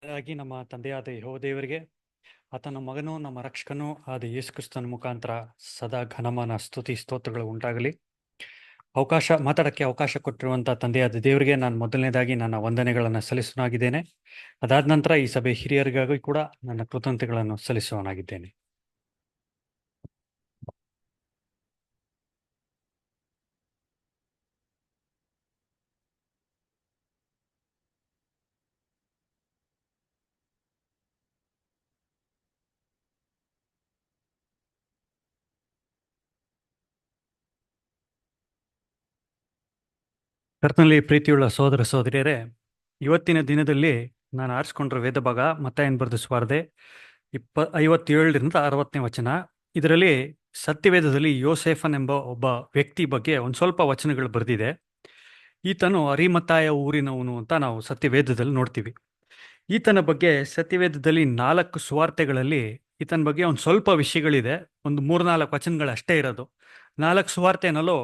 ಆಗಿ ನಮ್ಮ ತಂದೆಯಾದ ಯೆಹೋವದೇವರಿಗೆ ಆತನ ಮಗನೂ ನಮ್ಮ ರಕ್ಷಕನೂ ಆದ ಯೇಸು ಕ್ರಿಸ್ತನ ಮುಖಾಂತರ ಸದಾ ಘನಮಾನ ಸ್ತುತಿ ಸ್ತೋತ್ರಗಳು ಉಂಟಾಗಲಿ. ಮಾತಾಡಕ್ಕೆ ಅವಕಾಶ ಕೊಟ್ಟಿರುವಂತಹ ತಂದೆಯಾದ ದೇವರಿಗೆ ನಾನು ಮೊದಲನೇದಾಗಿ ನನ್ನ ವಂದನೆಗಳನ್ನು ಸಲ್ಲಿಸುವನಾಗಿದ್ದೇನೆ. ಅದಾದ ನಂತರ ಈ ಸಭೆ ಹಿರಿಯರಿಗಾಗಿ ಕೂಡ ನನ್ನ ಕೃತಜ್ಞತೆಗಳನ್ನು ಸಲ್ಲಿಸುವನಾಗಿದ್ದೇನೆ. ಕರ್ತನಲ್ಲಿ ಪ್ರೀತಿಯುಳ್ಳ ಸಹೋದರ ಸಹೋದರಿಯರೇ, ಇವತ್ತಿನ ದಿನದಲ್ಲಿ ನಾನು ಆರಿಸಿಕೊಂಡಿರೋ ವೇದ ಭಾಗ ಮತ್ತಾಯನ ಬರೆದ ಸುವಾರ್ತೆ 57ರಿಂದ 60ನೇ ವಚನ. ಇದರಲ್ಲಿ ಸತ್ಯವೇದದಲ್ಲಿ ಯೋಸೇಫನೆಂಬ ಒಬ್ಬ ವ್ಯಕ್ತಿ ಬಗ್ಗೆ ಒಂದು ಸ್ವಲ್ಪ ವಚನಗಳು ಬರೆದಿದೆ. ಈತನು ಅರಿಮತ್ತಾಯ ಊರಿನವನು ಅಂತ ನಾವು ಸತ್ಯವೇದದಲ್ಲಿ ನೋಡ್ತೀವಿ. ಈತನ ಬಗ್ಗೆ ಸತ್ಯವೇದದಲ್ಲಿ 4 ಸುವಾರ್ತೆಗಳಲ್ಲಿ ಈತನ ಬಗ್ಗೆ ಒಂದು ಸ್ವಲ್ಪ ವಿಷಯಗಳಿದೆ. ಒಂದು 3-4 ವಚನಗಳು ಅಷ್ಟೇ ಇರೋದು. 4 ಸುವಾರ್ತೆನಲ್ಲೂ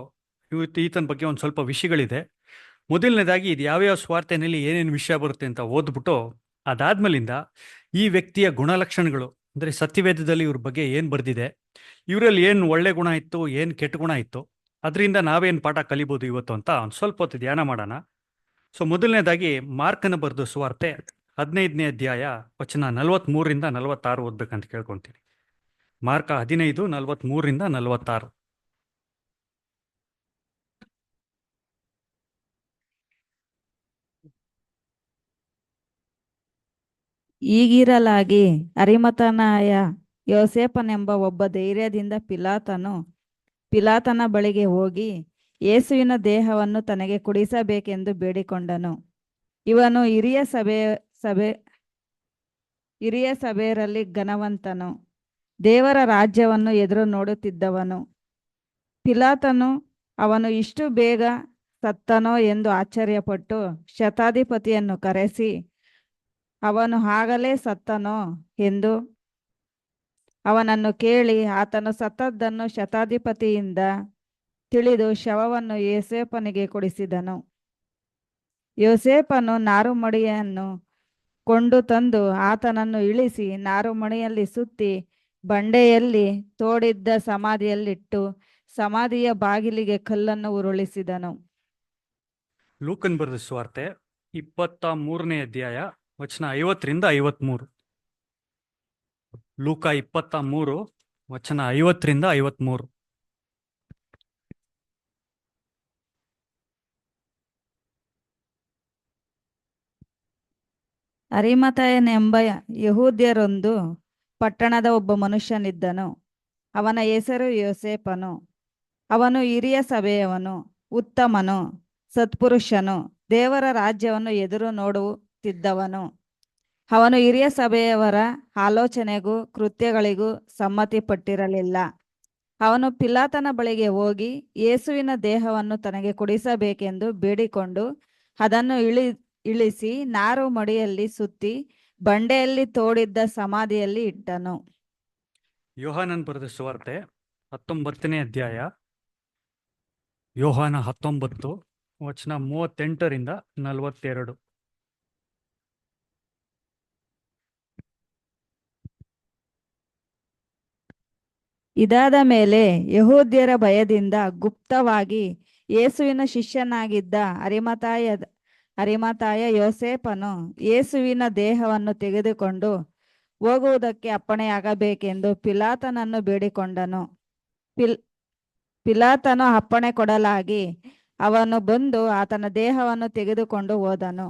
ಈತನ ಬಗ್ಗೆ ಒಂದು ಸ್ವಲ್ಪ ವಿಷಯಗಳಿದೆ. ಮೊದಲನೇದಾಗಿ ಇದು ಯಾವ್ಯಾವ ಸ್ವಾರ್ಥೆನಲ್ಲಿ ಏನೇನು ವಿಷಯ ಬರುತ್ತೆ ಅಂತ ಓದ್ಬಿಟ್ಟು ಅದಾದ್ಮೇಲಿಂದ ಈ ವ್ಯಕ್ತಿಯ ಗುಣಲಕ್ಷಣಗಳು, ಅಂದರೆ ಸತ್ಯವೇದದಲ್ಲಿ ಇವ್ರ ಬಗ್ಗೆ ಏನು ಬರೆದಿದೆ, ಇವರಲ್ಲಿ ಏನು ಒಳ್ಳೆ ಗುಣ ಇತ್ತು, ಏನು ಕೆಟ್ಟ ಗುಣ ಇತ್ತು, ಅದರಿಂದ ನಾವೇನು ಪಾಠ ಕಲಿಬೋದು ಇವತ್ತು ಅಂತ ಒಂದು ಸ್ವಲ್ಪ ಹೊತ್ತು ಧ್ಯಾನ ಮಾಡೋಣ. ಸೊ ಮೊದಲನೇದಾಗಿ ಮಾರ್ಕನ ಬರೆದ ಸುವಾರ್ತೆ 15ನೇ ಅಧ್ಯಾಯ ವಚನ 43ರಿಂದ 46 ಓದ್ಬೇಕಂತ ಕೇಳ್ಕೊಂತೀನಿ. ಮಾರ್ಕ 15 43ರಿಂದ 46. ಈಗಿರಲಾಗಿ ಅರಿಮಥನಾಯ ಯೋಸೇಫನೆಂಬ ಒಬ್ಬ ಧೈರ್ಯದಿಂದ ಪಿಲಾತನ ಬಳಿಗೆ ಹೋಗಿ ಯೇಸುವಿನ ದೇಹವನ್ನು ತನಗೆ ಕೊಡಿಸಬೇಕೆಂದು ಬೇಡಿಕೊಂಡನು. ಇವನು ಹಿರಿಯ ಸಭೆಯರಲ್ಲಿ ಘನವಂತನು, ದೇವರ ರಾಜ್ಯವನ್ನು ಎದುರು ನೋಡುತ್ತಿದ್ದವನು. ಪಿಲಾತನು ಅವನು ಇಷ್ಟು ಬೇಗ ಸತ್ತನೋ ಎಂದು ಆಶ್ಚರ್ಯಪಟ್ಟು ಶತಾಧಿಪತಿಯನ್ನು ಕರೆಸಿ, ಅವನು ಆಗಲೇ ಸತ್ತನೋ ಎಂದು ಅವನನ್ನು ಕೇಳಿ ಆತನು ಸತ್ತದ್ದನ್ನು ಶತಾಧಿಪತಿಯಿಂದ ತಿಳಿದು ಶವವನ್ನು ಯೋಸೇಫನಿಗೆ ಕೊಡಿಸಿದನು. ಯೋಸೇಫನು ನಾರುಮಡಿಯನ್ನು ಕೊಂಡು ತಂದು ಆತನನ್ನು ಇಳಿಸಿ ನಾರುಮಣಿಯಲ್ಲಿ ಸುತ್ತಿ ಬಂಡೆಯಲ್ಲಿ ತೋಡಿದ್ದ ಸಮಾಧಿಯಲ್ಲಿಟ್ಟು ಸಮಾಧಿಯ ಬಾಗಿಲಿಗೆ ಕಲ್ಲನ್ನು ಉರುಳಿಸಿದನು. ಲೂಕನ್ ಬರೆದ ಸುವಾರ್ತೆ 23ನೇ ಅಧ್ಯಾಯ ವಚನ 50ರಿಂದ 53. ಲೂಕ 23 ವಚನ 50ರಿಂದ 53. ಅರಿಮಥಾಯನೆಂಬ ಯಹೂದ್ಯರೊಂದು ಪಟ್ಟಣದ ಒಬ್ಬ ಮನುಷ್ಯನಿದ್ದನು. ಅವನ ಹೆಸರು ಯೋಸೇಫನು. ಅವನು ಹಿರಿಯ ಸಭೆಯವನು, ಉತ್ತಮನು, ಸತ್ಪುರುಷನು, ದೇವರ ರಾಜ್ಯವನ್ನು ಎದುರು ನೋಡುತ್ತಿದ್ದವನು. ಅವನು ಹಿರಿಯ ಸಭೆಯವರ ಆಲೋಚನೆಗೂ ಕೃತ್ಯಗಳಿಗೂ ಸಮ್ಮತಿ ಪಟ್ಟಿರಲಿಲ್ಲ. ಅವನು ಪಿಲಾತನ ಬಳಿಗೆ ಹೋಗಿ ಯೇಸುವಿನ ದೇಹವನ್ನು ತನಗೆ ಕೊಡಿಸಬೇಕೆಂದು ಬೇಡಿಕೊಂಡು ಅದನ್ನು ಇಳಿಸಿ ನಾರು ಮಡಿಯಲ್ಲಿ ಸುತ್ತಿ ಬಂಡೆಯಲ್ಲಿ ತೋಡಿದ್ದ ಸಮಾಧಿಯಲ್ಲಿ ಇಟ್ಟನು. ಯೋಹಾನನ್ ಬರೆದ ಸುವಾರ್ತೆ 19ನೇ ಅಧ್ಯಾಯ, ಯೋಹಾನ 19 ವಚನ 38ರಿಂದ 42. ಇದಾದ ಮೇಲೆ ಯಹೂದ್ಯರ ಭಯದಿಂದ ಗುಪ್ತವಾಗಿ ಯೇಸುವಿನ ಶಿಷ್ಯನಾಗಿದ್ದ ಅರಿಮಥಾಯ ಯೋಸೇಫನು ಯೇಸುವಿನ ದೇಹವನ್ನು ತೆಗೆದುಕೊಂಡು ಹೋಗುವುದಕ್ಕೆ ಅಪ್ಪಣೆಯಾಗಬೇಕೆಂದು ಪಿಲಾತನನ್ನು ಬೇಡಿಕೊಂಡನು. ಪಿಲಾತನು ಅಪ್ಪಣೆ ಕೊಡಲಾಗಿ ಅವನು ಬಂದು ಆತನ ದೇಹವನ್ನು ತೆಗೆದುಕೊಂಡು ಹೋದನು.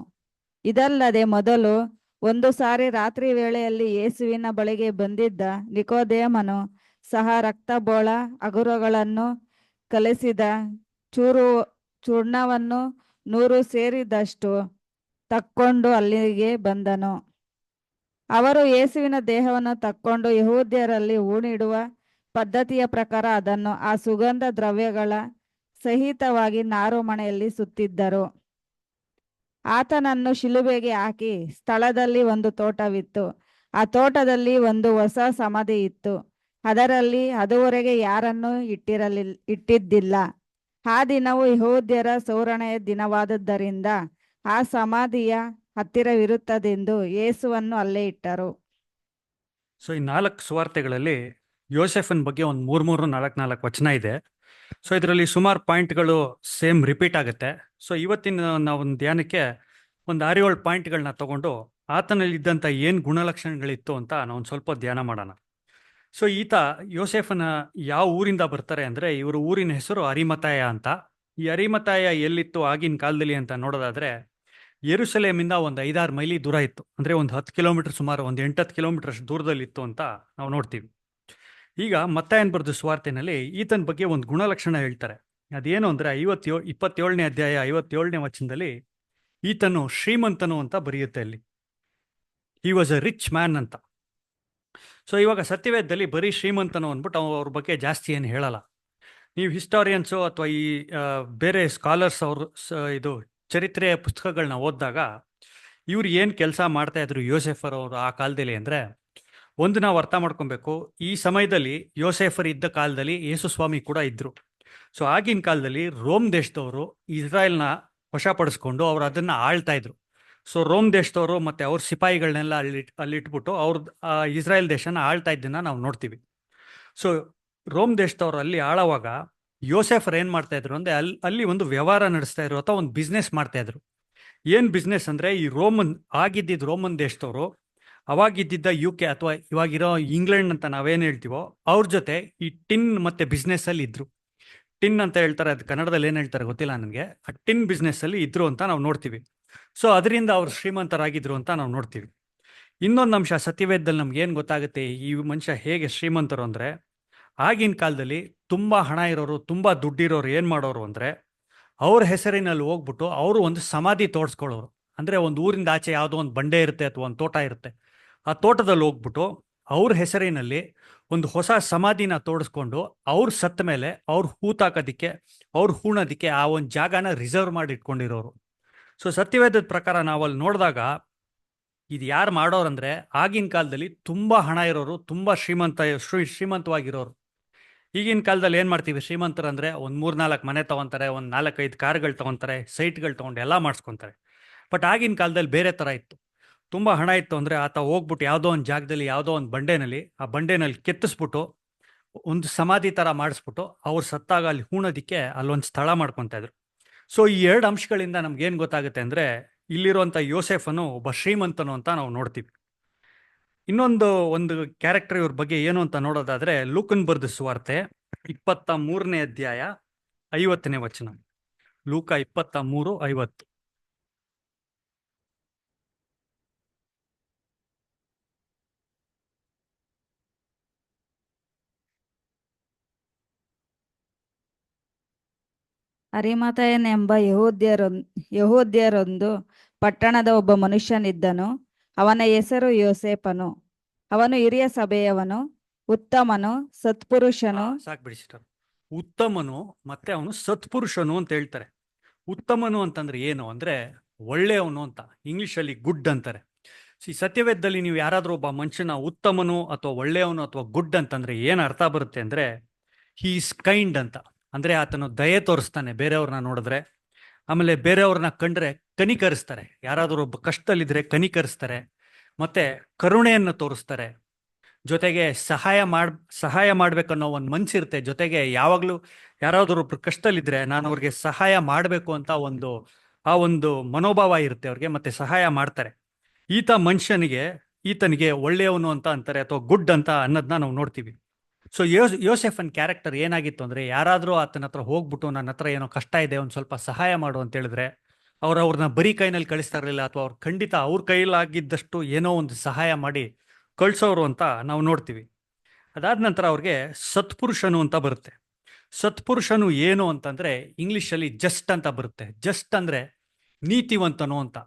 ಇದಲ್ಲದೆ ಮೊದಲು ಒಂದು ಸಾರಿ ರಾತ್ರಿ ವೇಳೆಯಲ್ಲಿ ಯೇಸುವಿನ ಬಳಿಗೆ ಬಂದಿದ್ದ ನಿಕೋದೇಮನು ಸಹ ರಕ್ತಬೋಳ ಅಗುರಗಳನ್ನು ಕಲಸಿದ ಚೂರ್ಣವನ್ನು 100 ಸೇರಿದಷ್ಟು ತಕ್ಕೊಂಡು ಅಲ್ಲಿಗೆ ಬಂದನು. ಅವರು ಯೇಸುವಿನ ದೇಹವನ್ನು ತಕ್ಕೊಂಡು ಯಹೂದ್ಯರಲ್ಲಿ ಹೂಣಿಡುವ ಪದ್ಧತಿಯ ಪ್ರಕಾರ ಅದನ್ನು ಆ ಸುಗಂಧ ದ್ರವ್ಯಗಳ ಸಹಿತವಾಗಿ ನಾರುಮಣೆಯಲ್ಲಿ ಸುತ್ತಿದ್ದರು. ಆತನನ್ನು ಶಿಲುಬೆಗೆ ಹಾಕಿ ಸ್ಥಳದಲ್ಲಿ ಒಂದು ತೋಟವಿತ್ತು. ಆ ತೋಟದಲ್ಲಿ ಒಂದು ಹೊಸ ಸಮಾಧಿ ಇತ್ತು. ಅದರಲ್ಲಿ ಅದುವರೆಗೆ ಯಾರನ್ನೂ ಇಟ್ಟಿದ್ದಿಲ್ಲ. ಆ ದಿನವು ಯಹೂದ್ಯರ ಸೌರಣೆಯ ದಿನವಾದದ್ದರಿಂದ ಆ ಸಮಾಧಿಯ ಹತ್ತಿರವಿರುತ್ತದೆಂದು ಯೇಸುವನ್ನು ಅಲ್ಲೇ ಇಟ್ಟರು. ಸೊ ಈ 4 ಸುವಾರ್ತೆಗಳಲ್ಲಿ ಯೋಸೆಫನ್ ಬಗ್ಗೆ ಒಂದು ಮೂರು ನಾಲ್ಕು ವಚನ ಇದೆ. ಸೊ ಇದರಲ್ಲಿ ಸುಮಾರು ಪಾಯಿಂಟ್ಗಳು ಸೇಮ್ ರಿಪೀಟ್ ಆಗುತ್ತೆ. ಸೊ ಇವತ್ತಿನ ನಾವು ಒಂದು ಧ್ಯಾನಕ್ಕೆ ಒಂದು 6-7 ಪಾಯಿಂಟ್ಗಳನ್ನ ತಗೊಂಡು ಆತನಲ್ಲಿ ಇದ್ದಂಥ ಏನು ಗುಣಲಕ್ಷಣಗಳಿತ್ತು ಅಂತ ನಾವು ಒಂದು ಸ್ವಲ್ಪ ಧ್ಯಾನ ಮಾಡೋಣ. ಸೊ ಈತ ಯೋಸೆಫನ ಯಾವ ಊರಿಂದ ಬರ್ತಾರೆ ಅಂದರೆ, ಇವರು ಊರಿನ ಹೆಸರು ಅರಿಮತಾಯ ಅಂತ. ಈ ಅರಿಮತಾಯ ಎಲ್ಲಿತ್ತು ಆಗಿನ ಕಾಲದಲ್ಲಿ ಅಂತ ನೋಡೋದಾದ್ರೆ, ಯೆರೂಸಲೇಮಿಂದ ಒಂದು 5-6 ಮೈಲಿ ದೂರ ಇತ್ತು. ಅಂದರೆ ಒಂದು 10 ಕಿಲೋಮೀಟರ್, ಸುಮಾರು ಒಂದು 8-10 ಕಿಲೋಮೀಟರ್ ಅಷ್ಟು ದೂರದಲ್ಲಿತ್ತು ಅಂತ ನಾವು ನೋಡ್ತೀವಿ. ಈಗ ಮತ್ತಾಯನ ಬರೆದ ಸುವಾರ್ತೆನಲ್ಲಿ ಈತನ ಬಗ್ಗೆ ಒಂದು ಗುಣಲಕ್ಷಣ ಹೇಳ್ತಾರೆ. ಅದೇನು ಅಂದರೆ 27ನೇ ಅಧ್ಯಾಯ 57ನೇ ವಚನದಲ್ಲಿ ಈತನು ಶ್ರೀಮಂತನು ಅಂತ ಬರೆಯುತ್ತೆ ಅಲ್ಲಿ. ಹಿ ವಾಸ್ ಅ ರಿಚ್ ಮ್ಯಾನ್ ಅಂತ. ಸೊ ಇವಾಗ ಸತ್ಯವೇದದಲ್ಲಿ ಬರೀ ಶ್ರೀಮಂತನು ಅಂದ್ಬಿಟ್ಟು ಅವ್ರ ಬಗ್ಗೆ ಜಾಸ್ತಿ ಏನು ಹೇಳಲ್ಲ. ನೀವು ಹಿಸ್ಟಾರಿಯನ್ಸು ಅಥವಾ ಈ ಬೇರೆ ಸ್ಕಾಲರ್ಸ್ ಅವರು ಇದು ಚರಿತ್ರೆಯ ಪುಸ್ತಕಗಳನ್ನ ಓದಿದಾಗ ಇವ್ರು ಏನು ಕೆಲಸ ಮಾಡ್ತಾ ಇದ್ರು ಯೋಸೆಫರ್ ಅವರು ಆ ಕಾಲದಲ್ಲಿ ಅಂದರೆ, ಒಂದು ನಾವು ಅರ್ಥ ಮಾಡ್ಕೊಬೇಕು, ಈ ಸಮಯದಲ್ಲಿ ಯೋಸೆಫರ್ ಇದ್ದ ಕಾಲದಲ್ಲಿ ಯೇಸು ಸ್ವಾಮಿ ಕೂಡ ಇದ್ರು. ಸೊ ಆಗಿನ ಕಾಲದಲ್ಲಿ ರೋಮ್ ದೇಶದವರು ಇಸ್ರಾಯೇಲ್ನ ವಶಪಡಿಸ್ಕೊಂಡು ಅವ್ರು ಅದನ್ನ ಆಳ್ತಾ ಇದ್ರು. ಸೊ ರೋಮ್ ದೇಶದವರು ಮತ್ತೆ ಅವ್ರ ಸಿಪಾಯಿಗಳನ್ನೆಲ್ಲ ಅಲ್ಲಿಟ್ಬಿಟ್ಟು ಅವ್ರ ಇಸ್ರಾಯೇಲ್ ದೇಶನ ಆಳ್ತಾ ಇದ್ದನ್ನ ನಾವು ನೋಡ್ತೀವಿ. ಸೊ ರೋಮ್ ದೇಶದವರು ಅಲ್ಲಿ ಆಳವಾಗ ಯೋಸೆಫರ್ ಏನ್ ಮಾಡ್ತಾ ಇದ್ರು ಅಂದ್ರೆ, ಅಲ್ಲಿ ಒಂದು ವ್ಯವಹಾರ ನಡೆಸ್ತಾ ಇದ್ರು ಅಥವಾ ಒಂದು ಬಿಸ್ನೆಸ್ ಮಾಡ್ತಾ ಇದ್ರು. ಏನ್ ಬಿಸ್ನೆಸ್ ಅಂದ್ರೆ, ಈ ಆಗಿದ್ದಿದ್ದು ರೋಮನ್ ದೇಶದವರು ಅವಾಗಿದ್ದ UK ಅಥವಾ ಇವಾಗಿರೋ ಇಂಗ್ಲೆಂಡ್ ಅಂತ ನಾವೇನು ಹೇಳ್ತೀವೋ ಅವ್ರ ಜೊತೆ ಈ ಟಿನ್ ಮತ್ತೆ ಬಿಸ್ನೆಸ್ ಅಲ್ಲಿ ಇದ್ರು. ಟಿನ್ ಅಂತ ಹೇಳ್ತಾರೆ, ಅದು ಕನ್ನಡದಲ್ಲಿ ಏನು ಹೇಳ್ತಾರೆ ಗೊತ್ತಿಲ್ಲ ನನಗೆ. ಆ ಟಿನ್ ಬಿಸ್ನೆಸ್ ಅಲ್ಲಿ ಇದ್ರು ಅಂತ ನಾವು ನೋಡ್ತೀವಿ. ಸೊ ಅದರಿಂದ ಅವ್ರು ಶ್ರೀಮಂತರಾಗಿದ್ರು ಅಂತ ನಾವು ನೋಡ್ತೀವಿ. ಇನ್ನೊಂದು ಅಂಶ ಸತ್ಯವೇದದಲ್ಲಿ ನಮ್ಗೆ ಏನು ಗೊತ್ತಾಗುತ್ತೆ ಈ ಮನುಷ್ಯ ಹೇಗೆ ಶ್ರೀಮಂತರು ಅಂದ್ರೆ, ಆಗಿನ ಕಾಲದಲ್ಲಿ ತುಂಬಾ ಹಣ ಇರೋರು, ತುಂಬಾ ದುಡ್ಡಿರೋರು ಏನ್ ಮಾಡೋರು ಅಂದ್ರೆ, ಅವ್ರ ಹೆಸರಿನಲ್ಲಿ ಹೋಗ್ಬಿಟ್ಟು ಅವರು ಒಂದು ಸಮಾಧಿ ತೋರಿಸ್ಕೊಳ್ಳೋರು. ಅಂದ್ರೆ ಒಂದು ಊರಿಂದ ಆಚೆ ಯಾವುದೋ ಒಂದು ಬಂಡೆ ಇರುತ್ತೆ ಅಥವಾ ಒಂದು ತೋಟ ಇರುತ್ತೆ, ಆ ತೋಟದಲ್ಲಿ ಹೋಗ್ಬಿಟ್ಟು ಅವ್ರ ಹೆಸರಿನಲ್ಲಿ ಒಂದು ಹೊಸ ಸಮಾಧಿನ ತೋಡಿಸ್ಕೊಂಡು ಅವ್ರು ಸತ್ತ ಮೇಲೆ ಅವ್ರು ಹೂತಾಕೋದಿಕ್ಕೆ, ಅವ್ರು ಹೂಣೋದಿಕ್ಕೆ ಆ ಒಂದು ಜಾಗನ ರಿಸರ್ವ್ ಮಾಡಿ ಇಟ್ಕೊಂಡಿರೋರು. ಸೊ ಸತ್ಯವೇದದ ಪ್ರಕಾರ ನಾವಲ್ಲಿ ನೋಡಿದಾಗ ಇದು ಯಾರು ಮಾಡೋರಂದ್ರೆ, ಆಗಿನ ಕಾಲದಲ್ಲಿ ತುಂಬಾ ಹಣ ಇರೋರು, ತುಂಬಾ ಶ್ರೀಮಂತವಾಗಿರೋರು. ಈಗಿನ ಕಾಲದಲ್ಲಿ ಏನು ಮಾಡ್ತೀವಿ, ಶ್ರೀಮಂತರು ಅಂದರೆ ಒಂದು 3-4 ಮನೆ ತೊಗೊತಾರೆ, ಒಂದು 4-5 ಕಾರ್ಗಳು ತೊಗೊತಾರೆ, ಸೈಟ್ಗಳು ತೊಗೊಂಡು ಎಲ್ಲ ಮಾಡಿಸ್ಕೊತಾರೆ. ಬಟ್ ಆಗಿನ ಕಾಲದಲ್ಲಿ ಬೇರೆ ಥರ ಇತ್ತು. ತುಂಬ ಹಣ ಇತ್ತು ಅಂದರೆ ಆತ ಹೋಗ್ಬಿಟ್ಟು ಯಾವುದೋ ಒಂದು ಜಾಗದಲ್ಲಿ ಯಾವುದೋ ಒಂದು ಆ ಬಂಡೆನಲ್ಲಿ ಕೆತ್ತಿಸ್ಬಿಟ್ಟು ಒಂದು ಸಮಾಧಿ ಥರ ಮಾಡಿಸ್ಬಿಟ್ಟು ಅವ್ರು ಸತ್ತಾಗ ಅಲ್ಲಿ ಹೂಣೋದಿಕ್ಕೆ ಅಲ್ಲೊಂದು ಸ್ಥಳ ಮಾಡ್ಕೊತಾ ಇದ್ರು. ಸೊ ಈ 2 ಅಂಶಗಳಿಂದ ನಮ್ಗೇನು ಗೊತ್ತಾಗುತ್ತೆ ಅಂದರೆ, ಇಲ್ಲಿರುವಂಥ ಯೋಸೆಫನು ಒಬ್ಬ ಶ್ರೀಮಂತನು ಅಂತ ನಾವು ನೋಡ್ತೀವಿ. ಒಂದು ಕ್ಯಾರೆಕ್ಟರ್ ಇವ್ರ ಬಗ್ಗೆ ಏನು ಅಂತ ನೋಡೋದಾದ್ರೆ, ಲೂಕನ್ ಬರೆದ ಸುವಾರ್ತೆ 23ನೇ ಅಧ್ಯಾಯ 50ನೇ ವಚನ. ಲೂಕ 23:50. ಅರಿಮಥಾಯನೆಂಬ ಯಹೂದ್ಯರೊಂದು ಪಟ್ಟಣದ ಒಬ್ಬ ಮನುಷ್ಯನಿದ್ದನು. ಅವನ ಹೆಸರು ಯೋಸೇಫನು. ಅವನು ಹಿರಿಯ ಸಭೆಯವನು, ಉತ್ತಮನು, ಸತ್ಪುರುಷನು. ಸಾಕ್ಬಿಡಿ ಸಿಸ್ಟರ್. ಉತ್ತಮನು ಮತ್ತೆ ಅವನು ಸತ್ಪುರುಷನು ಅಂತ ಹೇಳ್ತಾರೆ. ಉತ್ತಮನು ಅಂತಂದ್ರೆ ಏನು ಅಂದ್ರೆ ಒಳ್ಳೆಯವನು ಅಂತ, ಇಂಗ್ಲಿಷಲ್ಲಿ ಗುಡ್ ಅಂತಾರೆ. ಈ ಸತ್ಯವೇದದಲ್ಲಿ ನೀವು ಯಾರಾದ್ರೂ ಒಬ್ಬ ಮನುಷ್ಯನ ಉತ್ತಮನು ಅಥವಾ ಒಳ್ಳೆಯವನು ಅಥವಾ ಗುಡ್ ಅಂತಂದ್ರೆ ಏನ್ ಅರ್ಥ ಬರುತ್ತೆ ಅಂದ್ರೆ, ಹಿ ಈಸ್ ಕೈಂಡ್ ಅಂತ. ಅಂದ್ರೆ ಆತನು ದಯೆ ತೋರಿಸ್ತಾನೆ ಬೇರೆಯವ್ರನ್ನ ನೋಡಿದ್ರೆ. ಆಮೇಲೆ ಬೇರೆಯವ್ರನ್ನ ಕಂಡ್ರೆ ಕನಿಕರಿಸ್ತಾರೆ, ಯಾರಾದ್ರೂ ಒಬ್ಬ ಕಷ್ಟದಲ್ಲಿದ್ರೆ ಕನಿಕರಿಸ್ತಾರೆ, ಮತ್ತೆ ಕರುಣೆಯನ್ನು ತೋರಿಸ್ತಾರೆ. ಜೊತೆಗೆ ಸಹಾಯ ಮಾಡ್ಬೇಕನ್ನೋ ಒಂದು ಮನ್ಸಿರುತ್ತೆ. ಜೊತೆಗೆ ಯಾವಾಗ್ಲೂ ಯಾರಾದ್ರೂ ಒಬ್ರು ಕಷ್ಟದಲ್ಲಿದ್ರೆ ನಾನು ಅವ್ರಿಗೆ ಸಹಾಯ ಮಾಡಬೇಕು ಅಂತ ಆ ಒಂದು ಮನೋಭಾವ ಇರುತ್ತೆ ಅವ್ರಿಗೆ, ಮತ್ತೆ ಸಹಾಯ ಮಾಡ್ತಾರೆ. ಈತನಿಗೆ ಒಳ್ಳೆಯವನು ಅಂತ ಅಂತಾರೆ ಅಥವಾ ಗುಡ್ ಅಂತ ಅನ್ನೋದನ್ನ ನಾವು ನೋಡ್ತೀವಿ. ಸೊ ಯೋಸೆಫನ್ ಕ್ಯಾರೆಕ್ಟರ್ ಏನಾಗಿತ್ತು ಅಂದ್ರೆ, ಯಾರಾದ್ರೂ ಆತನ ಹತ್ರ ಹೋಗ್ಬಿಟ್ಟು ನನ್ನ ಹತ್ರ ಏನೋ ಕಷ್ಟ ಇದೆ, ಒಂದು ಸ್ವಲ್ಪ ಸಹಾಯ ಮಾಡು ಅಂತ ಹೇಳಿದ್ರೆ ಅವ್ರನ್ನ ಬರೀ ಕೈನಲ್ಲಿ ಕಳಿಸ್ತಾ ಇರಲಿಲ್ಲ, ಅಥವಾ ಅವ್ರು ಖಂಡಿತ ಅವ್ರ ಕೈಲಾಗಿದ್ದಷ್ಟು ಏನೋ ಒಂದು ಸಹಾಯ ಮಾಡಿ ಕಳ್ಸೋರು ಅಂತ ನಾವು ನೋಡ್ತೀವಿ. ಅದಾದ ನಂತರ ಅವ್ರಿಗೆ ಸತ್ಪುರುಷನು ಅಂತ ಬರುತ್ತೆ. ಸತ್ಪುರುಷನು ಏನು ಅಂತಂದ್ರೆ ಇಂಗ್ಲಿಷಲ್ಲಿ ಜಸ್ಟ್ ಅಂತ ಬರುತ್ತೆ. ಜಸ್ಟ್ ಅಂದ್ರೆ ನೀತಿವಂತನು ಅಂತ.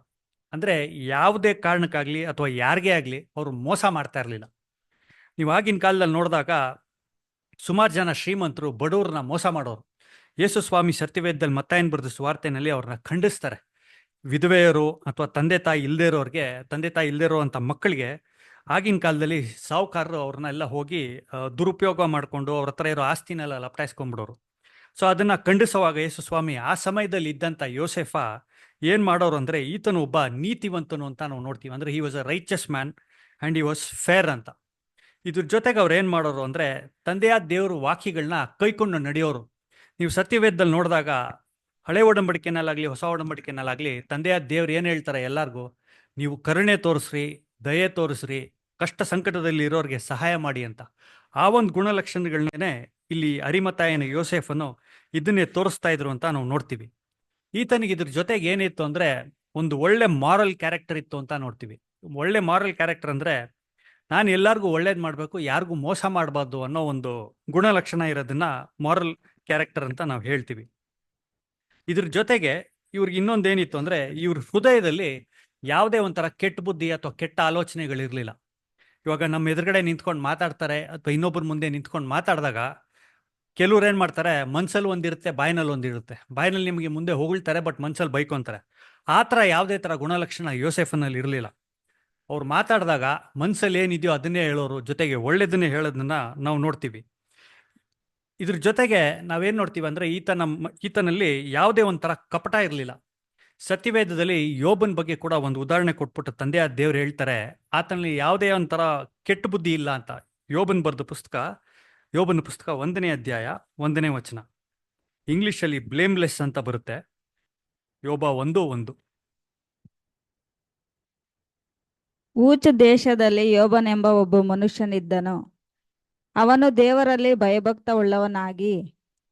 ಅಂದ್ರೆ ಯಾವುದೇ ಕಾರಣಕ್ಕಾಗ್ಲಿ ಅಥವಾ ಯಾರಿಗೇ ಆಗ್ಲಿ ಅವರು ಮೋಸ ಮಾಡ್ತಾ ಇರಲಿಲ್ಲ. ನೀವು ಆಗಿನ ಕಾಲದಲ್ಲಿ ನೋಡಿದಾಗ ಸುಮಾರು ಜನ ಶ್ರೀಮಂತರು ಬಡವ್ರನ್ನ ಮೋಸ ಮಾಡೋರು. ಯೇಸು ಸ್ವಾಮಿ ಸತ್ಯವೇದದಲ್ಲಿ ಮತ್ತಾಯನ ಬರೆದ ಸುವಾರ್ತೆನಲ್ಲಿ ಅವ್ರನ್ನ ಖಂಡಿಸ್ತಾರೆ. ವಿಧವೆಯರು ಅಥವಾ ತಂದೆ ತಾಯಿ ಇಲ್ಲದೇ ಇರೋಂಥ ಮಕ್ಕಳಿಗೆ ಆಗಿನ ಕಾಲದಲ್ಲಿ ಸಾಹುಕಾರರು ಅವ್ರನ್ನೆಲ್ಲ ಹೋಗಿ ದುರುಪಯೋಗ ಮಾಡಿಕೊಂಡು ಅವ್ರ ಹತ್ರ ಇರೋ ಆಸ್ತಿನೆಲ್ಲ ಲಪಟಾಯಿಸ್ಕೊಂಡ್ಬಿಡೋರು. ಸೊ ಅದನ್ನ ಖಂಡಿಸುವಾಗ ಯೇಸು ಸ್ವಾಮಿ ಆ ಸಮಯದಲ್ಲಿ ಇದ್ದಂಥ ಯೋಸೆಫ ಏನು ಮಾಡೋರು ಅಂದರೆ ಈತನು ಒಬ್ಬ ನೀತಿವಂತನು ಅಂತ ನಾವು ನೋಡ್ತೀವಿ. ಅಂದರೆ ಹಿ was a righteous man and he was fair ಅಂತ. ಇದ್ರ ಜೊತೆಗೆ ಅವ್ರು ಏನು ಮಾಡೋರು ಅಂದರೆ ತಂದೆಯಾದ ದೇವರು ವಾಕ್ಯಗಳನ್ನ ಕೈಕೊಂಡು ನಡೆಯೋರು. ನೀವು ಸತ್ಯವೇದದಲ್ಲಿ ನೋಡಿದಾಗ ಹಳೆ ಒಡಂಬಡಿಕೆನಲ್ಲಾಗಲಿ ಹೊಸ ಒಡಂಬಡಿಕೆನಲ್ಲಾಗಲಿ ತಂದೆಯಾದ ದೇವ್ರು ಏನು ಹೇಳ್ತಾರೆ ಎಲ್ಲರಿಗೂ, ನೀವು ಕರುಣೆ ತೋರಿಸ್ರಿ, ದಯೆ ತೋರಿಸ್ರಿ, ಕಷ್ಟ ಸಂಕಟದಲ್ಲಿ ಇರೋರಿಗೆ ಸಹಾಯ ಮಾಡಿ ಅಂತ. ಆ ಒಂದು ಗುಣಲಕ್ಷಣಗಳನ್ನೇ ಇಲ್ಲಿ ಅರಿಮತಾಯನ ಯೋಸೇಫನು ಇದನ್ನೇ ತೋರಿಸ್ತಾ ಇದ್ರು ಅಂತ ನಾವು ನೋಡ್ತೀವಿ. ಈತನಿಗೆ ಇದ್ರ ಜೊತೆಗೆ ಏನಿತ್ತು ಅಂದರೆ ಒಂದು ಒಳ್ಳೆ ಮಾರಲ್ ಕ್ಯಾರೆಕ್ಟರ್ ಇತ್ತು ಅಂತ ನೋಡ್ತೀವಿ. ಒಳ್ಳೆ ಮಾರಲ್ ಕ್ಯಾರೆಕ್ಟರ್ ಅಂದರೆ ನಾನು ಎಲ್ಲರಿಗೂ ಒಳ್ಳೇದು ಮಾಡಬೇಕು, ಯಾರಿಗೂ ಮೋಸ ಮಾಡಬಾರ್ದು ಅನ್ನೋ ಒಂದು ಗುಣಲಕ್ಷಣ ಇರೋದನ್ನ ಮಾರಲ್ ಕ್ಯಾರೆಕ್ಟರ್ ಅಂತ ನಾವು ಹೇಳ್ತೀವಿ. ಇದ್ರ ಜೊತೆಗೆ ಇವ್ರಿಗೆ ಇನ್ನೊಂದೇನಿತ್ತು ಅಂದರೆ ಇವ್ರ ಹೃದಯದಲ್ಲಿ ಯಾವುದೇ ಒಂಥರ ಕೆಟ್ಟ ಬುದ್ಧಿ ಅಥವಾ ಕೆಟ್ಟ ಆಲೋಚನೆಗಳಿರಲಿಲ್ಲ. ಇವಾಗ ನಮ್ಮ ಎದುರುಗಡೆ ನಿಂತ್ಕೊಂಡು ಮಾತಾಡ್ತಾರೆ ಅಥವಾ ಇನ್ನೊಬ್ಬರ ಮುಂದೆ ನಿಂತ್ಕೊಂಡು ಮಾತಾಡಿದಾಗ ಕೆಲವ್ರು ಏನು ಮಾಡ್ತಾರೆ, ಮನ್ಸಲ್ಲಿ ಒಂದಿರುತ್ತೆ, ಬಾಯಿನಲ್ಲಿ ಒಂದಿರುತ್ತೆ. ಬಾಯಿನಲ್ಲಿ ನಿಮಗೆ ಮುಂದೆ ಹೊಗಳ್ತಾರೆ, ಬಟ್ ಮನ್ಸಲ್ಲಿ ಬೈಕೊಂತಾರೆ. ಆ ಥರ ಯಾವುದೇ ಥರ ಗುಣಲಕ್ಷಣ ಯೋಸೆಫನಲ್ಲಿ ಇರಲಿಲ್ಲ. ಅವ್ರು ಮಾತಾಡಿದಾಗ ಮನ್ಸಲ್ಲಿ ಏನಿದೆಯೋ ಅದನ್ನೇ ಹೇಳೋರು, ಜೊತೆಗೆ ಒಳ್ಳೇದನ್ನೇ ಹೇಳೋದನ್ನ ನಾವು ನೋಡ್ತೀವಿ. ಇದ್ರ ಜೊತೆಗೆ ನಾವೇನು ನೋಡ್ತೀವಿ ಅಂದರೆ ಈತನಲ್ಲಿ ಯಾವುದೇ ಒಂಥರ ಕಪಟ ಇರಲಿಲ್ಲ. ಸತ್ಯವೇದದಲ್ಲಿ ಯೋಬನ ಬಗ್ಗೆ ಕೂಡ ಒಂದು ಉದಾಹರಣೆ ಕೊಟ್ಬಿಟ್ಟು ತಂದೆಯಾದ ದೇವ್ರು ಹೇಳ್ತಾರೆ, ಆತನಲ್ಲಿ ಯಾವುದೇ ಒಂಥರ ಕೆಟ್ಟ ಬುದ್ಧಿ ಇಲ್ಲ ಅಂತ. ಯೋಬನ ಬರೆದ ಪುಸ್ತಕ, ಯೋಬನ ಪುಸ್ತಕ 1ನೇ ಅಧ್ಯಾಯ 1ನೇ ವಚನ. ಇಂಗ್ಲಿಷಲ್ಲಿ ಬ್ಲೇಮ್ಲೆಸ್ ಅಂತ ಬರುತ್ತೆ. ಯೋಬ 1:1. ಊಚ್ ದೇಶದಲ್ಲಿ ಯೋಬನೆಂಬ ಒಬ್ಬ ಮನುಷ್ಯನಿದ್ದನು. ಅವನು ದೇವರಲ್ಲಿ ಭಯಭಕ್ತ ಉಳ್ಳವನಾಗಿ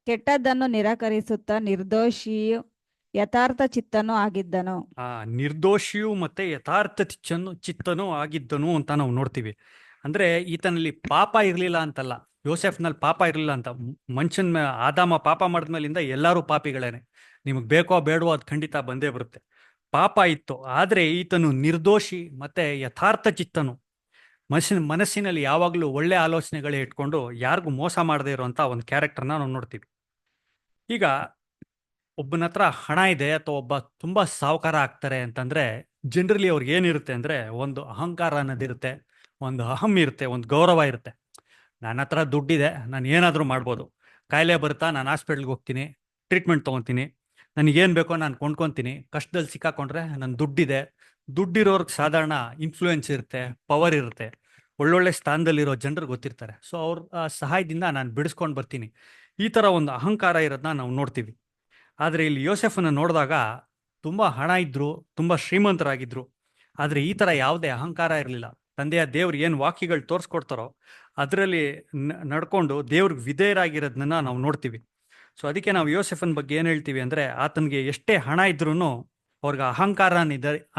ಕೆಟ್ಟದ್ದನ್ನು ನಿರಾಕರಿಸುತ್ತಾ ನಿರ್ದೋಷಿಯು ಯಥಾರ್ಥ ಚಿತ್ತನೂ ಆಗಿದ್ದನು. ನಿರ್ದೋಷಿಯೂ ಮತ್ತೆ ಯಥಾರ್ಥ ಚಿತ್ತನೂ ಆಗಿದ್ದನು ಅಂತ ನಾವು ನೋಡ್ತೀವಿ. ಅಂದ್ರೆ ಈತನಲ್ಲಿ ಪಾಪ ಇರಲಿಲ್ಲ ಅಂತಲ್ಲ, ಯೋಸೆಫ್ನಲ್ಲಿ ಪಾಪ ಇರಲಿಲ್ಲ ಅಂತ. ಮನುಷ್ಯನ ಆದಾಮ ಪಾಪ ಮಾಡಿದ್ಮೇಲಿಂದ ಎಲ್ಲರೂ ಪಾಪಿಗಳೇನೆ. ನಿಮಗೆ ಬೇಕೋ ಬೇಡವೋ ಅದು ಖಂಡಿತ ಬಂದೇ ಬರುತ್ತೆ. ಪಾಪ ಇತ್ತು, ಆದರೆ ಈತನು ನಿರ್ದೋಷಿ ಮತ್ತೆ ಯಥಾರ್ಥ ಚಿತ್ತನು. ಮನಸ್ಸಿನಲ್ಲಿ ಯಾವಾಗಲೂ ಒಳ್ಳೆ ಆಲೋಚನೆಗಳೇ ಇಟ್ಕೊಂಡು ಯಾರಿಗೂ ಮೋಸ ಮಾಡದೇ ಇರುವಂತ ಒಂದು ಕ್ಯಾರೆಕ್ಟರ್ನ ನಾವು ನೋಡ್ತೀವಿ. ಈಗ ಒಬ್ಬನ ಹತ್ರ ಹಣ ಇದೆ ಅಥವಾ ಒಬ್ಬ ತುಂಬಾ ಸಾಹುಕಾರ ಆಗ್ತಾರೆ ಅಂತಂದ್ರೆ ಜನರಲಿ ಅವ್ರಿಗೆ ಏನಿರುತ್ತೆ ಅಂದ್ರೆ ಒಂದು ಅಹಂಕಾರ ಅನ್ನೋದಿರುತ್ತೆ, ಒಂದು ಅಹಂ ಇರುತ್ತೆ, ಒಂದು ಗೌರವ ಇರುತ್ತೆ. ನನ್ನ ಹತ್ರ ದುಡ್ಡಿದೆ, ನಾನು ಏನಾದರೂ ಮಾಡ್ಬೋದು. ಕಾಯಿಲೆ ಬರುತ್ತಾ, ನಾನು ಹಾಸ್ಪಿಟ್ಲ್ಗೆ ಹೋಗ್ತೀನಿ, ಟ್ರೀಟ್ಮೆಂಟ್ ತೊಗೊತೀನಿ, ನನಗೇನು ಬೇಕೋ ನಾನು ಕೊಂಡ್ಕೊತೀನಿ. ಕಷ್ಟದಲ್ಲಿ ಸಿಕ್ಕಾಕೊಂಡ್ರೆ ನನ್ನ ದುಡ್ಡಿದೆ. ದುಡ್ಡಿರೋರ್ಗೆ ಸಾಧಾರಣ ಇನ್ಫ್ಲೂಯೆನ್ಸ್ ಇರುತ್ತೆ, ಪವರ್ ಇರುತ್ತೆ, ಒಳ್ಳೊಳ್ಳೆ ಸ್ಥಾನದಲ್ಲಿರೋ ಜನರು ಗೊತ್ತಿರ್ತಾರೆ. ಸೊ ಅವ್ರ ಸಹಾಯದಿಂದ ನಾನು ಬಿಡಿಸ್ಕೊಂಡು ಬರ್ತೀನಿ. ಈ ಥರ ಒಂದು ಅಹಂಕಾರ ಇರೋದನ್ನ ನಾವು ನೋಡ್ತೀವಿ. ಆದರೆ ಇಲ್ಲಿ ಯೋಸೆಫನ್ನು ನೋಡಿದಾಗ ತುಂಬ ಹಣ ಇದ್ರು, ತುಂಬ ಶ್ರೀಮಂತರಾಗಿದ್ರು, ಆದರೆ ಈ ಥರ ಯಾವುದೇ ಅಹಂಕಾರ ಇರಲಿಲ್ಲ. ತಂದೆಯ ದೇವ್ರು ಏನು ವಾಕ್ಯಗಳು ತೋರಿಸ್ಕೊಡ್ತಾರೋ ಅದರಲ್ಲಿ ನಡ್ಕೊಂಡು ದೇವ್ರಿಗೆ ವಿಧೇಯರಾಗಿರೋದನ್ನ ನಾವು ನೋಡ್ತೀವಿ. ಸೊ ಅದಕ್ಕೆ ನಾವು ಯೋಸೆಫನ್ ಬಗ್ಗೆ ಏನು ಹೇಳ್ತೀವಿ ಅಂದರೆ ಆತನಿಗೆ ಎಷ್ಟೇ ಹಣ ಇದ್ರೂ ಅವ್ರಿಗೆ ಅಹಂಕಾರ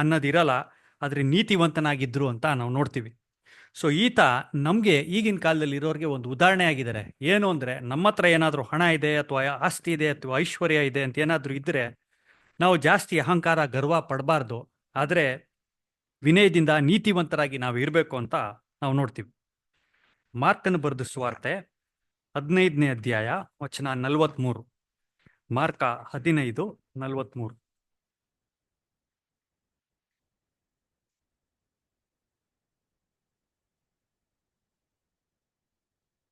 ಅನ್ನೋದಿರಲ್ಲ, ಆದರೆ ನೀತಿವಂತನಾಗಿದ್ರು ಅಂತ ನಾವು ನೋಡ್ತೀವಿ. ಸೊ ಈತ ನಮಗೆ ಈಗಿನ ಕಾಲದಲ್ಲಿ ಇರೋರಿಗೆ ಒಂದು ಉದಾಹರಣೆ ಆಗಿದ್ದಾರೆ. ಏನು ಅಂದರೆ ನಮ್ಮ ಹತ್ರ ಏನಾದರೂ ಹಣ ಇದೆ ಅಥವಾ ಆಸ್ತಿ ಇದೆ ಅಥವಾ ಐಶ್ವರ್ಯ ಇದೆ ಅಂತ ಏನಾದರೂ ಇದ್ದರೆ ನಾವು ಜಾಸ್ತಿ ಅಹಂಕಾರ ಗರ್ವ ಪಡಬಾರ್ದು, ಆದರೆ ವಿನಯದಿಂದ ನೀತಿವಂತರಾಗಿ ನಾವು ಇರಬೇಕು ಅಂತ ನಾವು ನೋಡ್ತೀವಿ. ಮಾರ್ಕನ ಬರೆದ ಸುವಾರ್ತೆ 15ನೇ ಅಧ್ಯಾಯ ವಚನ 43. ಮಾರ್ಕ 15:43.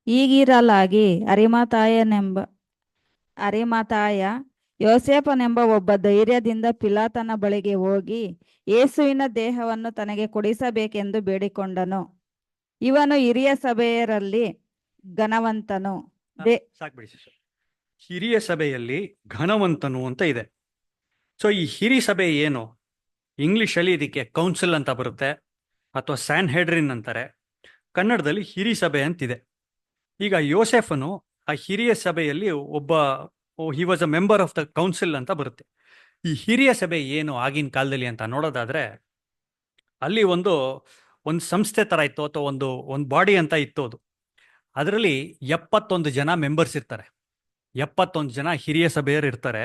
ಈಗಿರಲಾಗಿ ಅರಿಮಾತಾಯ ಯೋಸೇಫನೆಂಬ ಒಬ್ಬ ಧೈರ್ಯದಿಂದ ಪಿಲಾತನ ಬಳಿಗೆ ಹೋಗಿ ಯೇಸುವಿನ ದೇಹವನ್ನು ತನಗೆ ಕೊಡಿಸಬೇಕೆಂದು ಬೇಡಿಕೊಂಡನು. ಇವನು ಹಿರಿಯ ಸಭೆಯರಲ್ಲಿ ಘನವಂತನು. ಸಾಕ್ಬಿಡಿ ಸರ್. ಹಿರಿಯ ಸಭೆಯಲ್ಲಿ ಘನವಂತನು ಅಂತ ಇದೆ. ಸೊ ಈ ಹಿರಿಯ ಸಭೆ ಏನು? ಇಂಗ್ಲಿಷಲ್ಲಿ ಇದಕ್ಕೆ ಕೌನ್ಸಿಲ್ ಅಂತ ಬರುತ್ತೆ ಅಥವಾ ಸ್ಯಾನ್ಹೆಡ್ರಿನ್ ಅಂತಾರೆ. ಕನ್ನಡದಲ್ಲಿ ಹಿರಿಯ ಸಭೆ ಅಂತಿದೆ. ಈಗ ಯೋಸೆಫನು ಆ ಹಿರಿಯ ಸಭೆಯಲ್ಲಿ he was a member of the council ಅಂತ ಬರುತ್ತೆ. ಈ ಹಿರಿಯ ಸಭೆ ಏನು ಆಗಿನ ಕಾಲದಲ್ಲಿ ಅಂತ ನೋಡೋದಾದ್ರೆ ಅಲ್ಲಿ ಒಂದು ಸಂಸ್ಥೆ ತರ ಇತ್ತು ಅಥವಾ ಒಂದು ಬಾಡಿ ಅಂತ ಇತ್ತು. ಅದರಲ್ಲಿ 71 ಜನ ಮೆಂಬರ್ಸ್ ಇರ್ತಾರೆ. 71 ಜನ ಹಿರಿಯ ಸಭೆಯರು ಇರ್ತಾರೆ.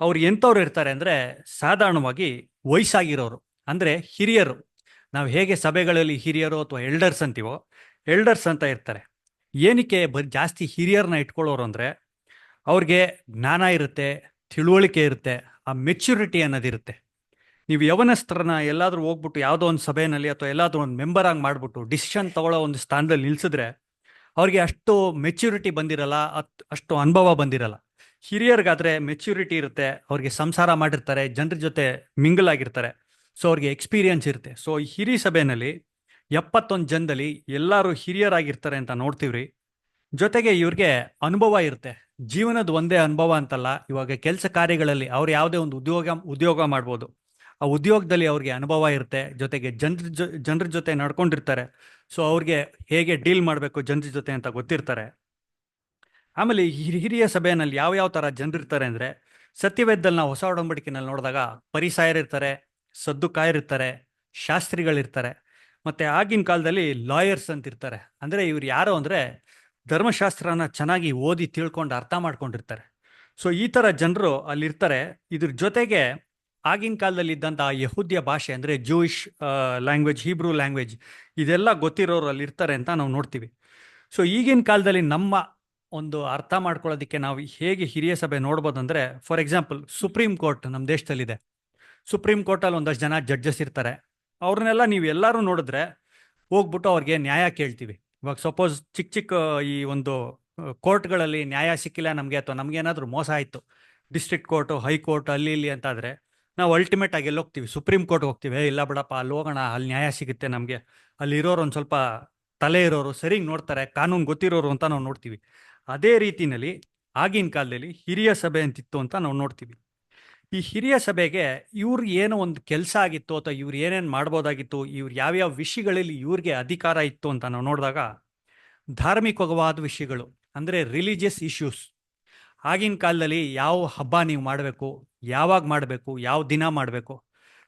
ಅವ್ರು ಎಂಥವ್ರು ಇರ್ತಾರೆ ಅಂದರೆ ಸಾಧಾರಣವಾಗಿ ವಯಸ್ಸಾಗಿರೋರು, ಅಂದರೆ ಹಿರಿಯರು. ನಾವು ಹೇಗೆ ಸಭೆಗಳಲ್ಲಿ ಹಿರಿಯರು ಅಥವಾ ಎಲ್ಡರ್ಸ್ ಅಂತೀವೋ, ಎಲ್ಡರ್ಸ್ ಅಂತ ಇರ್ತಾರೆ. ಏನಕ್ಕೆ ಜಾಸ್ತಿ ಹಿರಿಯರನ್ನ ಇಟ್ಕೊಳ್ಳೋರು ಅಂದರೆ ಅವ್ರಿಗೆ ಜ್ಞಾನ ಇರುತ್ತೆ, ತಿಳುವಳಿಕೆ ಇರುತ್ತೆ, ಆ ಮೆಚ್ಯೂರಿಟಿ ಅನ್ನೋದಿರುತ್ತೆ. ನೀವು ಯವನಸ್ಥರನ್ನ ಎಲ್ಲಾದರೂ ಹೋಗ್ಬಿಟ್ಟು ಯಾವುದೋ ಒಂದು ಸಭೆಯಲ್ಲಿ ಅಥವಾ ಎಲ್ಲಾದರೂ ಒಂದು ಮೆಂಬರ್ ಆಗಿ ಮಾಡಿಬಿಟ್ಟು ಡಿಸಿಷನ್ ತಗೊಳ್ಳೋ ಒಂದು ಸ್ಥಾನದಲ್ಲಿ ನಿಲ್ಸಿದ್ರೆ ಅವ್ರಿಗೆ ಅಷ್ಟು ಮೆಚ್ಯೂರಿಟಿ ಬಂದಿರಲ್ಲ, ಅಷ್ಟು ಅನುಭವ ಬಂದಿರಲ್ಲ. ಹಿರಿಯರಿಗಾದ್ರೆ ಮೆಚ್ಯೂರಿಟಿ ಇರುತ್ತೆ, ಅವ್ರಿಗೆ ಸಂಸಾರ ಮಾಡಿರ್ತಾರೆ, ಜನರ ಜೊತೆ ಮಿಂಗಲ್ ಆಗಿರ್ತಾರೆ, ಸೊ ಅವ್ರಿಗೆ ಎಕ್ಸ್ಪೀರಿಯನ್ಸ್ ಇರುತ್ತೆ. ಸೊ ಈ ಹಿರಿಯ ಸಭೆಯಲ್ಲಿ 71 ಜನದಲ್ಲಿ ಎಲ್ಲರೂ ಹಿರಿಯರಾಗಿರ್ತಾರೆ ಅಂತ ನೋಡ್ತೀವ್ರಿ. ಜೊತೆಗೆ ಇವ್ರಿಗೆ ಅನುಭವ ಇರುತ್ತೆ. ಜೀವನದ ಒಂದೇ ಅನುಭವ ಅಂತಲ್ಲ, ಇವಾಗ ಕೆಲಸ ಕಾರ್ಯಗಳಲ್ಲಿ ಅವ್ರು ಯಾವುದೇ ಒಂದು ಉದ್ಯೋಗ ಮಾಡ್ಬೋದು. ಆ ಉದ್ಯೋಗದಲ್ಲಿ ಅವ್ರಿಗೆ ಅನುಭವ ಇರುತ್ತೆ. ಜೊತೆಗೆ ಜನರ ಜೊತೆ ನಡ್ಕೊಂಡಿರ್ತಾರೆ. ಸೊ ಅವ್ರಿಗೆ ಹೇಗೆ ಡೀಲ್ ಮಾಡಬೇಕು ಜನರ ಜೊತೆ ಅಂತ ಗೊತ್ತಿರ್ತಾರೆ. ಆಮೇಲೆ ಈ ಹಿರಿಯ ಸಭೆಯಲ್ಲಿ ಯಾವ ಥರ ಜನರಿರ್ತಾರೆ ಅಂದರೆ, ಸತ್ಯವೇದದಲ್ಲಿ ನಾವು ಹೊಸ ಒಡಂಬಡಿಕೆನಲ್ಲಿ ನೋಡಿದಾಗ ಪರಿಸಾಯರಿರ್ತಾರೆ, ಸದ್ದುಕಾಯರಿರ್ತಾರೆ, ಶಾಸ್ತ್ರಿಗಳಿರ್ತಾರೆ, ಮತ್ತು ಆಗಿನ ಕಾಲದಲ್ಲಿ ಲಾಯರ್ಸ್ ಅಂತ ಇರ್ತಾರೆ. ಅಂದರೆ ಇವ್ರು ಯಾರು ಅಂದರೆ ಧರ್ಮಶಾಸ್ತ್ರನ ಚೆನ್ನಾಗಿ ಓದಿ ತಿಳ್ಕೊಂಡು ಅರ್ಥ ಮಾಡ್ಕೊಂಡಿರ್ತಾರೆ. ಸೊ ಈ ಥರ ಜನರು ಅಲ್ಲಿರ್ತಾರೆ. ಇದ್ರ ಜೊತೆಗೆ ಆಗಿನ ಕಾಲದಲ್ಲಿ ಇದ್ದಂಥ ಯಹೂದ್ಯ ಭಾಷೆ ಅಂದರೆ ಜೂಯಿಷ್ ಲ್ಯಾಂಗ್ವೇಜ್, ಹೀಬ್ರೂ ಲ್ಯಾಂಗ್ವೇಜ್, ಇದೆಲ್ಲ ಗೊತ್ತಿರೋರು ಅಲ್ಲಿ ಇರ್ತಾರೆ ಅಂತ ನಾವು ನೋಡ್ತೀವಿ. ಸೊ ಈಗಿನ ಕಾಲದಲ್ಲಿ ನಮ್ಮ ಒಂದು ಅರ್ಥ ಮಾಡ್ಕೊಳ್ಳೋದಕ್ಕೆ ನಾವು ಹೇಗೆ ಹಿರಿಯ ಸಭೆ ನೋಡ್ಬೋದು ಅಂದರೆ, ಫಾರ್ ಎಕ್ಸಾಂಪಲ್ ಸುಪ್ರೀಂ ಕೋರ್ಟ್ ನಮ್ಮ ದೇಶದಲ್ಲಿದೆ. ಸುಪ್ರೀಂ ಕೋರ್ಟಲ್ಲಿ ಒಂದಷ್ಟು ಜನ ಜಡ್ಜಸ್ ಇರ್ತಾರೆ. ಅವ್ರನ್ನೆಲ್ಲ ನೀವು ಎಲ್ಲರೂ ನೋಡಿದ್ರೆ ಹೋಗ್ಬಿಟ್ಟು ಅವ್ರಿಗೆ ನ್ಯಾಯ ಕೇಳ್ತೀವಿ. ಇವಾಗ ಸಪೋಸ್ ಚಿಕ್ಕ ಈ ಒಂದು ಕೋರ್ಟ್ಗಳಲ್ಲಿ ನ್ಯಾಯ ಸಿಕ್ಕಿಲ್ಲ ನಮಗೆ, ಅಥವಾ ನಮಗೇನಾದರೂ ಮೋಸ ಆಯಿತು, ಡಿಸ್ಟ್ರಿಕ್ಟ್ ಕೋರ್ಟು, ಹೈಕೋರ್ಟ್, ಅಲ್ಲಿ ಇಲ್ಲಿ ಅಂತಾದರೆ ನಾವು ಅಲ್ಟಿಮೇಟ್ ಆಗಿ ಎಲ್ಲಿ ಹೋಗ್ತೀವಿ? ಸುಪ್ರೀಂ ಕೋರ್ಟ್ಗೆ ಹೋಗ್ತೀವಿ. ಇಲ್ಲ ಬಿಡಪ್ಪ, ಅಲ್ಲಿ ಹೋಗೋಣ, ಅಲ್ಲಿ ನ್ಯಾಯ ಸಿಗುತ್ತೆ ನಮಗೆ, ಅಲ್ಲಿರೋರು ಒಂದು ಸ್ವಲ್ಪ ತಲೆ ಇರೋರು, ಸರಿಗೆ ನೋಡ್ತಾರೆ, ಕಾನೂನು ಗೊತ್ತಿರೋರು ಅಂತ ನಾವು ನೋಡ್ತೀವಿ. ಅದೇ ರೀತಿಯಲ್ಲಿ ಆಗಿನ ಕಾಲದಲ್ಲಿ ಹಿರಿಯ ಸಭೆ ಅಂತಿತ್ತು ಅಂತ ನಾವು ನೋಡ್ತೀವಿ. ಈ ಹಿರಿಯ ಸಭೆಗೆ ಇವ್ರಿಗೆ ಏನೋ ಒಂದು ಕೆಲಸ ಆಗಿತ್ತು, ಅಥವಾ ಇವ್ರು ಏನೇನು ಮಾಡ್ಬೋದಾಗಿತ್ತು, ಇವ್ರು ಯಾವ್ಯಾವ ವಿಷಯಗಳಲ್ಲಿ ಇವ್ರಿಗೆ ಅಧಿಕಾರ ಇತ್ತು ಅಂತ ನಾವು ನೋಡಿದಾಗ, ಧಾರ್ಮಿಕವಾದ ವಿಷಯಗಳು ಅಂದರೆ ರಿಲಿಜಿಯಸ್ ಇಶ್ಯೂಸ್. ಆಗಿನ ಕಾಲದಲ್ಲಿ ಯಾವ ಹಬ್ಬ ನೀವು ಮಾಡಬೇಕು, ಯಾವಾಗ ಮಾಡಬೇಕು, ಯಾವ ದಿನ ಮಾಡಬೇಕು.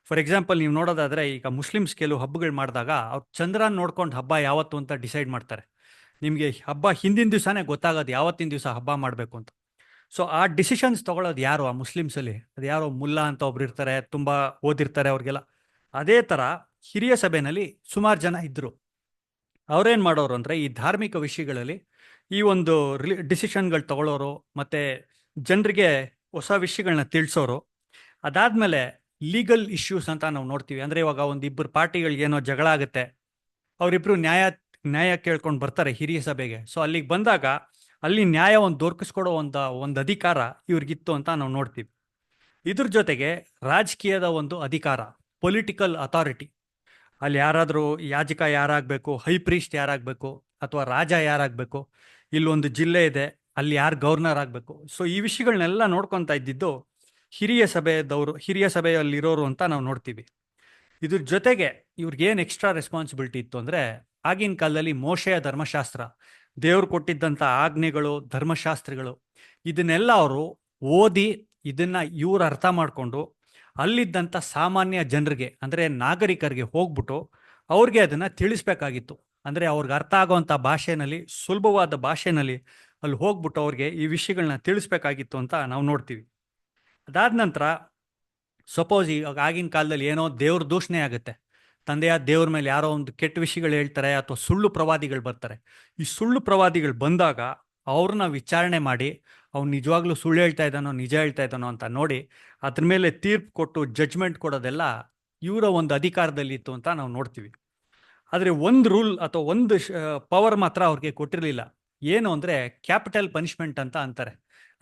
ಫಾರ್ ಎಕ್ಸಾಂಪಲ್ ನೀವು ನೋಡೋದಾದರೆ, ಈಗ ಮುಸ್ಲಿಮ್ಸ್ ಕೆಲವು ಹಬ್ಬಗಳು ಮಾಡಿದಾಗ ಅವ್ರು ಚಂದ್ರನ ನೋಡ್ಕೊಂಡು ಹಬ್ಬ ಯಾವತ್ತು ಅಂತ ಡಿಸೈಡ್ ಮಾಡ್ತಾರೆ. ನಿಮಗೆ ಹಬ್ಬ ಹಿಂದಿನ ದಿವಸನೇ ಗೊತ್ತಾಗೋದು ಯಾವತ್ತಿನ ದಿವಸ ಹಬ್ಬ ಮಾಡಬೇಕು ಅಂತ. ಸೊ ಆ ಡಿಸಿಷನ್ಸ್ ತೊಗೊಳೋದು ಯಾರು ಆ ಮುಸ್ಲಿಮ್ಸಲ್ಲಿ? ಅದು ಯಾರೋ ಮುಲ್ಲಾ ಅಂತ ಒಬ್ರು ಇರ್ತಾರೆ, ತುಂಬ ಓದಿರ್ತಾರೆ ಅವ್ರಿಗೆಲ್ಲ. ಅದೇ ಥರ ಹಿರಿಯ ಸಭೆಯಲ್ಲಿ ಸುಮಾರು ಜನ ಇದ್ದರು. ಅವ್ರೇನು ಮಾಡೋರು ಅಂದರೆ, ಈ ಧಾರ್ಮಿಕ ವಿಷಯಗಳಲ್ಲಿ ಈ ಒಂದು ಡಿಸಿಷನ್ಗಳು ತಗೊಳ್ಳೋರು, ಮತ್ತು ಜನರಿಗೆ ಹೊಸ ವಿಷಯಗಳನ್ನ ತಿಳಿಸೋರು. ಅದಾದಮೇಲೆ ಲೀಗಲ್ ಇಶ್ಯೂಸ್ ಅಂತ ನಾವು ನೋಡ್ತೀವಿ. ಅಂದರೆ ಇವಾಗ ಒಂದಿಬ್ಬರು ಪಾರ್ಟಿಗಳಿಗೇನೋ ಜಗಳ ಆಗುತ್ತೆ, ಅವರಿಬ್ಬರು ನ್ಯಾಯ ಕೇಳ್ಕೊಂಡು ಬರ್ತಾರೆ ಹಿರಿಯ ಸಭೆಗೆ. ಸೊ ಅಲ್ಲಿಗೆ ಬಂದಾಗ ಅಲ್ಲಿ ನ್ಯಾಯವನ್ನು ದೊರಕಿಸ್ಕೊಡೋ ಒಂದು ಅಧಿಕಾರ ಇವ್ರಿಗಿತ್ತು ಅಂತ ನಾವು ನೋಡ್ತೀವಿ. ಇದ್ರ ಜೊತೆಗೆ ರಾಜಕೀಯದ ಒಂದು ಅಧಿಕಾರ, ಪೊಲಿಟಿಕಲ್ ಅಥಾರಿಟಿ. ಅಲ್ಲಿ ಯಾರಾದರೂ ಯಾಜಕ ಯಾರಾಗಬೇಕು, ಹೈ ಪ್ರೀಸ್ಟ್ ಯಾರಾಗಬೇಕು, ಅಥವಾ ರಾಜ ಯಾರಾಗಬೇಕು, ಇಲ್ಲೊಂದು ಜಿಲ್ಲೆ ಇದೆ, ಅಲ್ಲಿ ಯಾರು ಗವರ್ನರ್ ಆಗಬೇಕು. ಸೊ ಈ ವಿಷಯಗಳನ್ನೆಲ್ಲ ನೋಡ್ಕೊತಾ ಇದ್ದಿದ್ದು ಹಿರಿಯ ಸಭೆಯಲ್ಲಿರೋರು ಅಂತ ನಾವು ನೋಡ್ತೀವಿ. ಇದ್ರ ಜೊತೆಗೆ ಇವ್ರಿಗೇನು ಎಕ್ಸ್ಟ್ರಾ ರೆಸ್ಪಾನ್ಸಿಬಿಲಿಟಿ ಇತ್ತು ಅಂದರೆ, ಆಗಿನ ಕಾಲದಲ್ಲಿ ಮೋಶೆಯ ಧರ್ಮಶಾಸ್ತ್ರ, ದೇವ್ರು ಕೊಟ್ಟಿದ್ದಂಥ ಆಜ್ಞೆಗಳು, ಧರ್ಮಶಾಸ್ತ್ರಗಳು, ಇದನ್ನೆಲ್ಲ ಅವರು ಓದಿ ಇವ್ರು ಅರ್ಥ ಮಾಡಿಕೊಂಡು ಅಲ್ಲಿದ್ದಂಥ ಸಾಮಾನ್ಯ ಜನರಿಗೆ, ಅಂದರೆ ನಾಗರಿಕರಿಗೆ ಹೋಗ್ಬಿಟ್ಟು ಅವ್ರಿಗೆ ಅದನ್ನು ತಿಳಿಸ್ಬೇಕಾಗಿತ್ತು. ಅಂದರೆ ಅವ್ರಿಗೆ ಅರ್ಥ ಆಗೋವಂಥ ಭಾಷೆನಲ್ಲಿ, ಸುಲಭವಾದ ಭಾಷೆನಲ್ಲಿ ಅಲ್ಲಿ ಹೋಗ್ಬಿಟ್ಟು ಅವ್ರಿಗೆ ಈ ವಿಷಯಗಳನ್ನ ತಿಳಿಸ್ಬೇಕಾಗಿತ್ತು ಅಂತ ನಾವು ನೋಡ್ತೀವಿ. ಅದಾದ ನಂತರ ಸಪೋಸ್ ಈಗ ಆಗಿನ ಕಾಲದಲ್ಲಿ ಏನೋ ದೇವ್ರ ದೂಷಣೆ ಆಗುತ್ತೆ, ತಂದೆಯಾದ ದೇವ್ರ ಮೇಲೆ ಯಾರೋ ಒಂದು ಕೆಟ್ಟ ವಿಷಯಗಳು ಹೇಳ್ತಾರೆ, ಅಥವಾ ಸುಳ್ಳು ಪ್ರವಾದಿಗಳು ಬರ್ತಾರೆ. ಈ ಸುಳ್ಳು ಪ್ರವಾದಿಗಳು ಬಂದಾಗ ಅವ್ರನ್ನ ವಿಚಾರಣೆ ಮಾಡಿ ಅವ್ನು ನಿಜವಾಗ್ಲೂ ಸುಳ್ಳು ಹೇಳ್ತಾ ಇದ್ದಾನೋ ನಿಜ ಹೇಳ್ತಾ ಇದ್ದಾನೋ ಅಂತ ನೋಡಿ ಅದ್ರ ಮೇಲೆ ತೀರ್ಪು ಕೊಟ್ಟು ಜಡ್ಜ್ಮೆಂಟ್ ಕೊಡೋದೆಲ್ಲ ಇವರ ಒಂದು ಅಧಿಕಾರದಲ್ಲಿ ಇತ್ತು ಅಂತ ನಾವು ನೋಡ್ತೀವಿ. ಆದರೆ ಒಂದು ರೂಲ್ ಅಥವಾ ಒಂದು ಪವರ್ ಮಾತ್ರ ಅವ್ರಿಗೆ ಕೊಟ್ಟಿರಲಿಲ್ಲ. ಏನು ಅಂದರೆ ಕ್ಯಾಪಿಟಲ್ ಪನಿಷ್ಮೆಂಟ್ ಅಂತ ಅಂತಾರೆ.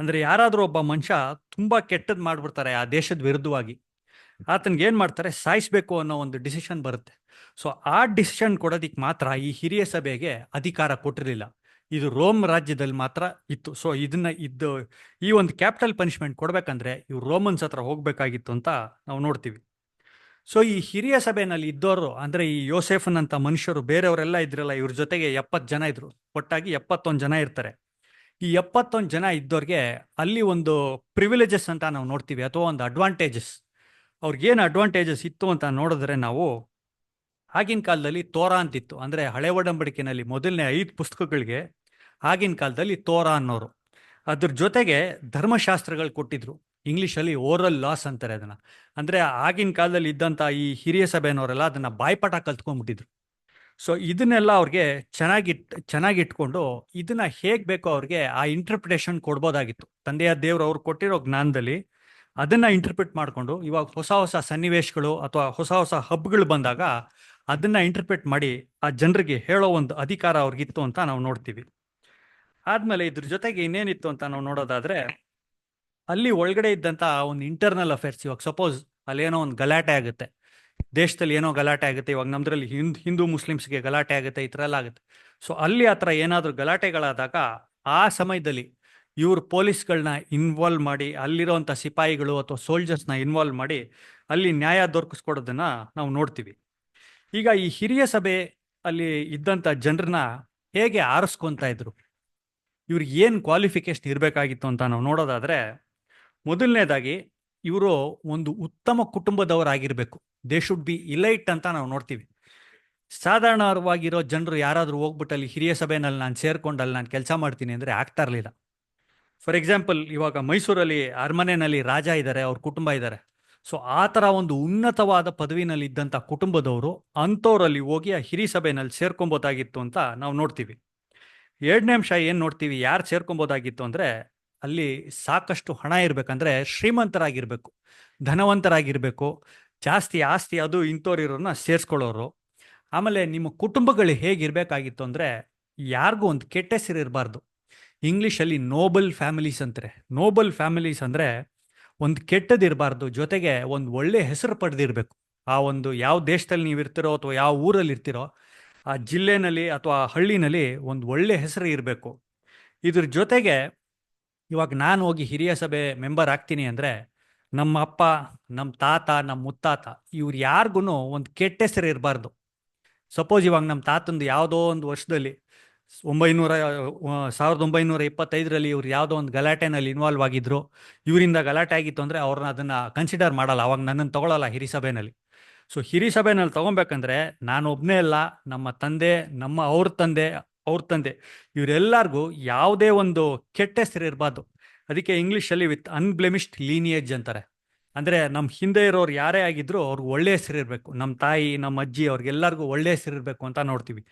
ಅಂದರೆ ಯಾರಾದರೂ ಒಬ್ಬ ಮನುಷ್ಯ ತುಂಬ ಕೆಟ್ಟದ್ದು ಮಾಡಿಬಿಡ್ತಾರೆ ಆ ದೇಶದ ವಿರುದ್ಧವಾಗಿ, ಆತನಿಗೆ ಏನು ಮಾಡ್ತಾರೆ, ಸಾಯಿಸಬೇಕು ಅನ್ನೋ ಒಂದು ಡಿಸಿಷನ್ ಬರುತ್ತೆ. ಸೊ ಆ ಡಿಸಿಷನ್ ಕೊಡೋದಿಕ್ಕೆ ಮಾತ್ರ ಈ ಹಿರಿಯ ಸಭೆಗೆ ಅಧಿಕಾರ ಕೊಟ್ಟಿರಲಿಲ್ಲ. ಇದು ರೋಮ್ ರಾಜ್ಯದಲ್ಲಿ ಮಾತ್ರ ಇತ್ತು. ಸೊ ಈ ಒಂದು ಕ್ಯಾಪಿಟಲ್ ಪನಿಷ್ಮೆಂಟ್ ಕೊಡಬೇಕಂದ್ರೆ ಇವ್ರು ರೋಮನ್ಸ್ ಹತ್ರ ಹೋಗಬೇಕಾಗಿತ್ತು ಅಂತ ನಾವು ನೋಡ್ತೀವಿ. ಸೊ ಈ ಹಿರಿಯ ಸಭೆಯಲ್ಲಿ ಇದ್ದವರು ಅಂದರೆ ಈ ಯೋಸೇಫನಂಥ ಮನುಷ್ಯರು, ಬೇರೆಯವರೆಲ್ಲ ಇದ್ರಲ್ಲ, ಇವ್ರ ಜೊತೆಗೆ 70 ಜನ ಇದ್ರು. ಒಟ್ಟಾಗಿ 71 ಜನ ಇರ್ತಾರೆ. ಈ 71 ಜನ ಇದ್ದವ್ರಿಗೆ ಅಲ್ಲಿ ಒಂದು ಪ್ರಿವಿಲೇಜಸ್ ಅಂತ ನಾವು ನೋಡ್ತೀವಿ, ಅಥವಾ ಒಂದು ಅಡ್ವಾಂಟೇಜಸ್. ಅವ್ರಿಗೇನು ಅಡ್ವಾಂಟೇಜಸ್ ಇತ್ತು ಅಂತ ನೋಡಿದ್ರೆ, ನಾವು ಆಗಿನ ಕಾಲದಲ್ಲಿ ತೋರಾ ಅಂತಿತ್ತು. ಅಂದರೆ ಹಳೆ ಒಡಂಬಡಿಕೆಯಲ್ಲಿ ಮೊದಲನೇ 5 ಪುಸ್ತಕಗಳಿಗೆ ಆಗಿನ ಕಾಲದಲ್ಲಿ ತೋರಾ ಅನ್ನೋರು. ಅದ್ರ ಜೊತೆಗೆ ಧರ್ಮಶಾಸ್ತ್ರಗಳು ಕೊಟ್ಟಿದ್ರು. ಇಂಗ್ಲೀಷಲ್ಲಿ ಓರಲ್ ಲಾಸ್ ಅಂತಾರೆ ಅದನ್ನು. ಅಂದರೆ ಆಗಿನ ಕಾಲದಲ್ಲಿ ಇದ್ದಂಥ ಈ ಹಿರಿಯ ಸಭೆನವರೆಲ್ಲ ಅದನ್ನು ಬಾಯ್ಪಾಠ ಕಲ್ತ್ಕೊಂಡ್ಬಿಟ್ಟಿದ್ರು. ಸೊ ಇದನ್ನೆಲ್ಲ ಅವ್ರಿಗೆ ಚೆನ್ನಾಗಿಟ್ಕೊಂಡು ಇದನ್ನು ಹೇಗೆ ಬೇಕೋ ಅವ್ರಿಗೆ ಆ ಇಂಟರ್ಪ್ರಿಟೇಷನ್ ಕೊಡ್ಬೋದಾಗಿತ್ತು. ತಂದೆಯ ದೇವರು ಅವ್ರು ಕೊಟ್ಟಿರೋ ಜ್ಞಾನದಲ್ಲಿ ಅದನ್ನು ಇಂಟರ್ಪ್ರಿಟ್ ಮಾಡಿಕೊಂಡು ಇವಾಗ ಹೊಸ ಸನ್ನಿವೇಶಗಳು ಅಥವಾ ಹೊಸ ಹಬ್ಗಳು ಬಂದಾಗ ಅದನ್ನು ಇಂಟರ್ಪ್ರಿಟ್ ಮಾಡಿ ಆ ಜನರಿಗೆ ಹೇಳೋ ಒಂದು ಅಧಿಕಾರ ಅವ್ರಿಗಿತ್ತು ಅಂತ ನಾವು ನೋಡ್ತೀವಿ. ಆದಮೇಲೆ ಇದ್ರ ಜೊತೆಗೆ ಇನ್ನೇನಿತ್ತು ಅಂತ ನಾವು ನೋಡೋದಾದರೆ, ಅಲ್ಲಿ ಒಳಗಡೆ ಇದ್ದಂಥ ಒಂದು ಇಂಟರ್ನಲ್ ಅಫೇರ್ಸ್, ಇವಾಗ ಸಪೋಸ್ ಅಲ್ಲೇನೋ ಒಂದು ಗಲಾಟೆ ಆಗುತ್ತೆ, ದೇಶದಲ್ಲಿ ಏನೋ ಗಲಾಟೆ ಆಗುತ್ತೆ, ಇವಾಗ ನಮ್ದ್ರಲ್ಲಿ ಹಿಂದೂ ಮುಸ್ಲಿಮ್ಸ್ಗೆ ಗಲಾಟೆ ಆಗುತ್ತೆ, ಈ ಥರ ಎಲ್ಲ ಆಗುತ್ತೆ. ಸೊ ಅಲ್ಲಿ ಆ ಥರ ಏನಾದರೂ ಗಲಾಟೆಗಳಾದಾಗ ಆ ಸಮಯದಲ್ಲಿ ಇವರು ಪೊಲೀಸ್ಗಳನ್ನ ಇನ್ವಾಲ್ವ್ ಮಾಡಿ, ಅಲ್ಲಿರೋಂಥ ಸಿಪಾಯಿಗಳು ಅಥವಾ ಸೋಲ್ಜರ್ಸ್ನ ಇನ್ವಾಲ್ವ್ ಮಾಡಿ ಅಲ್ಲಿ ನ್ಯಾಯ ದೊರಕಿಸ್ಕೊಡೋದನ್ನ ನಾವು ನೋಡ್ತೀವಿ. ಈಗ ಈ ಹಿರಿಯ ಸಭೆ ಅಲ್ಲಿ ಇದ್ದಂಥ ಜನರನ್ನ ಹೇಗೆ ಆರಿಸ್ಕೊತಾ ಇದ್ರು, ಇವ್ರಿಗೆ ಏನು ಕ್ವಾಲಿಫಿಕೇಶನ್ ಇರಬೇಕಾಗಿತ್ತು ಅಂತ ನಾವು ನೋಡೋದಾದ್ರೆ, ಮೊದಲನೇದಾಗಿ ಇವರು ಒಂದು ಉತ್ತಮ ಕುಟುಂಬದವರಾಗಿರ್ಬೇಕು. ದೇ ಶುಡ್ ಬಿ ಇಲೈಟ್ ಅಂತ ನಾವು ನೋಡ್ತೀವಿ. ಸಾಧಾರಣವಾಗಿರೋ ಜನರು ಯಾರಾದರೂ ಹೋಗ್ಬಿಟ್ಟು ಅಲ್ಲಿ ಹಿರಿಯ ಸಭೆನಲ್ಲಿ ನಾನು ಸೇರ್ಕೊಂಡು ಅಲ್ಲಿ ನಾನು ಕೆಲಸ ಮಾಡ್ತೀನಿ ಅಂದರೆ ಆಗ್ತಾ ಇರಲಿಲ್ಲ. ಫಾರ್ ಎಕ್ಸಾಂಪಲ್, ಇವಾಗ ಮೈಸೂರಲ್ಲಿ ಅರಮನೆಯಲ್ಲಿ ರಾಜ ಇದ್ದಾರೆ, ಅವ್ರ ಕುಟುಂಬ ಇದ್ದಾರೆ. ಸೊ ಆ ಥರ ಒಂದು ಉನ್ನತವಾದ ಪದವಿನಲ್ಲಿ ಇದ್ದಂಥ ಕುಟುಂಬದವರು ಅಂಥವ್ರಲ್ಲಿ ಹೋಗಿ ಆ ಹಿರಿ ಸಭೆಯಲ್ಲಿ ಸೇರ್ಕೊಬೋದಾಗಿತ್ತು ಅಂತ ನಾವು ನೋಡ್ತೀವಿ. ಎರಡನೇ ಅಂಶ ಏನು ನೋಡ್ತೀವಿ, ಯಾರು ಸೇರ್ಕೊಬೋದಾಗಿತ್ತು ಅಂದರೆ, ಅಲ್ಲಿ ಸಾಕಷ್ಟು ಹಣ ಇರಬೇಕಂದ್ರೆ ಶ್ರೀಮಂತರಾಗಿರ್ಬೇಕು, ಧನವಂತರಾಗಿರ್ಬೇಕು, ಜಾಸ್ತಿ ಆಸ್ತಿ ಅದು ಇಂಥವ್ರಿರೋನ್ನ ಸೇರಿಸ್ಕೊಳ್ಳೋರು. ಆಮೇಲೆ ನಿಮ್ಮ ಕುಟುಂಬಗಳು ಹೇಗಿರಬೇಕಾಗಿತ್ತು ಅಂದರೆ, ಯಾರಿಗೂ ಒಂದು ಕೆಟ್ಟ ಹೆಸರು ಇರಬಾರ್ದು. ಇಂಗ್ಲೀಷಲ್ಲಿ ನೋಬಲ್ ಫ್ಯಾಮಿಲೀಸ್ ಅಂತಾರೆ. ನೋಬಲ್ ಫ್ಯಾಮಿಲೀಸ್ ಅಂದರೆ ಒಂದು ಕೆಟ್ಟದಿರಬಾರ್ದು, ಜೊತೆಗೆ ಒಂದು ಒಳ್ಳೆ ಹೆಸರು ಪಡೆದಿರಬೇಕು. ಆ ಒಂದು ಯಾವ ದೇಶದಲ್ಲಿ ನೀವು ಇರ್ತಿರೋ ಅಥವಾ ಯಾವ ಊರಲ್ಲಿ ಇರ್ತಿರೋ ಆ ಜಿಲ್ಲೆನಲ್ಲಿ ಅಥವಾ ಹಳ್ಳಿನಲ್ಲಿ ಒಂದು ಒಳ್ಳೆ ಹೆಸರು ಇರಬೇಕು. ಇದ್ರ ಜೊತೆಗೆ ಇವಾಗ ನಾನು ಹೋಗಿ ಹಿರಿಯ ಸಭೆ ಮೆಂಬರ್ ಆಗ್ತೀನಿ ಅಂದರೆ, ನಮ್ಮ ಅಪ್ಪ, ನಮ್ಮ ತಾತ, ನಮ್ಮ ಮುತ್ತಾತ ಇವ್ರು ಯಾರಿಗೂ ಒಂದು ಕೆಟ್ಟ ಹೆಸರು ಇರಬಾರ್ದು. ಸಪೋಸ್ ಇವಾಗ ನಮ್ಮ ತಾತಂದು ಯಾವುದೋ ಒಂದು ವರ್ಷದಲ್ಲಿ 1925ರಲ್ಲಿ ಇವ್ರು ಯಾವುದೋ ಒಂದು ಗಲಾಟೆನಲ್ಲಿ ಇನ್ವಾಲ್ವ್ ಆಗಿದ್ರು, ಇವರಿಂದ ಗಲಾಟೆ ಆಗಿತ್ತು ಅಂದರೆ ಅವ್ರನ್ನ ಅದನ್ನು ಕನ್ಸಿಡರ್ ಮಾಡಲ್ಲ, ಅವಾಗ ನನ್ನನ್ನು ತಗೊಳ್ಳಲ್ಲ ಹಿರಿ ಸಭೆಯಲ್ಲಿ. ಸೊ ಹಿರಿ ಸಭೆಯಲ್ಲಿ ತಗೊಬೇಕಂದ್ರೆ ನಾನು ಒಬ್ಬನೇ ಅಲ್ಲ, ನಮ್ಮ ತಂದೆ, ಅವ್ರ ತಂದೆ ಇವರೆಲ್ಲರಿಗೂ ಯಾವುದೇ ಒಂದು ಕೆಟ್ಟ ಹೆಸರು ಇರಬಾರ್ದು. ಅದಕ್ಕೆ ಇಂಗ್ಲೀಷಲ್ಲಿ ವಿತ್ ಅನ್ಬ್ಲೆಮಿಶ್ಡ್ ಲೀನಿಯೇಜ್ ಅಂತಾರೆ. ಅಂದರೆ ನಮ್ಮ ಹಿಂದೆ ಇರೋರು ಯಾರೇ ಆಗಿದ್ರು ಅವ್ರಿಗೆ ಒಳ್ಳೆ ಹೆಸರು ಇರಬೇಕು. ನಮ್ಮ ತಾಯಿ, ನಮ್ಮ ಅಜ್ಜಿ, ಅವ್ರಿಗೆಲ್ಲರಿಗೂ ಒಳ್ಳೆ ಹೆಸರು ಇರಬೇಕು ಅಂತ ನೋಡ್ತೀವಿ.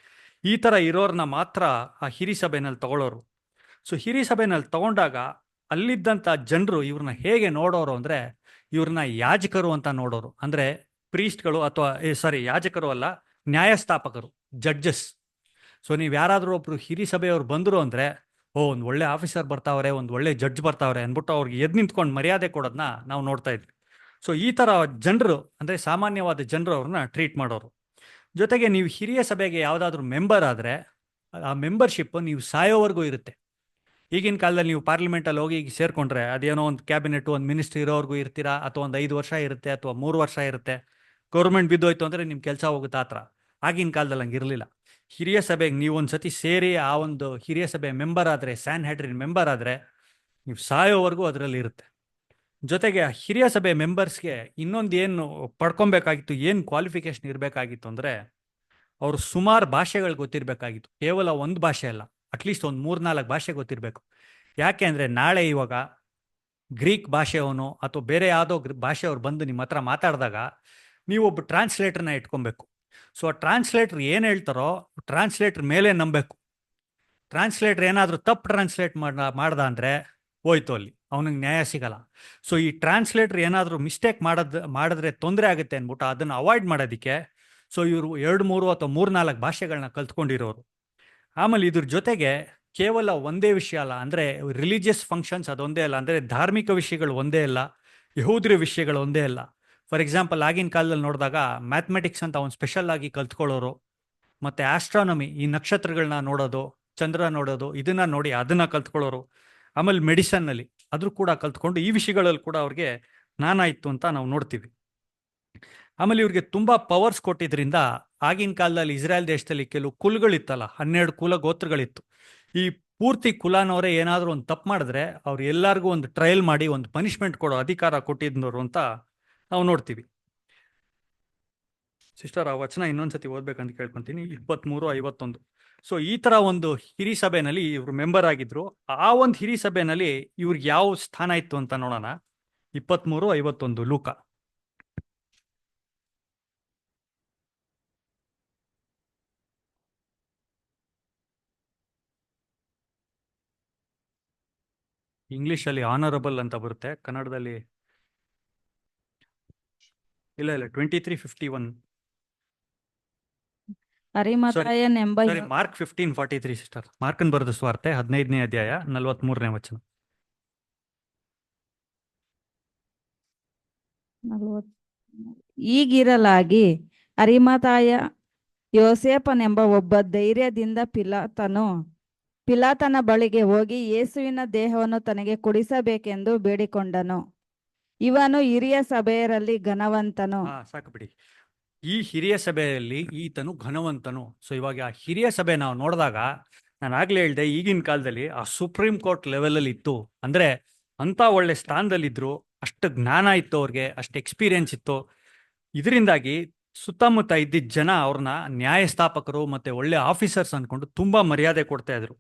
ಈ ಥರ ಇರೋರನ್ನ ಮಾತ್ರ ಆ ಹಿರಿ ಸಭೆಯಲ್ಲಿ ತಗೊಳ್ಳೋರು. ಸೊ ಹಿರಿ ಸಭೆಯಲ್ಲಿ ತಗೊಂಡಾಗ ಅಲ್ಲಿದ್ದಂಥ ಜನರು ಇವ್ರನ್ನ ಹೇಗೆ ನೋಡೋರು ಅಂದರೆ, ಇವ್ರನ್ನ ಯಾಜಕರು ಅಂತ ನೋಡೋರು. ಅಂದರೆ ಪ್ರೀಸ್ಟ್ಗಳು ಅಥವಾ ಯಾಜಕರು ಅಲ್ಲ, ನ್ಯಾಯಸ್ಥಾಪಕರು, ಜಡ್ಜಸ್. ಸೊ ನೀವು ಯಾರಾದರೂ ಒಬ್ರು ಹಿರಿ ಸಭೆಯವ್ರು ಬಂದರು ಅಂದರೆ, ಒಂದು ಒಳ್ಳೆ ಆಫೀಸರ್ ಬರ್ತಾವ್ರೆ, ಒಂದು ಒಳ್ಳೆ ಜಡ್ಜ್ ಬರ್ತಾವ್ರೆ ಅಂದ್ಬಿಟ್ಟು ಅವ್ರಿಗೆ ಎದ್ದು ನಿಂತ್ಕೊಂಡು ಮರ್ಯಾದೆ ಕೊಡೋದನ್ನ ನಾವು ನೋಡ್ತಾ ಇದ್ವಿ. ಸೊ ಈ ಥರ ಜನರು ಅಂದರೆ ಸಾಮಾನ್ಯವಾದ ಜನರು ಅವ್ರನ್ನ ಟ್ರೀಟ್ ಮಾಡೋರು. ಜೊತೆಗೆ ನೀವು ಹಿರಿಯ ಸಭೆಗೆ ಯಾವುದಾದ್ರೂ ಮೆಂಬರ್ ಆದರೆ ಆ ಮೆಂಬರ್ಶಿಪ್ ನೀವು ಸಾಯೋವರೆಗೂ ಇರುತ್ತೆ. ಈಗಿನ ಕಾಲದಲ್ಲಿ ನೀವು ಪಾರ್ಲಿಮೆಂಟಲ್ಲಿ ಹೋಗಿ ಈಗ ಸೇರಿಕೊಂಡ್ರೆ ಅದೇನೋ ಒಂದು ಕ್ಯಾಬಿನೆಟ್, ಒಂದು ಮಿನಿಸ್ಟ್ರಿ ಇರೋವರೆಗೂ ಇರ್ತೀರಾ, ಅಥವಾ ಒಂದು 5 ವರ್ಷ ಇರುತ್ತೆ ಅಥವಾ 3 ವರ್ಷ ಇರುತ್ತೆ. ಗೌರ್ಮೆಂಟ್ ಬಿದ್ದೋಯ್ತು ಅಂದರೆ ನಿಮ್ಮ ಕೆಲಸ ಹೋಗುತ್ತೆ ಆ ಥರ. ಆಗಿನ ಕಾಲದಲ್ಲಿ ಹಂಗಿರಲಿಲ್ಲ. ಹಿರಿಯ ಸಭೆಗೆ ನೀವು ಒಂದು ಸತಿ ಸೇರಿ ಆ ಒಂದು ಹಿರಿಯ ಸಭೆ ಮೆಂಬರ್ ಆದರೆ, ಸ್ಯಾನ್ಹೆಡ್ರಿನ್ ಮೆಂಬರ್ ಆದರೆ, ನೀವು ಸಾಯೋವರೆಗೂ ಅದರಲ್ಲಿ ಇರುತ್ತೆ. ಜೊತೆಗೆ ಹಿರಿಯ ಸಭೆ ಮೆಂಬರ್ಸ್ಗೆ ಇನ್ನೊಂದು ಏನು ಪಡ್ಕೊಬೇಕಾಗಿತ್ತು, ಏನು ಕ್ವಾಲಿಫಿಕೇಶನ್ ಇರಬೇಕಾಗಿತ್ತು ಅಂದರೆ, ಅವರು ಸುಮಾರು ಭಾಷೆಗಳು ಗೊತ್ತಿರಬೇಕಾಗಿತ್ತು. ಕೇವಲ ಒಂದು ಭಾಷೆ ಅಲ್ಲ, ಅಟ್ಲೀಸ್ಟ್ ಒಂದು 3-4 ಭಾಷೆ ಗೊತ್ತಿರಬೇಕು. ಯಾಕೆ ಅಂದರೆ ನಾಳೆ ಇವಾಗ ಗ್ರೀಕ್ ಭಾಷೆಯವನು ಅಥವಾ ಬೇರೆ ಯಾವುದೋ ಭಾಷೆಯವ್ರು ಬಂದು ನಿಮ್ಮ ಹತ್ರ ಮಾತಾಡಿದಾಗ ನೀವೊಬ್ಬ ಟ್ರಾನ್ಸ್ಲೇಟರ್ನ ಇಟ್ಕೊಬೇಕು. ಸೊ ಆ ಟ್ರಾನ್ಸ್ಲೇಟರ್ ಏನು ಹೇಳ್ತಾರೋ ಟ್ರಾನ್ಸ್ಲೇಟರ್ ಮೇಲೆ ನಂಬಬೇಕು. ಟ್ರಾನ್ಸ್ಲೇಟರ್ ಏನಾದರೂ ತಪ್ಪು ಟ್ರಾನ್ಸ್ಲೇಟ್ ಮಾಡ್ದ ಅಂದರೆ ಹೋಯ್ತು, ಅಲ್ಲಿ ಅವನಿಗೆ ನ್ಯಾಯ ಸಿಗಲ್ಲ. ಸೊ ಈ ಟ್ರಾನ್ಸ್ಲೇಟರ್ ಏನಾದರೂ ಮಿಸ್ಟೇಕ್ ಮಾಡಿದ್ರೆ ತೊಂದರೆ ಆಗುತ್ತೆ ಅಂದ್ಬಿಟ್ಟು ಅದನ್ನು ಅವಾಯ್ಡ್ ಮಾಡೋದಕ್ಕೆ ಸೊ ಇವರು 2-3 ಅಥವಾ 3-4 ಭಾಷೆಗಳನ್ನ ಕಲ್ತ್ಕೊಂಡಿರೋರು. ಆಮೇಲೆ ಇದ್ರ ಜೊತೆಗೆ ಕೇವಲ ಒಂದೇ ವಿಷಯ ಅಲ್ಲ, ಅಂದರೆ ರಿಲಿಜಿಯಸ್ ಫಂಕ್ಷನ್ಸ್ ಅದೊಂದೇ ಅಲ್ಲ, ಅಂದರೆ ಧಾರ್ಮಿಕ ವಿಷಯಗಳು ಒಂದೇ ಅಲ್ಲ, ಯಹೂದ್ಯ ವಿಷಯಗಳು ಒಂದೇ ಅಲ್ಲ. ಫಾರ್ ಎಕ್ಸಾಂಪಲ್, ಆಗಿನ ಕಾಲದಲ್ಲಿ ನೋಡಿದಾಗ ಮ್ಯಾಥಮೆಟಿಕ್ಸ್ ಅಂತ ಒಂದು ಸ್ಪೆಷಲ್ ಆಗಿ ಕಲ್ತ್ಕೊಳ್ಳೋರು, ಮತ್ತು ಆಸ್ಟ್ರಾನಮಿ, ಈ ನಕ್ಷತ್ರಗಳನ್ನ ನೋಡೋದು, ಚಂದ್ರ ನೋಡೋದು, ಇದನ್ನ ನೋಡಿ ಅದನ್ನ ಕಲ್ತ್ಕೊಳ್ಳೋರು. ಆಮೇಲೆ ಮೆಡಿಸನ್ನಲ್ಲಿ ಅದ್ರೂ ಕೂಡ ಕಲ್ತ್ಕೊಂಡು ಈ ವಿಷಯಗಳಲ್ಲಿ ಕೂಡ ಅವ್ರಿಗೆ ಜ್ಞಾನ ಇತ್ತು ಅಂತ ನಾವು ನೋಡ್ತೀವಿ. ಆಮೇಲೆ ಇವ್ರಿಗೆ ತುಂಬ ಪವರ್ಸ್ ಕೊಟ್ಟಿದ್ರಿಂದ ಆಗಿನ ಕಾಲದಲ್ಲಿ ಇಸ್ರೇಲ್ ದೇಶದಲ್ಲಿ ಕೆಲವು ಕುಲಗಳಿತ್ತಲ್ಲ, 12 ಕುಲ ಗೋತ್ರಗಳಿತ್ತು. ಈ ಪೂರ್ತಿ ಕುಲಾನವರೇ ಏನಾದರೂ ಒಂದು ತಪ್ಪು ಮಾಡಿದ್ರೆ ಅವ್ರು ಎಲ್ಲರಿಗೂ ಒಂದು ಟ್ರಯಲ್ ಮಾಡಿ ಒಂದು ಪನಿಷ್ಮೆಂಟ್ ಕೊಡೋ ಅಧಿಕಾರ ಕೊಟ್ಟಿದ್ದವರು ಅಂತ ನಾವು ನೋಡ್ತೀವಿ. ಸಿಸ್ಟರ್, ಆ ವಚನ ಇನ್ನೊಂದ್ಸತಿ ಓದ್ಬೇಕಂತ ಕೇಳ್ಕೊತೀನಿ, 23:51. ಸೊ ಈ ಥರ ಒಂದು ಹಿರಿ ಸಭೆಯಲ್ಲಿ ಇವರು ಮೆಂಬರ್ ಆಗಿದ್ರು. ಆ ಒಂದು ಹಿರಿ ಸಭೆಯಲ್ಲಿ ಇವ್ರಿಗೆ ಯಾವ ಸ್ಥಾನ ಇತ್ತು ಅಂತ ನೋಡೋಣ. 23:51 ಲೂಕ. ಇಂಗ್ಲಿಷಲ್ಲಿ ಆನರಬಲ್ ಅಂತ ಬರುತ್ತೆ, ಕನ್ನಡದಲ್ಲಿ ಇಲ್ಲ 23:51. ಅರಿಮಥಾಯನೆಂಬ ಸಾರಿ, ಮಾರ್ಕ್ 15:43 ಸಿಸ್ಟರ್. ಮಾರ್ಕನ್ ಬರೆದ ಸುವಾರ್ತೆ 15ನೇ ಅಧ್ಯಾಯ 43ನೇ ವಚನ. ನಲವತ್ತು. ಈಗಿರಲಾಗಿ ಅರಿಮತಾಯ ಯೋಸೇಫನೆಂಬ ಒಬ್ಬ ಧೈರ್ಯದಿಂದ ಪಿಲಾತನ ಬಳಿಗೆ ಹೋಗಿ ಯೇಸುವಿನ ದೇಹವನ್ನು ತನಗೆ ಕೊಡಿಸಬೇಕೆಂದು ಬೇಡಿಕೊಂಡನು. ಇವನು ಹಿರಿಯ ಸಭೆಯರಲ್ಲಿ ಘನವಂತನು. ಸಾಕು ಬಿಡಿ. ಈ ಹಿರಿಯ ಸಭೆಯಲ್ಲಿ ಈತನು ಘನವಂತನು. ಸೊ ಇವಾಗ ಆ ಹಿರಿಯ ಸಭೆ ನಾವು ನೋಡಿದಾಗ, ನಾನು ಆಗ್ಲೇ ಹೇಳ್ದೆ, ಈಗಿನ ಕಾಲದಲ್ಲಿ ಆ ಸುಪ್ರೀಂ ಕೋರ್ಟ್ ಲೆವೆಲಲ್ಲಿ ಇತ್ತು. ಅಂದ್ರೆ ಅಂತ ಒಳ್ಳೆ ಸ್ಥಾನದಲ್ಲಿದ್ರು, ಅಷ್ಟು ಜ್ಞಾನ ಇತ್ತು ಅವ್ರಿಗೆ, ಅಷ್ಟು ಎಕ್ಸ್ಪೀರಿಯನ್ಸ್ ಇತ್ತು. ಇದರಿಂದಾಗಿ ಸುತ್ತಮುತ್ತ ಇದ್ದಿದ್ದ ಜನ ಅವ್ರನ್ನ ನ್ಯಾಯಸ್ಥಾಪಕರು ಮತ್ತೆ ಒಳ್ಳೆ ಆಫೀಸರ್ಸ್ ಅನ್ಕೊಂಡು ತುಂಬಾ ಮರ್ಯಾದೆ ಕೊಡ್ತಾ ಇದ್ರು.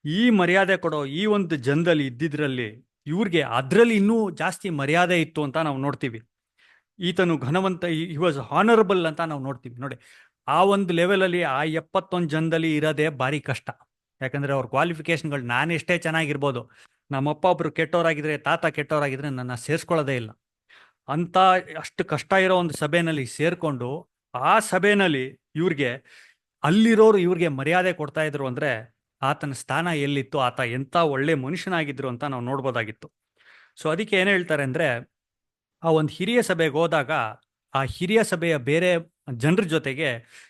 ಈ ಮರ್ಯಾದೆ ಕೊಡೋ ಈ ಒಂದು ಜನದಲ್ಲಿ ಇದ್ದಿದ್ರಲ್ಲಿ ಇವ್ರಿಗೆ ಅದ್ರಲ್ಲಿ ಇನ್ನೂ ಜಾಸ್ತಿ ಮರ್ಯಾದೆ ಇತ್ತು ಅಂತ ನಾವು ನೋಡ್ತೀವಿ. ಈತನು ಘನವಂತ, ಹಿ ವಾಸ್ ಹಾನರಬಲ್ ಅಂತ ನಾವು ನೋಡ್ತೀವಿ. ನೋಡಿ, ಆ ಒಂದು ಲೆವೆಲಲ್ಲಿ ಆ 71 ಜನದಲ್ಲಿ ಇರೋದೇ ಭಾರಿ ಕಷ್ಟ. ಯಾಕಂದ್ರೆ ಅವ್ರ ಕ್ವಾಲಿಫಿಕೇಶನ್ಗಳು ನಾನು ಎಷ್ಟೇ ಚೆನ್ನಾಗಿರ್ಬೋದು, ನಮ್ಮಪ್ಪ ಒಬ್ರು ಕೆಟ್ಟವರಾಗಿದ್ರೆ, ತಾತ ಕೆಟ್ಟವರಾಗಿದ್ರೆ ನನ್ನ ಸೇರಿಸ್ಕೊಳ್ಳೋದೇ ಇಲ್ಲ ಅಂತ ಅಷ್ಟು ಕಷ್ಟ ಇರೋ ಒಂದು ಸಭೆಯಲ್ಲಿ ಸೇರ್ಕೊಂಡು, ಆ ಸಭೆಯಲ್ಲಿ ಇವ್ರಿಗೆ ಅಲ್ಲಿರೋರು ಇವ್ರಿಗೆ ಮರ್ಯಾದೆ ಕೊಡ್ತಾ ಇದ್ರು ಅಂದ್ರೆ ಆತನ ಸ್ಥಾನ ಎಲ್ಲಿತ್ತು, ಆತ ಎಂತ ಒಳ್ಳೆ ಮನುಷ್ಯನಾಗಿದ್ರು ಅಂತ ನಾವು ನೋಡ್ಬೋದಾಗಿತ್ತು. ಸೊ ಅದಕ್ಕೆ ಏನ್ ಹೇಳ್ತಾರೆ ಅಂದ್ರೆ, ಆ ಒಂದು ಹಿರಿಯ ಸಭೆಗೆ ಹೋದಾಗ ಆ ಹಿರಿಯ ಸಭೆಯ ಬೇರೆ ಜನರ ಜೊತೆಗೆ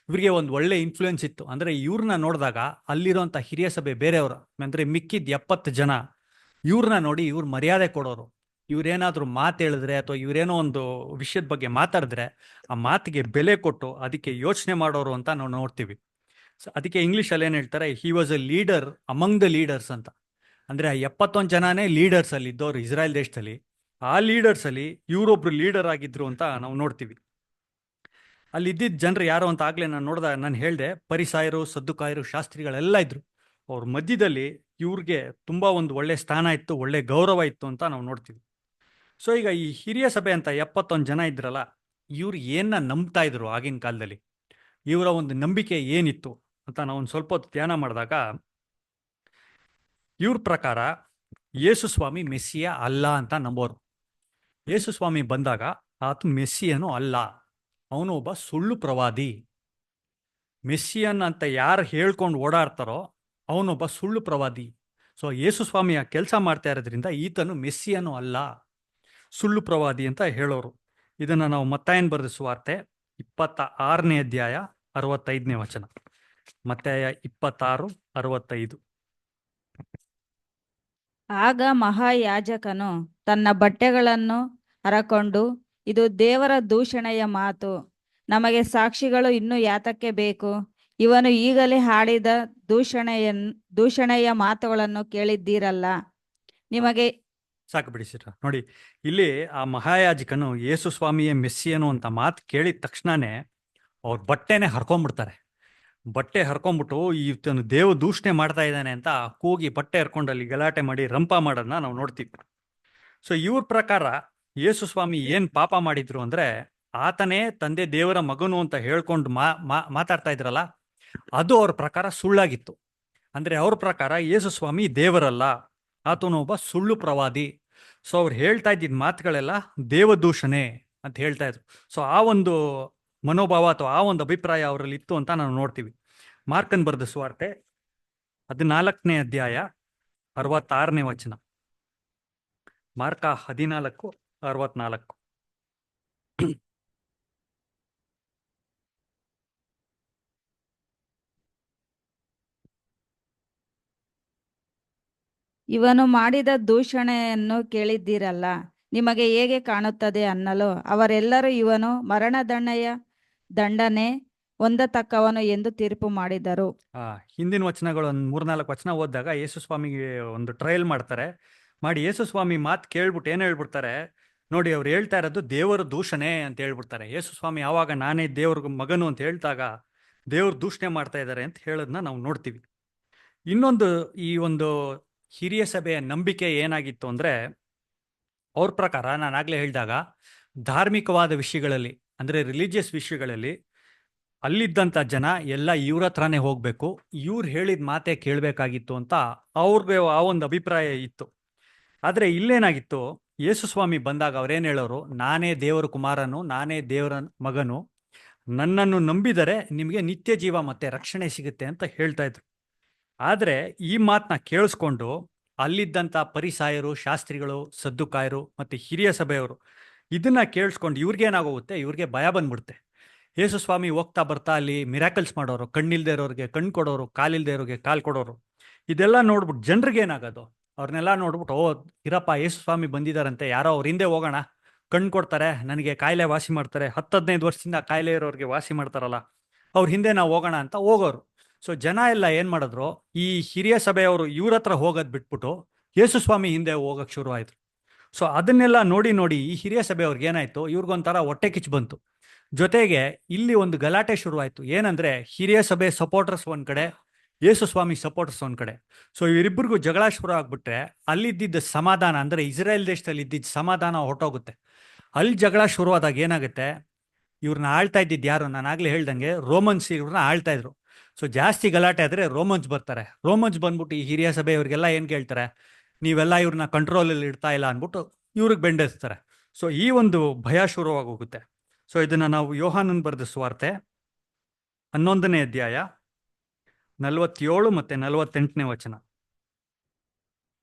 ಇವರಿಗೆ ಒಂದು ಒಳ್ಳೆ ಇನ್ಫ್ಲೂಯೆನ್ಸ್ ಇತ್ತು. ಅಂದ್ರೆ ಇವ್ರನ್ನ ನೋಡಿದಾಗ ಅಲ್ಲಿರುವಂತ ಹಿರಿಯ ಸಭೆ ಬೇರೆಯವರು ಅಂದ್ರೆ ಮಿಕ್ಕಿದ್ 70 ಜನ ಇವ್ರನ್ನ ನೋಡಿ ಇವ್ರು ಮರ್ಯಾದೆ ಕೊಡೋರು. ಇವ್ರೇನಾದ್ರೂ ಮಾತು ಹೇಳಿದ್ರೆ ಅಥವಾ ಇವರೇನೋ ಒಂದು ವಿಷಯದ ಬಗ್ಗೆ ಮಾತಾಡಿದ್ರೆ ಆ ಮಾತಿಗೆ ಬೆಲೆ ಕೊಟ್ಟು ಅದಕ್ಕೆ ಯೋಚನೆ ಮಾಡೋರು ಅಂತ ನಾವು ನೋಡ್ತೀವಿ. ಅದಕ್ಕೆ ಇಂಗ್ಲಿಷಲ್ಲಿ ಏನ್ ಹೇಳ್ತಾರೆ, ಹಿ was a leader among the leaders ಅಂತ. ಅಂದ್ರೆ ಆ 71 ಜನನೇ ಲೀಡರ್ಸ್ ಅಲ್ಲಿ ಇದ್ದವ್ರು ಇಸ್ರಾಯೇಲ್ ದೇಶದಲ್ಲಿ. ಆ ಲೀಡರ್ಸ್ ಅಲ್ಲಿ ಇವರೊಬ್ರು ಲೀಡರ್ ಆಗಿದ್ರು ಅಂತ ನಾವು ನೋಡ್ತೀವಿ. ಅಲ್ಲಿ ಇದ್ದಿದ್ದ ಜನರು ಯಾರು ಅಂತ ಆಗ್ಲೇ ನಾನು ಹೇಳ್ದೆ, ಪರಿಸಾಯರು, ಸದ್ದುಕಾಯರು, ಶಾಸ್ತ್ರಿಗಳೆಲ್ಲ ಇದ್ರು. ಅವ್ರ ಮಧ್ಯದಲ್ಲಿ ಇವ್ರಿಗೆ ತುಂಬಾ ಒಂದು ಒಳ್ಳೆ ಸ್ಥಾನ ಇತ್ತು, ಒಳ್ಳೆ ಗೌರವ ಇತ್ತು ಅಂತ ನಾವು ನೋಡ್ತೀವಿ. ಸೊ ಈಗ ಈ ಹಿರಿಯ ಸಭೆ ಅಂತ 71 ಜನ ಇದ್ರಲ್ಲ, ಇವ್ರು ಏನ ನಂಬ್ತಾ ಇದ್ರು ಆಗಿನ ಕಾಲದಲ್ಲಿ, ಇವರ ಒಂದು ನಂಬಿಕೆ ಏನಿತ್ತು ಅಂತ ನಾವು ಒಂದು ಸ್ವಲ್ಪ ಹೊತ್ತು ಧ್ಯಾನ ಮಾಡಿದಾಗ, ಇವ್ರ ಪ್ರಕಾರ ಯೇಸು ಸ್ವಾಮಿ ಮೆಸ್ಸಿಯ ಅಲ್ಲ ಅಂತ ನಂಬೋರು. ಯೇಸು ಸ್ವಾಮಿ ಬಂದಾಗ ಆತ ಮೆಸ್ಸಿಯನು ಅಲ್ಲ, ಅವನು ಒಬ್ಬ ಸುಳ್ಳು ಪ್ರವಾದಿ. ಮೆಸ್ಸಿಯನ್ ಅಂತ ಯಾರು ಹೇಳ್ಕೊಂಡು ಓಡಾಡ್ತಾರೋ ಅವನೊಬ್ಬ ಸುಳ್ಳು ಪ್ರವಾದಿ. ಸೊ ಯೇಸು ಸ್ವಾಮಿಯ ಕೆಲಸ ಮಾಡ್ತಾ ಇರೋದ್ರಿಂದ ಈತನು ಮೆಸ್ಸಿಯನು ಅಲ್ಲ, ಸುಳ್ಳು ಪ್ರವಾದಿ ಅಂತ ಹೇಳೋರು. ಇದನ್ನ ನಾವು ಮತ್ತಾಯನ ಬರೆದ ಸುವಾರ್ತೆ 26ನೇ ಅಧ್ಯಾಯ 65ನೇ ವಚನ. ಮತ್ತಾಯ 26:65. ಆಗ ಮಹಾಯಾಜಕನು ತನ್ನ ಬಟ್ಟೆಗಳನ್ನು ಹರಕೊಂಡು, ಇದು ದೇವರ ದೂಷಣೆಯ ಮಾತು, ನಮಗೆ ಸಾಕ್ಷಿಗಳು ಇನ್ನೂ ಯಾತಕ್ಕೆ ಬೇಕು? ಇವನು ಈಗಲೇ ಹಾಡಿದ ದೂಷಣೆಯ ಮಾತುಗಳನ್ನು ಕೇಳಿದ್ದೀರಲ್ಲ. ನಿಮಗೆ ಸಾಕು ಬಿಡಿಸಿರ. ನೋಡಿ, ಇಲ್ಲಿ ಆ ಮಹಾಯಾಜಕನು ಯೇಸು ಸ್ವಾಮಿಯ ಮೆಸ್ಸಿಯನು ಅಂತ ಮಾತು ಕೇಳಿದ ತಕ್ಷಣನೇ ಅವ್ರ ಬಟ್ಟೆನೆ ಹರ್ಕೊಂಡ್ಬಿಡ್ತಾರೆ. ಬಟ್ಟೆ ಹರ್ಕೊಂಡ್ಬಿಟ್ಟು ಈತನು ದೇವ ದೂಷಣೆ ಮಾಡ್ತಾ ಇದ್ದಾನೆ ಅಂತ ಕೂಗಿ ಬಟ್ಟೆ ಹರ್ಕೊಂಡಲ್ಲಿ ಗಲಾಟೆ ಮಾಡಿ ರಂಪ ಮಾಡೋದನ್ನ ನಾವು ನೋಡ್ತೀವಿ. ಸೊ ಇವ್ರ ಪ್ರಕಾರ ಯೇಸು ಸ್ವಾಮಿ ಏನ್ ಪಾಪ ಮಾಡಿದ್ರು ಅಂದ್ರೆ, ಆತನೇ ತಂದೆ ದೇವರ ಮಗನು ಅಂತ ಹೇಳ್ಕೊಂಡು ಮಾತಾಡ್ತಾ ಇದ್ರಲ್ಲ, ಅದು ಅವ್ರ ಪ್ರಕಾರ ಸುಳ್ಳಾಗಿತ್ತು. ಅಂದ್ರೆ ಅವ್ರ ಪ್ರಕಾರ ಯೇಸು ಸ್ವಾಮಿ ದೇವರಲ್ಲ, ಆತನು ಒಬ್ಬ ಸುಳ್ಳು ಪ್ರವಾದಿ. ಸೊ ಅವ್ರು ಹೇಳ್ತಾ ಇದ್ದಿದ್ ಮಾತುಗಳೆಲ್ಲ ದೇವದೂಷಣೆ ಅಂತ ಹೇಳ್ತಾ ಇದ್ರು. ಸೊ ಆ ಒಂದು ಮನೋಭಾವ ಅಥವಾ ಆ ಒಂದು ಅಭಿಪ್ರಾಯ ಅವರಲ್ಲಿ ಇತ್ತು ಅಂತ ನಾವು ನೋಡ್ತೀವಿ. ಮಾರ್ಕನ್ ಬರೆದ ಸುವಾರ್ತೆ 14ನೇ ಅಧ್ಯಾಯ 66ನೇ ವಚನ. ಮಾರ್ಕ 14:64. ಇವನು ಮಾಡಿದ ದೂಷಣೆಯನ್ನು ಕೇಳಿದ್ದೀರಲ್ಲ, ನಿಮಗೆ ಹೇಗೆ ಕಾಣುತ್ತದೆ ಅನ್ನಲು ಅವರೆಲ್ಲರೂ ಇವನು ದಂಡನೆ ಹೊಂದತಕ್ಕವನು ಎಂದು ತೀರ್ಪು ಮಾಡಿದರು. ಹಿಂದಿನ ವಚನಗಳು ಒಂದು 3-4 ವಚನ ಓದಿದಾಗ ಯೇಸು ಸ್ವಾಮಿಗೆ ಒಂದು ಟ್ರಯಲ್ ಮಾಡ್ತಾರೆ. ಮಾಡಿ ಯೇಸು ಸ್ವಾಮಿ ಮಾತು ಕೇಳ್ಬಿಟ್ಟು ಏನು ಹೇಳ್ಬಿಡ್ತಾರೆ, ನೋಡಿ ಅವ್ರು ಹೇಳ್ತಾ ಇರೋದು ದೇವರ ದೂಷಣೆ ಅಂತ ಹೇಳ್ಬಿಡ್ತಾರೆ. ಯೇಸು ಸ್ವಾಮಿ ಯಾವಾಗ ನಾನೇ ದೇವ್ರ ಮಗನು ಅಂತ ಹೇಳ್ದಾಗ ದೇವ್ರ ದೂಷಣೆ ಮಾಡ್ತಾ ಇದ್ದಾರೆ ಅಂತ ಹೇಳೋದನ್ನ ನಾವು ನೋಡ್ತೀವಿ. ಇನ್ನೊಂದು, ಈ ಒಂದು ಹಿರಿಯ ಸಭೆಯ ನಂಬಿಕೆ ಏನಾಗಿತ್ತು ಅಂದ್ರೆ, ಅವ್ರ ಪ್ರಕಾರ ನಾನು ಆಗ್ಲೇ ಹೇಳಿದಾಗ ಧಾರ್ಮಿಕವಾದ ವಿಷಯಗಳಲ್ಲಿ ಅಂದ್ರೆ ರಿಲಿಜಿಯಸ್ ವಿಷಯಗಳಲ್ಲಿ ಅಲ್ಲಿದ್ದಂಥ ಜನ ಎಲ್ಲ ಇವ್ರ ಹತ್ರನೇ ಹೋಗ್ಬೇಕು, ಇವ್ರು ಹೇಳಿದ ಮಾತೇ ಕೇಳಬೇಕಾಗಿತ್ತು ಅಂತ ಅವ್ರಿಗೆ ಆ ಒಂದು ಅಭಿಪ್ರಾಯ ಇತ್ತು. ಆದರೆ ಇಲ್ಲೇನಾಗಿತ್ತು, ಯೇಸು ಸ್ವಾಮಿ ಬಂದಾಗ ಅವ್ರೇನು ಹೇಳೋರು, ನಾನೇ ದೇವರ ಕುಮಾರನು, ನಾನೇ ದೇವರ ಮಗನು, ನನ್ನನ್ನು ನಂಬಿದರೆ ನಿಮಗೆ ನಿತ್ಯ ಜೀವ ಮತ್ತೆ ರಕ್ಷಣೆ ಸಿಗುತ್ತೆ ಅಂತ ಹೇಳ್ತಾ ಇದ್ರು. ಆದರೆ ಈ ಮಾತನ್ನ ಕೇಳಿಸ್ಕೊಂಡು ಅಲ್ಲಿದ್ದಂಥ ಪರಿಸಾಯರು, ಶಾಸ್ತ್ರಿಗಳು, ಸದ್ದುಕಾಯರು ಮತ್ತೆ ಹಿರಿಯ ಸಭೆಯವರು ಇದನ್ನ ಕೇಳಿಸ್ಕೊಂಡು ಇವ್ರಿಗೇನಾಗೋಗುತ್ತೆ, ಇವ್ರಿಗೆ ಭಯ ಬಂದ್ಬಿಡುತ್ತೆ. ಯೇಸು ಸ್ವಾಮಿ ಹೋಗ್ತಾ ಬರ್ತಾ ಅಲ್ಲಿ ಮಿರಾಕಲ್ಸ್ ಮಾಡೋರು, ಕಣ್ಣಿಲ್ದೇ ಇರೋರಿಗೆ ಕಣ್ಣು ಕೊಡೋರು, ಕಾಲಿಲ್ದೇ ಇರೋರಿಗೆ ಕಾಲು ಕೊಡೋರು, ಇದೆಲ್ಲ ನೋಡ್ಬಿಟ್ಟು ಜನರಿಗೆ ಏನಾಗೋದು, ಅವ್ರನ್ನೆಲ್ಲ ನೋಡ್ಬಿಟ್ಟು, ಓ ಇರಪ್ಪ ಯೇಸು ಸ್ವಾಮಿ ಬಂದಿದ್ದಾರಂತೆ, ಯಾರೋ ಅವ್ರ ಹಿಂದೆ ಹೋಗೋಣ, ಕಣ್ಣು ಕೊಡ್ತಾರೆ, ನನಗೆ ಕಾಯಿಲೆ ವಾಸಿ ಮಾಡ್ತಾರೆ, 10-15 ವರ್ಷದಿಂದ ಕಾಯಿಲೆ ಇರೋರಿಗೆ ವಾಸಿ ಮಾಡ್ತಾರಲ್ಲ, ಅವ್ರ ಹಿಂದೆ ನಾವು ಹೋಗೋಣ ಅಂತ ಹೋಗೋರು. ಸೊ ಜನ ಎಲ್ಲ ಏನು ಮಾಡಿದ್ರು, ಈ ಹಿರಿಯ ಸಭೆಯವರು ಇವ್ರ ಹತ್ರ ಹೋಗೋದು ಬಿಟ್ಬಿಟ್ಟು ಯೇಸು ಸ್ವಾಮಿ ಹಿಂದೆ ಹೋಗಕ್ಕೆ ಶುರು ಆಯ್ತು. ಸೊ ಅದನ್ನೆಲ್ಲ ನೋಡಿ ನೋಡಿ ಈ ಹಿರಿಯ ಸಭೆಯವ್ರಿಗೆ ಏನಾಯ್ತು, ಇವ್ರಿಗೊಂಥರ ಹೊಟ್ಟೆ ಕಿಚ್ಚು ಬಂತು. ಜೊತೆಗೆ ಇಲ್ಲಿ ಒಂದು ಗಲಾಟೆ ಶುರುವಾಯಿತು. ಏನಂದ್ರೆ ಹಿರಿಯ ಸಭೆ ಸಪೋರ್ಟರ್ಸ್ ಒಂದ್ ಕಡೆ, ಯೇಸು ಸ್ವಾಮಿ ಸಪೋರ್ಟರ್ಸ್ ಒಂದ್ ಕಡೆ. ಸೊ ಇವರಿಬ್ಬರಿಗೂ ಜಗಳ ಶುರು ಆಗ್ಬಿಟ್ರೆ ಅಲ್ಲಿದ್ದಿದ್ದ ಸಮಾಧಾನ, ಅಂದ್ರೆ ಇಸ್ರೇಲ್ ದೇಶದಲ್ಲಿ ಇದ್ದಿದ್ದ ಸಮಾಧಾನ ಹೊರಟೋಗುತ್ತೆ. ಅಲ್ಲಿ ಜಗಳ ಶುರುವಾದಾಗ ಏನಾಗುತ್ತೆ, ಇವ್ರನ್ನ ಆಳ್ತಾ ಇದ್ದಿದ್ದು ಯಾರು, ನಾನು ಆಗ್ಲೇ ಹೇಳ್ದಂಗೆ ರೋಮನ್ಸ್ ಇವ್ರನ್ನ ಆಳ್ತಾ ಇದ್ರು. ಸೊ ಜಾಸ್ತಿ ಗಲಾಟೆ ಆದ್ರೆ ರೋಮನ್ಸ್ ಬರ್ತಾರೆ. ರೋಮನ್ಸ್ ಬಂದ್ಬಿಟ್ಟು ಈ ಹಿರಿಯ ಸಭೆಯವ್ರಿಗೆಲ್ಲ ಏನ್ ಕೇಳ್ತಾರೆ, ನೀವೆಲ್ಲ ಇವ್ರನ್ನ ಕಂಟ್ರೋಲಲ್ಲಿ ಇಡ್ತಾ ಇಲ್ಲ ಅಂದ್ಬಿಟ್ಟು ಇವ್ರಿಗೆ ಬೆಂಡೆಸ್ತಾರೆ. ಸೊ ಈ ಒಂದು ಭಯ ಶುರುವಾಗೋಗುತ್ತೆ. ಸೊ ಇದನ್ನ ನಾವು ಯೋಹಾನನ್ ಬರೆದ ಸುವಾರ್ತೆ 11ನೇ ಅಧ್ಯಾಯ 47 ಮತ್ತೆ 48ನೇ ವಚನ.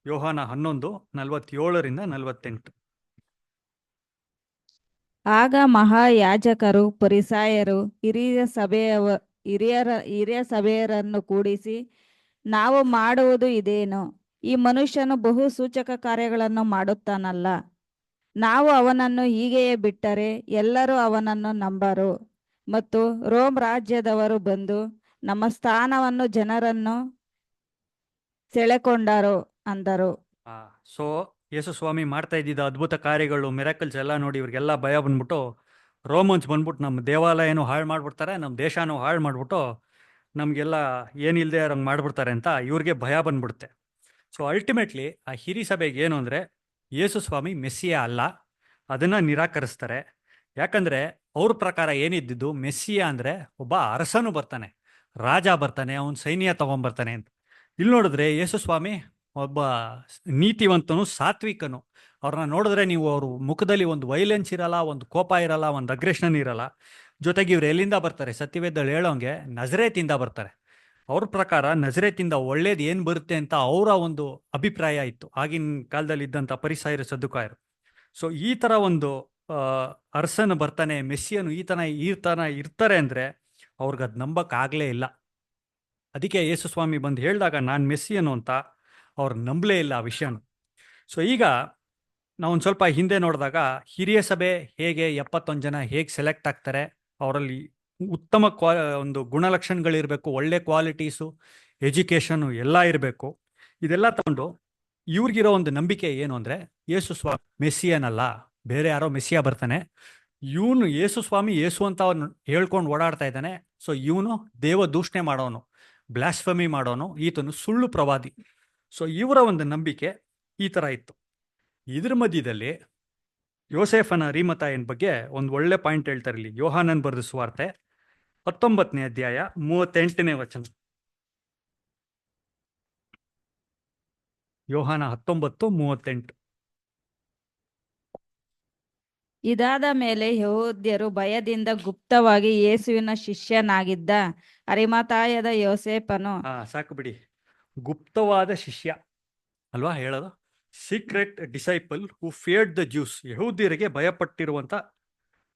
ಯೋಹಾನ 11:47-48. ಆಗ ಮಹಾಯಾಜಕರು ಫರಿಸಾಯರು ಹಿರಿಯ ಸಭೆಯರನ್ನು ಕೂಡಿಸಿ, ನಾವು ಮಾಡುವುದು ಇದೇನು? ಈ ಮನುಷ್ಯನು ಬಹು ಸೂಚಕ ಕಾರ್ಯಗಳನ್ನು ಮಾಡುತ್ತಾನಲ್ಲ. ನಾವು ಅವನನ್ನು ಹೀಗೆಯೇ ಬಿಟ್ಟರೆ ಎಲ್ಲರೂ ಅವನನ್ನು ನಂಬರು. ಮತ್ತು ರೋಮ್ ರಾಜ್ಯದವರು ಬಂದು ನಮ್ಮ ಸ್ಥಾನವನ್ನು ಜನರನ್ನು ಸೆಳೆಕೊಂಡರು ಅಂದರು. ಸೊ ಯೇಸು ಸ್ವಾಮಿ ಮಾಡ್ತಾ ಇದ್ದಿದ್ದ ಅದ್ಭುತ ಕಾರ್ಯಗಳು, ಮಿರಾಕಲ್ಸ್ ಎಲ್ಲ ನೋಡಿ ಇವ್ರಿಗೆಲ್ಲ ಭಯ ಬಂದ್ಬಿಟ್ಟು, ರೋಮನ್ಸ್ ಬಂದ್ಬಿಟ್ಟು ನಮ್ಮ ದೇವಾಲಯನೂ ಹಾಳು ಮಾಡ್ಬಿಡ್ತಾರೆ, ನಮ್ಮ ದೇಶನೂ ಹಾಳು ಮಾಡ್ಬಿಟ್ಟು ನಮಗೆಲ್ಲ ಏನಿಲ್ಲದೆ ಇರೋಂಗೆ ಮಾಡ್ಬಿಡ್ತಾರೆ ಅಂತ ಇವ್ರಿಗೆ ಭಯ ಬಂದ್ಬಿಡುತ್ತೆ. ಸೊ ಅಲ್ಟಿಮೇಟ್ಲಿ ಆ ಹಿರಿ ಸಭೆಗೆ ಏನು ಅಂದರೆ, ಯೇಸು ಸ್ವಾಮಿ ಮೆಸ್ಸಿಯ ಅಲ್ಲ, ಅದನ್ನು ನಿರಾಕರಿಸ್ತಾರೆ. ಯಾಕಂದರೆ ಅವ್ರ ಪ್ರಕಾರ ಏನಿದ್ದಿದ್ದು, ಮೆಸ್ಸಿಯ ಅಂದರೆ ಒಬ್ಬ ಅರಸನು ಬರ್ತಾನೆ, ರಾಜ ಬರ್ತಾನೆ, ಅವನ ಸೈನ್ಯ ತಗೊಂಬರ್ತಾನೆ ಅಂತ. ಇಲ್ಲಿ ನೋಡಿದ್ರೆ ಯೇಸು ಸ್ವಾಮಿ ಒಬ್ಬ ನೀತಿವಂತನು, ಸಾತ್ವಿಕನು. ಅವ್ರನ್ನ ನೋಡಿದ್ರೆ ನೀವು ಅವ್ರ ಮುಖದಲ್ಲಿ ಒಂದು ವೈಲೆನ್ಸ್ ಇರಲ್ಲ, ಒಂದು ಕೋಪ ಇರಲ್ಲ, ಒಂದು ಅಗ್ರೆಷನ್ ಇರಲ್ಲ. ಜೊತೆಗೆ ಇವ್ರು ಎಲ್ಲಿಂದ ಬರ್ತಾರೆ, ಸತ್ಯವೇದಲ್ಲಿ ಹೇಳೋಂಗೆ ನಜರೇತಿಂದ ಬರ್ತಾರೆ. ಅವ್ರ ಪ್ರಕಾರ ನಜರೇತಿಂದ ಒಳ್ಳೇದು ಏನು ಬರುತ್ತೆ ಅಂತ ಅವರ ಒಂದು ಅಭಿಪ್ರಾಯ ಇತ್ತು ಆಗಿನ ಕಾಲದಲ್ಲಿ ಇದ್ದಂಥ ಪರಿಸಾಯರು, ಸದ್ದುಕಾಯರು. ಸೊ ಈ ಥರ ಒಂದು ಅರಸನು ಬರ್ತಾನೆ, ಮೆಸ್ಸಿಯನು ಈ ತನ ಇರ್ತಾರೆ ಅಂದರೆ ಅವ್ರಿಗೆ ಅದು ನಂಬಕ್ಕಾಗಲೇ ಇಲ್ಲ. ಅದಕ್ಕೆ ಯೇಸು ಸ್ವಾಮಿ ಬಂದು ಹೇಳಿದಾಗ ನಾನು ಮೆಸ್ಸಿಯನು ಅಂತ ಅವ್ರು ನಂಬಲೇ ಇಲ್ಲ ಆ ವಿಷಯನ. ಸೊ ಈಗ ನಾವು ಒಂದು ಸ್ವಲ್ಪ ಹಿಂದೆ ನೋಡಿದಾಗ ಹಿರಿಯ ಸಭೆ ಹೇಗೆ 71 ಜನ ಹೇಗೆ ಸೆಲೆಕ್ಟ್ ಆಗ್ತಾರೆ, ಅವರಲ್ಲಿ ಉತ್ತಮ ಒಂದು ಗುಣಲಕ್ಷಣಗಳಿರಬೇಕು, ಒಳ್ಳೆ ಕ್ವಾಲಿಟೀಸು, ಎಜುಕೇಷನು ಎಲ್ಲ ಇರಬೇಕು. ಇದೆಲ್ಲ ತಗೊಂಡು ಇವ್ರಿಗಿರೋ ಒಂದು ನಂಬಿಕೆ ಏನು ಅಂದರೆ, ಯೇಸು ಸ್ವಾಮಿ ಮೆಸ್ಸಿಯನಲ್ಲ, ಬೇರೆ ಯಾರೋ ಮೆಸ್ಸಿಯ ಬರ್ತಾನೆ, ಇವನು ಯೇಸು ಸ್ವಾಮಿ ಯೇಸು ಅಂತ ಅವನು ಹೇಳ್ಕೊಂಡು ಓಡಾಡ್ತಾ ಇದ್ದಾನೆ. ಸೊ ಇವನು ದೇವ ದೂಷಣೆ ಮಾಡೋನು, ಬ್ಲಾಸ್ಫಮಿ ಮಾಡೋನು, ಈತನು ಸುಳ್ಳು ಪ್ರವಾದಿ. ಸೊ ಇವರ ಒಂದು ನಂಬಿಕೆ ಈ ಥರ ಇತ್ತು. ಇದ್ರ ಮಧ್ಯದಲ್ಲಿ ಯೋಸೇಫನ ಅರಿಮಥಾಯನ ಬಗ್ಗೆ ಒಂದು ಒಳ್ಳೆ ಪಾಯಿಂಟ್ ಹೇಳ್ತಾರೆ ಇಲ್ಲಿ. ಯೋಹಾನನ್ ಬರೆದ ಸುವಾರ್ತೆ 19ನೇ ಅಧ್ಯಾಯ 38ನೇ ವಚನ. ಯೋಹಾನ 19:38. ಇದಾದ ಮೇಲೆ ಯೆಹೂದ್ಯರು ಭಯದಿಂದ ಗುಪ್ತವಾಗಿ ಯೇಸುವಿನ ಶಿಷ್ಯನಾಗಿದ್ದ ಅರಿಮಥಾಯದ ಯೋಸೇಫನು, ಸಾಕು ಬಿಡಿ, ಗುಪ್ತವಾದ ಶಿಷ್ಯ ಅಲ್ವಾ ಹೇಳೋದು, secret disciple who feared the Jews. ಯಹೂದ್ಯರಿಗೆ ಭಯಪಟ್ಟಿರುವಂತ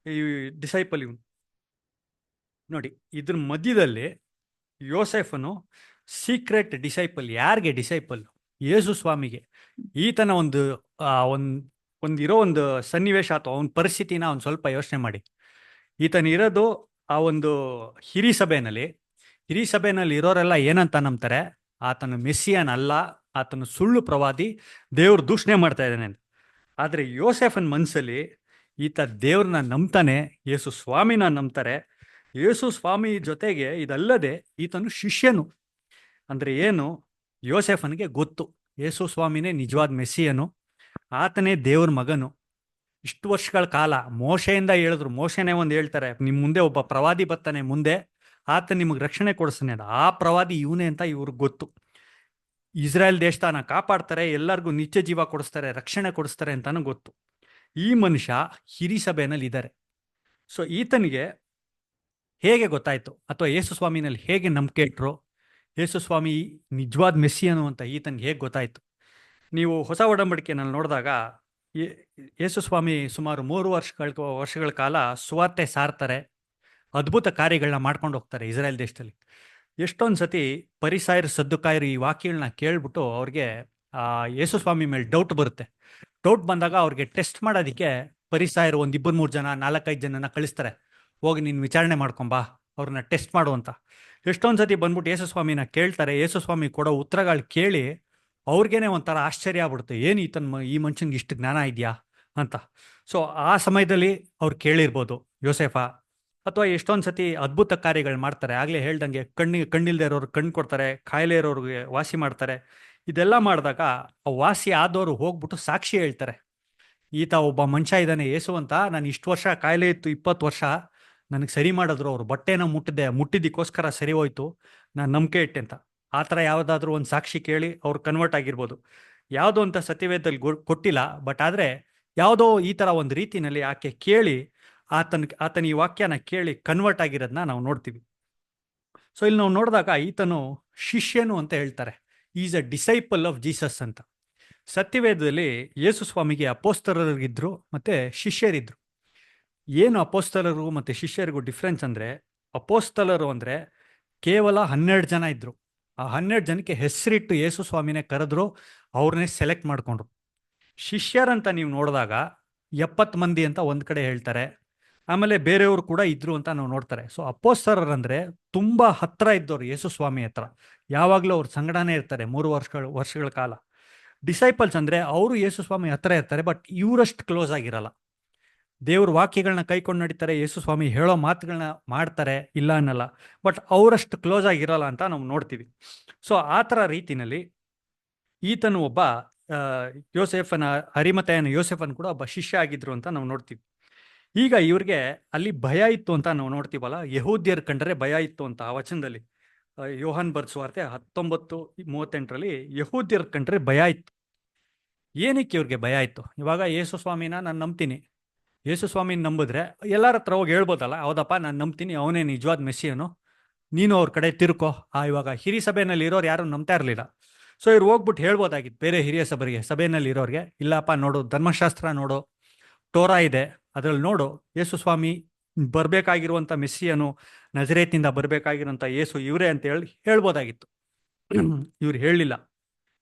ಈ ಡಿಸೈಪಲ್ ಇವನು. ನೋಡಿ, ಇದ್ರ ಮಧ್ಯದಲ್ಲಿ ಯೋಸೆಫನು ಸೀಕ್ರೆಟ್ ಡಿಸೈಪಲ್. ಯಾರಿಗೆ ಡಿಸೈಪಲ್? ಯೇಸು ಸ್ವಾಮಿಗೆ. ಈತನ ಒಂದಿರೋ ಒಂದು ಸನ್ನಿವೇಶ ಅಥವಾ ಅವನ ಪರಿಸ್ಥಿತಿನ ಒಂದು ಸ್ವಲ್ಪ ಯೋಚನೆ ಮಾಡಿ. ಈತನ ಇರೋದು ಆ ಒಂದು ಹಿರಿ ಸಭೆಯಲ್ಲಿ ಇರೋರೆಲ್ಲ ಏನಂತ ನಂಬ್ತಾರೆ, ಆತನು ಮೆಸ್ಸಿಯನ್ ಅಲ್ಲ, ಆತನು ಸುಳ್ಳು ಪ್ರವಾದಿ, ದೇವ್ರ ದೂಷಣೆ ಮಾಡ್ತಾ ಇದ್ದಾನೆ ಅಂತ. ಆದರೆ ಯೋಸೆಫನ್ ಮನಸ್ಸಲ್ಲಿ ಈತ ದೇವ್ರನ್ನ ನಂಬ್ತಾನೆ, ಯೇಸು ಸ್ವಾಮಿನ ನಂಬ್ತಾರೆ. ಯೇಸು ಸ್ವಾಮಿ ಜೊತೆಗೆ ಇದಲ್ಲದೆ ಈತನು ಶಿಷ್ಯನು. ಅಂದರೆ ಏನು, ಯೋಸೆಫನ್ಗೆ ಗೊತ್ತು ಯೇಸು ಸ್ವಾಮಿನೇ ನಿಜವಾದ ಮೆಸ್ಸಿಯನು, ಆತನೇ ದೇವ್ರ ಮಗನು. ಇಷ್ಟು ವರ್ಷಗಳ ಕಾಲ ಮೋಶೆಯಿಂದ ಹೇಳಿದ್ರು, ಮೋಶೆನೇ ಒಂದು ಹೇಳ್ತಾರೆ, ನಿಮ್ಮ ಮುಂದೆ ಒಬ್ಬ ಪ್ರವಾದಿ ಬರ್ತಾನೆ, ಮುಂದೆ ಆತ ನಿಮಗೆ ರಕ್ಷಣೆ ಕೊಡಿಸ್ತಾನೆ. ಆ ಪ್ರವಾದಿ ಇವನೇ ಅಂತ ಇವ್ರಿಗೆ ಗೊತ್ತು. ಇಸ್ರಾಯೇಲ್ ದೇಶನ ಕಾಪಾಡ್ತಾರೆ, ಎಲ್ಲರಿಗೂ ನಿತ್ಯ ಜೀವ ಕೊಡಿಸ್ತಾರೆ, ರಕ್ಷಣೆ ಕೊಡಿಸ್ತಾರೆ ಅಂತಾನು ಗೊತ್ತು. ಈ ಮನುಷ್ಯ ಹಿರಿ ಸಭೆಯಲ್ಲಿ ಇದ್ದಾರೆ. ಸೊ ಈತನಿಗೆ ಹೇಗೆ ಗೊತ್ತಾಯ್ತು, ಅಥವಾ ಯೇಸು ಸ್ವಾಮಿನಲ್ಲಿ ಹೇಗೆ ನಂಬಿಕೆ ಇಟ್ರು, ಯೇಸು ಸ್ವಾಮಿ ನಿಜವಾದ ಮೆಸ್ಸಿಯನು ಅಂತ ಈತನಿಗೆ ಹೇಗೆ ಗೊತ್ತಾಯ್ತು? ನೀವು ಹೊಸ ಒಡಂಬಡಿಕೆನಲ್ಲಿ ನೋಡಿದಾಗ ಯೇ- ಯೇಸು ಸ್ವಾಮಿ ಸುಮಾರು 3 ವರ್ಷಗಳ ಕಾಲ ಸುವಾರ್ತೆ ಸಾರ್ತಾರೆ. ಅದ್ಭುತ ಕಾರ್ಯಗಳನ್ನ ಮಾಡ್ಕೊಂಡು ಹೋಗ್ತಾರೆ ಇಸ್ರಾಯೇಲ್ ದೇಶದಲ್ಲಿ. ಎಷ್ಟೊಂದು ಸತಿ ಪರಿಸಾಯರು ಸದ್ದುಕಾಯರು ಈ ವಾಕ್ಯಗಳನ್ನ ಕೇಳ್ಬಿಟ್ಟು ಅವ್ರಿಗೆ ಆ ಯೇಸು ಸ್ವಾಮಿ ಮೇಲೆ ಡೌಟ್ ಬರುತ್ತೆ. ಡೌಟ್ ಬಂದಾಗ ಅವ್ರಿಗೆ ಟೆಸ್ಟ್ ಮಾಡೋದಕ್ಕೆ ಪರಿಸಾಯರು ಒಂದು 2-3 ಜನ 4-5 ಜನನ ಕಳಿಸ್ತಾರೆ. ಹೋಗಿ ನೀನು ವಿಚಾರಣೆ ಮಾಡ್ಕೊಂಬಾ, ಅವ್ರನ್ನ ಟೆಸ್ಟ್ ಮಾಡು ಅಂತ. ಎಷ್ಟೊಂದು ಸತಿ ಬಂದ್ಬಿಟ್ಟು ಯೇಸು ಸ್ವಾಮಿನ ಕೇಳ್ತಾರೆ. ಯೇಸು ಸ್ವಾಮಿ ಕೊಡೋ ಉತ್ತರಗಳು ಕೇಳಿ ಅವ್ರಿಗೇನೆ ಒಂಥರ ಆಶ್ಚರ್ಯ ಆಗ್ಬಿಡುತ್ತೆ, ಏನು ಈ ಮನುಷ್ಯನ್ಗೆ ಇಷ್ಟು ಜ್ಞಾನ ಇದೆಯಾ ಅಂತ. ಸೊ ಆ ಸಮಯದಲ್ಲಿ ಅವ್ರು ಕೇಳಿರ್ಬೋದು ಯೋಸೆಫ. ಅಥವಾ ಎಷ್ಟೊಂದು ಸತಿ ಅದ್ಭುತ ಕಾರ್ಯಗಳು ಮಾಡ್ತಾರೆ. ಆಗಲೇ ಹೇಳ್ದಂಗೆ ಕಣ್ಣಿಲ್ದೇ ಇರೋರು ಕಣ್ಣು ಕೊಡ್ತಾರೆ, ಕಾಯಿಲೆ ಇರೋರಿಗೆ ವಾಸಿ ಮಾಡ್ತಾರೆ. ಇದೆಲ್ಲ ಮಾಡಿದಾಗ ಆ ವಾಸಿ ಆದವರು ಹೋಗ್ಬಿಟ್ಟು ಸಾಕ್ಷಿ ಹೇಳ್ತಾರೆ, ಈತ ಒಬ್ಬ ಮನುಷ್ಯ ಇದ್ದಾನೆ ಯೇಸು ಅಂತ, ನಾನು ಇಷ್ಟು ವರ್ಷ ಕಾಯಿಲೆ ಇತ್ತು, 20 ವರ್ಷ ನನಗೆ ಸರಿ ಮಾಡಿದ್ರು, ಅವ್ರು ಬಟ್ಟೆನ ಮುಟ್ಟಿದ್ದಕ್ಕೋಸ್ಕರ ಸರಿ ಹೋಯ್ತು, ನಾನು ನಂಬಿಕೆ ಇಟ್ಟೆ ಅಂತ. ಆ ಥರ ಯಾವುದಾದ್ರೂ ಒಂದು ಸಾಕ್ಷಿ ಕೇಳಿ ಅವ್ರು ಕನ್ವರ್ಟ್ ಆಗಿರ್ಬೋದು. ಯಾವುದೋ ಅಂತ ಸತ್ಯವೇದದಲ್ಲಿ ಕೊಟ್ಟಿಲ್ಲ, ಬಟ್ ಆದರೆ ಯಾವುದೋ ಈ ಥರ ಒಂದು ರೀತಿನಲ್ಲಿ ಆಕೆ ಕೇಳಿ ಆತನ ಈ ವಾಕ್ಯನ ಕೇಳಿ ಕನ್ವರ್ಟ್ ಆಗಿರೋದನ್ನ ನಾವು ನೋಡ್ತೀವಿ. ಸೊ ಇಲ್ಲಿ ನಾವು ನೋಡಿದಾಗ ಈತನು ಶಿಷ್ಯನು ಅಂತ ಹೇಳ್ತಾರೆ. Is a disciple of Jesus ಅಂತ. ಸತ್ಯವೇದದಲ್ಲಿ ಯೇಸು ಸ್ವಾಮಿಗೆ ಅಪೋಸ್ತಲರಿಗಿದ್ರು ಮತ್ತೆ ಶಿಷ್ಯರಿದ್ರು. ಏನು ಅಪೋಸ್ತಲರು ಮತ್ತೆ ಶಿಷ್ಯರಿಗೂ ಡಿಫ್ರೆನ್ಸ್ ಅಂದರೆ, ಅಪೋಸ್ತಲರು ಅಂದರೆ ಕೇವಲ 12 ಜನ ಇದ್ರು. ಆ 12 ಜನಕ್ಕೆ ಹೆಸರಿಟ್ಟು ಯೇಸು ಸ್ವಾಮಿನೇ ಕರೆದ್ರು, ಅವ್ರನ್ನೇ ಸೆಲೆಕ್ಟ್ ಮಾಡ್ಕೊಂಡ್ರು. ಶಿಷ್ಯರಂತ ನೀವು ನೋಡಿದಾಗ 70 ಮಂದಿ ಅಂತ ಒಂದು ಕಡೆ ಹೇಳ್ತಾರೆ, ಆಮೇಲೆ ಬೇರೆಯವರು ಕೂಡ ಇದ್ರು ಅಂತ ನಾವು ನೋಡ್ತಾರೆ. ಸೊ ಅಪೋಸ್ತಲರಂದ್ರೆ ತುಂಬಾ ಹತ್ರ ಇದ್ದವ್ರು ಯೇಸು ಸ್ವಾಮಿ ಹತ್ರ, ಯಾವಾಗಲೂ ಅವ್ರ ಸಂಗಡನೇ ಇರ್ತಾರೆ 3 ವರ್ಷಗಳ ಕಾಲ. ಡಿಸೈಪಲ್ಸ್ ಅಂದ್ರೆ ಅವರು ಯೇಸು ಸ್ವಾಮಿ ಹತ್ರ ಇರ್ತಾರೆ, ಬಟ್ ಇವರಷ್ಟು ಕ್ಲೋಸ್ ಆಗಿರಲ್ಲ. ದೇವ್ರ ವಾಕ್ಯಗಳನ್ನ ಕೈಕೊಂಡು ನಡೀತಾರೆ, ಯೇಸು ಸ್ವಾಮಿ ಹೇಳೋ ಮಾತುಗಳನ್ನ ಮಾಡ್ತಾರೆ, ಇಲ್ಲ ಅನ್ನಲ್ಲ, ಬಟ್ ಅವರಷ್ಟು ಕ್ಲೋಸ್ ಆಗಿರಲ್ಲ ಅಂತ ನಾವು ನೋಡ್ತೀವಿ. ಸೊ ಆ ಥರ ರೀತಿನಲ್ಲಿ ಈತನು ಒಬ್ಬ ಯೋಸೆಫನ ಅರಿಮತೆಯನ ಯೋಸೆಫನ್ ಕೂಡ ಒಬ್ಬ ಶಿಷ್ಯ ಆಗಿದ್ರು ಅಂತ ನಾವು ನೋಡ್ತೀವಿ. ಈಗ ಇವ್ರಿಗೆ ಅಲ್ಲಿ ಭಯ ಇತ್ತು ಅಂತ ನಾವು ನೋಡ್ತೀವಲ್ಲ, ಯಹೂದ್ಯರ್ ಕಂಡ್ರೆ ಭಯ ಇತ್ತು ಅಂತ ಆ ವಚನದಲ್ಲಿ. ಯೋಹಾನ್ ಬರ್ಸುವಾರ್ತೆ 19:38 ಯಹೂದ್ಯರ್ ಕಂಡ್ರೆ ಭಯ ಇತ್ತು. ಏನಕ್ಕೆ ಇವ್ರಿಗೆ ಭಯ ಇತ್ತು? ಇವಾಗ ಯೇಸು ಸ್ವಾಮಿನ ನಾನು ನಂಬ್ತೀನಿ, ಯೇಸು ಸ್ವಾಮಿನ ನಂಬಿದ್ರೆ ಎಲ್ಲರ ಹತ್ರ ಹೋಗಿ ಹೇಳ್ಬೋದಲ್ಲ, ಹೌದಪ್ಪ ನಾನು ನಂಬ್ತೀನಿ, ಅವನೇ ನಿಜವಾದ ಮೆಸ್ಸಿಯನು, ನೀನು ಅವ್ರ ಕಡೆ ತಿರ್ಕೋ. ಇವಾಗ ಹಿರಿ ಸಭೆಯಲ್ಲಿ ಇರೋರು ಯಾರು ನಂಬ್ತಾ ಇರಲಿಲ್ಲ. ಸೊ ಇವ್ರು ಹೋಗ್ಬಿಟ್ಟು ಹೇಳ್ಬೋದಾಗಿತ್ತು ಬೇರೆ ಹಿರಿಯ ಸಭೆಯಲ್ಲಿ ಇರೋರಿಗೆ, ಇಲ್ಲಪ್ಪ ನೋಡು, ಧರ್ಮಶಾಸ್ತ್ರ ನೋಡು, ಟೋರಾ ಇದೆ, ಅದ್ರಲ್ಲಿ ನೋಡು, ಯೇಸು ಸ್ವಾಮಿ ಬರಬೇಕಾಗಿರುವಂಥ ಮೆಸ್ಸಿಯನು, ನಜರೇತಿಂದ ಬರಬೇಕಾಗಿರುವಂಥ ಯೇಸು ಇವರೇ ಅಂತ ಹೇಳ್ಬೋದಾಗಿತ್ತು. ಇವ್ರು ಹೇಳಲಿಲ್ಲ.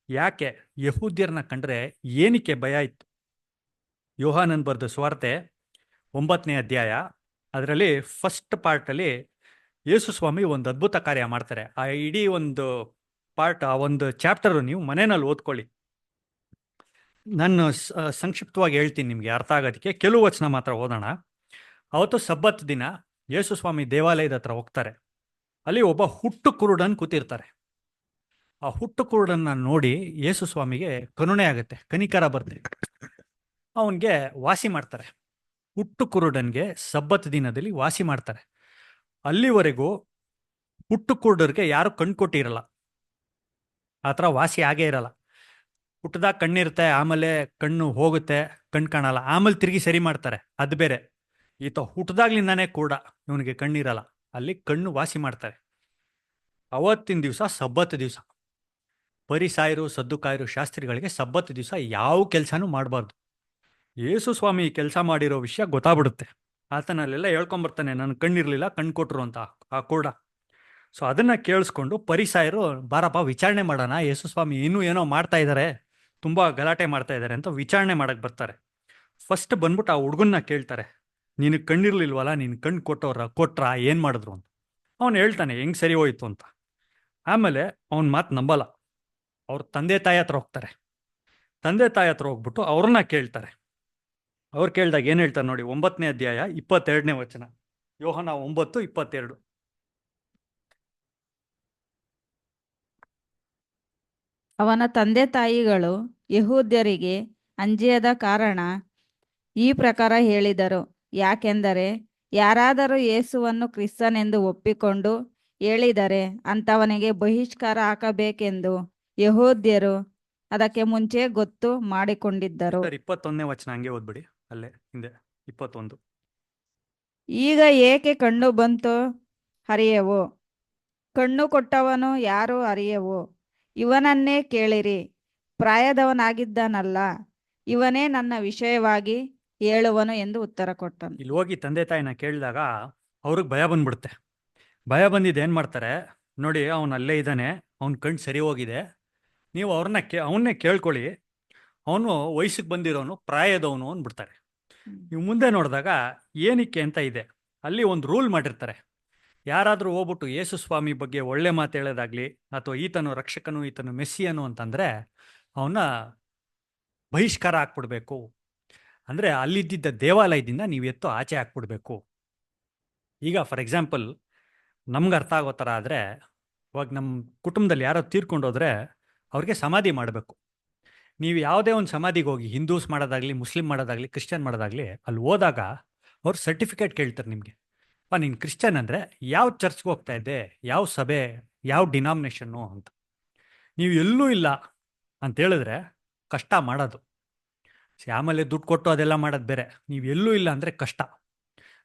ಯಾಕೆ? ಯಹೂದ್ಯರನ್ನ ಕಂಡ್ರೆ ಏನಕ್ಕೆ ಭಯ ಇತ್ತು? ಯೋಹಾನನ್ ಬರೆದ ಸುವಾರ್ತೆ 9ನೇ ಅಧ್ಯಾಯ, ಅದರಲ್ಲಿ ಫಸ್ಟ್ ಪಾರ್ಟಲ್ಲಿ ಯೇಸು ಸ್ವಾಮಿ ಒಂದು ಅದ್ಭುತ ಕಾರ್ಯ ಮಾಡ್ತಾರೆ. ಆ ಇಡೀ ಒಂದು ಪಾರ್ಟ್, ಆ ಒಂದು ಚಾಪ್ಟರ್ ನೀವು ಮನೆಯಲ್ಲಿ ಓದ್ಕೊಳ್ಳಿ. ನಾನು ಸಂಕ್ಷಿಪ್ತವಾಗಿ ಹೇಳ್ತೀನಿ ನಿಮಗೆ ಅರ್ಥ ಆಗೋದಕ್ಕೆ. ಕೆಲವು ವಚನ ಮಾತ್ರ ಓದೋಣ. ಅವತ್ತು ಸಬ್ಬತ್ ದಿನ ಯೇಸು ಸ್ವಾಮಿ ದೇವಾಲಯದ ಹತ್ರ ಹೋಗ್ತಾರೆ. ಅಲ್ಲಿ ಒಬ್ಬ ಹುಟ್ಟು ಕುರುಡನ್ ಕೂತಿರ್ತಾರೆ. ಆ ಹುಟ್ಟು ಕುರುಡನ್ನ ನೋಡಿ ಯೇಸು ಸ್ವಾಮಿಗೆ ಕರುಣೆ ಆಗುತ್ತೆ, ಕನಿಕರ ಬರುತ್ತೆ. ಅವನಿಗೆ ವಾಸಿ ಮಾಡ್ತಾರೆ. ಹುಟ್ಟು ಕುರುಡನ್ಗೆ ಸಬ್ಬತ್ ದಿನದಲ್ಲಿ ವಾಸಿ ಮಾಡ್ತಾರೆ. ಅಲ್ಲಿವರೆಗೂ ಹುಟ್ಟು ಕುರುಡರಿಗೆ ಯಾರು ಕಣ್ಣು ಕೊಟ್ಟಿರಲ್ಲ, ಆ ಥರ ವಾಸಿ ಆಗೇ ಇರಲ್ಲ. ಹುಟ್ಟದಾಗ ಕಣ್ಣಿರುತ್ತೆ, ಆಮೇಲೆ ಕಣ್ಣು ಹೋಗುತ್ತೆ, ಕಣ್ಣು ಕಾಣಲ್ಲ, ಆಮೇಲೆ ತಿರುಗಿ ಸರಿ ಮಾಡ್ತಾರೆ, ಅದು ಬೇರೆ. ಈತ ಹುಟ್ಟದಾಗ್ಲಿಂದಾನೇ ಕೂಡ ಇವನಿಗೆ ಕಣ್ಣಿರಲ್ಲ, ಅಲ್ಲಿ ಕಣ್ಣು ವಾಸಿ ಮಾಡ್ತಾರೆ. ಅವತ್ತಿನ ದಿವಸ ಸಬ್ಬತ್ ದಿವಸ. ಪರಿಸಾಯರು ಸದ್ದುಕಾಯರು ಶಾಸ್ತ್ರಿಗಳಿಗೆ ಸಬ್ಬತ್ ದಿವಸ ಯಾವ ಕೆಲಸನೂ ಮಾಡಬಾರ್ದು. ಯೇಸು ಸ್ವಾಮಿ ಕೆಲಸ ಮಾಡಿರೋ ವಿಷಯ ಗೊತ್ತಾಗ್ಬಿಡುತ್ತೆ. ಆತನಲ್ಲೆಲ್ಲ ಹೇಳ್ಕೊಂಬರ್ತಾನೆ, ನನ್ನ ಕಣ್ಣಿರ್ಲಿಲ್ಲ, ಕಣ್ಣು ಕೊಟ್ರು ಅಂತ ಆ ಕೂಡ. ಸೊ ಅದನ್ನ ಕೇಳಿಸ್ಕೊಂಡು ಪರಿಸಾಯರು, ಬಾರಪ್ಪ ವಿಚಾರಣೆ ಮಾಡೋಣ, ಯೇಸು ಸ್ವಾಮಿ ಇನ್ನೂ ಏನೋ ಮಾಡ್ತಾ ಇದ್ದಾರೆ, ತುಂಬಾ ಗಲಾಟೆ ಮಾಡ್ತಾ ಇದ್ದಾರೆ ಅಂತ ವಿಚಾರಣೆ ಮಾಡಕ್ ಬರ್ತಾರೆ. ಫಸ್ಟ್ ಬಂದ್ಬಿಟ್ಟು ಆ ಹುಡುಗನ್ನ ಕೇಳ್ತಾರೆ, ನೀನು ಕಣ್ಣಿರ್ಲಿಲ್ವಲ್ಲ, ನೀನು ಕಣ್ಣು ಕೊಟ್ರ ಏನ್ ಮಾಡಿದ್ರು ಅಂತ. ಅವನು ಹೇಳ್ತಾನೆ ಹೆಂಗ್ ಸರಿ ಹೋಯ್ತು ಅಂತ. ಆಮೇಲೆ ಅವನ ಮಾತು ನಂಬಲ್ಲ. ಅವ್ರ ತಂದೆ ತಾಯಿ ಹತ್ರ ಹೋಗ್ತಾರೆ. ತಂದೆ ತಾಯಿ ಹತ್ರ ಹೋಗ್ಬಿಟ್ಟು ಅವ್ರನ್ನ ಕೇಳ್ತಾರೆ. ಅವ್ರು ಕೇಳಿದಾಗ ಏನ್ ಹೇಳ್ತಾರೆ ನೋಡಿ, 9ನೇ ಅಧ್ಯಾಯ 22ನೇ ವಚನ, ಯೋಹನ 9:22. ಅವನ ತಂದೆ ತಾಯಿಗಳು ಯಹೂದ್ಯರಿಗೆ ಅಂಜಿಯದ ಕಾರಣ ಈ ಪ್ರಕಾರ ಹೇಳಿದರು. ಯಾಕೆಂದರೆ ಯಾರಾದರೂ ಯೇಸುವನ್ನು ಕ್ರಿಸ್ತನೆಂದು ಒಪ್ಪಿಕೊಂಡು ಹೇಳಿದರೆ ಅಂಥವನಿಗೆ ಬಹಿಷ್ಕಾರ ಹಾಕಬೇಕೆಂದು ಯಹೂದ್ಯರು ಅದಕ್ಕೆ ಮುಂಚೆ ಗೊತ್ತು ಮಾಡಿಕೊಂಡಿದ್ದರು. 21ನೇ ವಚನ ಹಂಗೆ ಓದ್ಬಿಡಿ, ಅಲ್ಲೇ ಹಿಂದೆ 21. ಈಗ ಏಕೆ ಕಣ್ಣು ಬಂತು ಅರಿಯವು, ಕಣ್ಣು ಕೊಟ್ಟವನು ಯಾರು ಅರಿಯವು, ಇವನನ್ನೇ ಕೇಳಿರಿ, ಪ್ರಾಯದವನಾಗಿದ್ದಾನಲ್ಲ, ಇವನೇ ನನ್ನ ವಿಷಯವಾಗಿ ಹೇಳುವನು ಎಂದು ಉತ್ತರ ಕೊಟ್ಟನು. ಇಲ್ಲಿ ಹೋಗಿ ತಂದೆ ತಾಯಿನ ಕೇಳಿದಾಗ ಅವ್ರಿಗೆ ಭಯ ಬಂದ್ಬಿಡುತ್ತೆ. ಭಯ ಬಂದಿದ್ದು ಏನು ಮಾಡ್ತಾರೆ ನೋಡಿ, ಅವನು ಅಲ್ಲೇ ಇದ್ದಾನೆ, ಅವ್ನ ಕಣ್ಣು ಸರಿ ಹೋಗಿದೆ, ನೀವು ಅವನ್ನೇ ಕೇಳ್ಕೊಳ್ಳಿ, ಅವನು ವಯಸ್ಸಿಗೆ ಬಂದಿರೋನು, ಪ್ರಾಯದವನು ಅಂದ್ಬಿಡ್ತಾರೆ. ನೀವು ಮುಂದೆ ನೋಡಿದಾಗ ಏನಕ್ಕೆ ಅಂತ ಇದೆ, ಅಲ್ಲಿ ಒಂದು ರೂಲ್ ಮಾಡಿರ್ತಾರೆ. ಯಾರಾದರೂ ಹೋಗ್ಬಿಟ್ಟು ಯೇಸು ಸ್ವಾಮಿ ಬಗ್ಗೆ ಒಳ್ಳೆ ಮಾತು ಹೇಳೋದಾಗ್ಲಿ, ಅಥವಾ ಈತನು ರಕ್ಷಕನು, ಈತನು ಮೆಸ್ಸಿಯನು ಅಂತಂದರೆ ಅವನ್ನ ಬಹಿಷ್ಕಾರ ಹಾಕ್ಬಿಡ್ಬೇಕು. ಅಂದರೆ ಅಲ್ಲಿದ್ದ ದೇವಾಲಯದಿಂದ ನೀವು ಎತ್ತು ಆಚೆ ಹಾಕ್ಬಿಡ್ಬೇಕು. ಈಗ ಫಾರ್ ಎಕ್ಸಾಂಪಲ್ ನಮ್ಗೆ ಅರ್ಥ ಆಗೋ ಥರ ಆದರೆ, ಇವಾಗ ನಮ್ಮ ಕುಟುಂಬದಲ್ಲಿ ಯಾರೋ ತೀರ್ಕೊಂಡೋದ್ರೆ ಅವ್ರಿಗೆ ಸಮಾಧಿ ಮಾಡಬೇಕು. ನೀವು ಯಾವುದೇ ಒಂದು ಸಮಾಧಿಗೆ ಹೋಗಿ, ಹಿಂದೂಸ್ ಮಾಡೋದಾಗ್ಲಿ, ಮುಸ್ಲಿಂ ಮಾಡೋದಾಗ್ಲಿ, ಕ್ರಿಶ್ಚಿಯನ್ ಮಾಡೋದಾಗ್ಲಿ, ಅಲ್ಲಿ ಹೋದಾಗ ಅವ್ರು ಸರ್ಟಿಫಿಕೇಟ್ ಕೇಳ್ತಾರೆ ನಿಮಗೆ. ನೀನು ಕ್ರಿಶ್ಚಿಯನ್ ಅಂದರೆ ಯಾವ ಚರ್ಚ್ಗೆ ಹೋಗ್ತಾ ಇದ್ದೆ, ಯಾವ ಸಭೆ, ಯಾವ ಡಿನಾಮಿನೇಷನ್ನು ಅಂತ. ನೀವು ಎಲ್ಲೂ ಇಲ್ಲ ಅಂತ ಹೇಳಿದ್ರೆ ಕಷ್ಟ ಮಾಡೋದು. ಆಮೇಲೆ ದುಡ್ಡು ಕೊಟ್ಟು ಅದೆಲ್ಲ ಮಾಡೋದು ಬೇರೆ, ನೀವು ಎಲ್ಲೂ ಇಲ್ಲ ಅಂದರೆ ಕಷ್ಟ.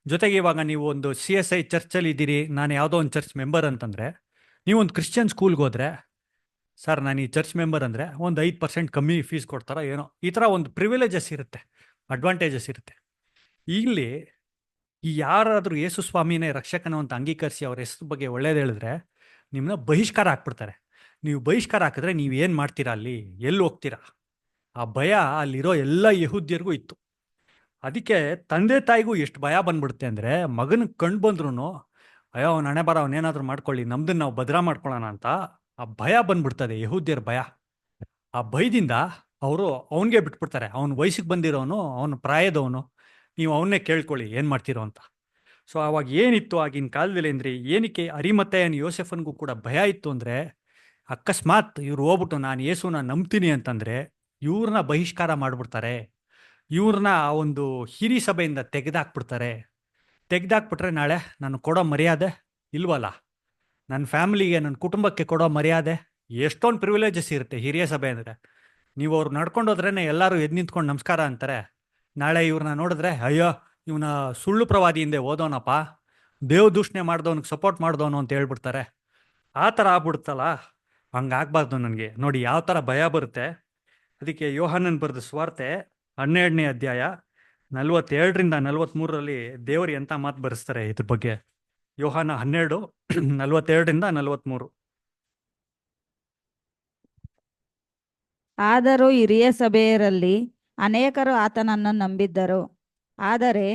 ಜೊತೆಗೆ ಇವಾಗ ನೀವು ಒಂದು CSI ಚರ್ಚಲ್ಲಿ ಇದ್ದೀರಿ, ನಾನು ಯಾವುದೋ ಒಂದು ಚರ್ಚ್ ಮೆಂಬರ್ ಅಂತಂದರೆ, ನೀವು ಒಂದು ಕ್ರಿಶ್ಚಿಯನ್ ಸ್ಕೂಲ್ಗೆ ಹೋದರೆ, ಸರ್ ನಾನು ಈ ಚರ್ಚ್ ಮೆಂಬರ್ ಅಂದರೆ ಒಂದು 5% ಕಮ್ಮಿ ಫೀಸ್ ಕೊಡ್ತಾರೋ ಏನೋ, ಈ ಥರ ಒಂದು ಪ್ರಿವಿಲೇಜಸ್ ಇರುತ್ತೆ, ಅಡ್ವಾಂಟೇಜಸ್ ಇರುತ್ತೆ. ಇಲ್ಲಿ ಈ ಯಾರಾದರೂ ಯೇಸು ಸ್ವಾಮಿನೇ ರಕ್ಷಕನು ಅಂತ ಅಂಗೀಕರಿಸಿ ಅವ್ರ ಹೆಸರು ಬಗ್ಗೆ ಒಳ್ಳೇದು ಹೇಳಿದ್ರೆ ನಿಮ್ಮನ್ನ ಬಹಿಷ್ಕಾರ ಹಾಕ್ಬಿಡ್ತಾರೆ. ನೀವು ಬಹಿಷ್ಕಾರ ಹಾಕಿದ್ರೆ ನೀವು ಏನು ಮಾಡ್ತೀರಾ, ಅಲ್ಲಿ ಎಲ್ಲಿ ಹೋಗ್ತೀರಾ? ಆ ಭಯ ಅಲ್ಲಿರೋ ಎಲ್ಲ ಯಹೂದ್ಯರಿಗೂ ಇತ್ತು. ಅದಕ್ಕೆ ತಂದೆ ತಾಯಿಗೂ ಎಷ್ಟು ಭಯ ಬಂದ್ಬಿಡುತ್ತೆ ಅಂದರೆ, ಮಗನ ಕಂಡು ಬಂದ್ರೂ ಅಯ್ಯೋ ಅವ್ನ ಹಣೆ ಬರ ಅವನೇನಾದ್ರೂ ಮಾಡ್ಕೊಳ್ಳಿ, ನಮ್ದನ್ನ ನಾವು ಭದ್ರ ಮಾಡ್ಕೊಳ್ಳೋಣ ಅಂತ ಆ ಭಯ ಬಂದ್ಬಿಡ್ತದೆ, ಯಹೂದ್ಯರ ಭಯ. ಆ ಭಯದಿಂದ ಅವರು ಅವನಿಗೆ ಬಿಟ್ಬಿಡ್ತಾರೆ. ಅವನ ವಯಸ್ಸಿಗೆ ಬಂದಿರೋನು, ಅವನ ಪ್ರಾಯದವನು, ನೀವು ಅವನ್ನೇ ಕೇಳ್ಕೊಳ್ಳಿ ಏನು ಮಾಡ್ತಿರೋ ಅಂತ. ಸೊ ಅವಾಗ ಏನಿತ್ತು ಆಗಿನ ಕಾಲದಲ್ಲಿ ಅಂದರೆ, ಏನಕ್ಕೆ ಅರಿಮತ್ತೆಯನ್ ಯೋಸೆಫನ್ಗೂ ಕೂಡ ಭಯ ಇತ್ತು ಅಂದರೆ, ಅಕಸ್ಮಾತ್ ಇವ್ರು ಹೋಗ್ಬಿಟ್ಟು ನಾನು ಯೇಸುನ ನಂಬ್ತೀನಿ ಅಂತಂದರೆ ಇವ್ರನ್ನ ಬಹಿಷ್ಕಾರ ಮಾಡಿಬಿಡ್ತಾರೆ, ಇವ್ರನ್ನ ಆ ಒಂದು ಹಿರಿ ಸಭೆಯಿಂದ ತೆಗೆದಾಕ್ಬಿಟ್ರೆ ನಾಳೆ ನಾನು ಕೊಡೋ ಮರ್ಯಾದೆ ಇಲ್ವಲ್ಲ, ನನ್ನ ಫ್ಯಾಮಿಲಿಗೆ, ನನ್ನ ಕುಟುಂಬಕ್ಕೆ ಕೊಡೋ ಮರ್ಯಾದೆ, ಎಷ್ಟೊಂದು ಪ್ರಿವಿಲೇಜಸ್ ಇರುತ್ತೆ ಹಿರಿಯ ಸಭೆ ಅಂದರೆ. ನೀವು ಅವ್ರು ನಡ್ಕೊಂಡೋದ್ರೇ ಎಲ್ಲರೂ ಎದ್ದು ನಿಂತ್ಕೊಂಡು ನಮಸ್ಕಾರ ಅಂತಾರೆ. ನಾಳೆ ಇವ್ರನ್ನ ನೋಡಿದ್ರೆ, ಅಯ್ಯೋ ಇವನ ಸುಳ್ಳು ಪ್ರವಾದಿಯಿಂದ ಓದೋನಪ್ಪ, ದೇವ್ ದೂಷಣೆ ಮಾಡಿದವನಿಗೆ ಸಪೋರ್ಟ್ ಮಾಡಿದವನು ಅಂತ ಹೇಳ್ಬಿಡ್ತಾರೆ. ಆ ಥರ ಆಗ್ಬಿಡುತ್ತಲ್ಲ, ಹಂಗಾಗಬಾರ್ದು ನನಗೆ. ನೋಡಿ ಯಾವ ಥರ ಭಯ ಬರುತ್ತೆ. ಅದಕ್ಕೆ ಯೋಹಾನನ್ ಬರೆದ ಸುವಾರ್ತೆ 12ನೇ ಅಧ್ಯಾಯ 42ರಿಂದ 43ರಲ್ಲಿ ದೇವರು ಎಂಥ ಮಾತು ಬರೆಸ್ತಾರೆ ಇದ್ರ ಬಗ್ಗೆ. ಯೋಹಾನ 12 42ರಿಂದ 43. ಆದರೂ ಹಿರಿಯ ಸಭೆಯರಲ್ಲಿ ಅನೇಕರು ಆತನನ್ನು ನಂಬಿದ್ದರು. ಆದರೆ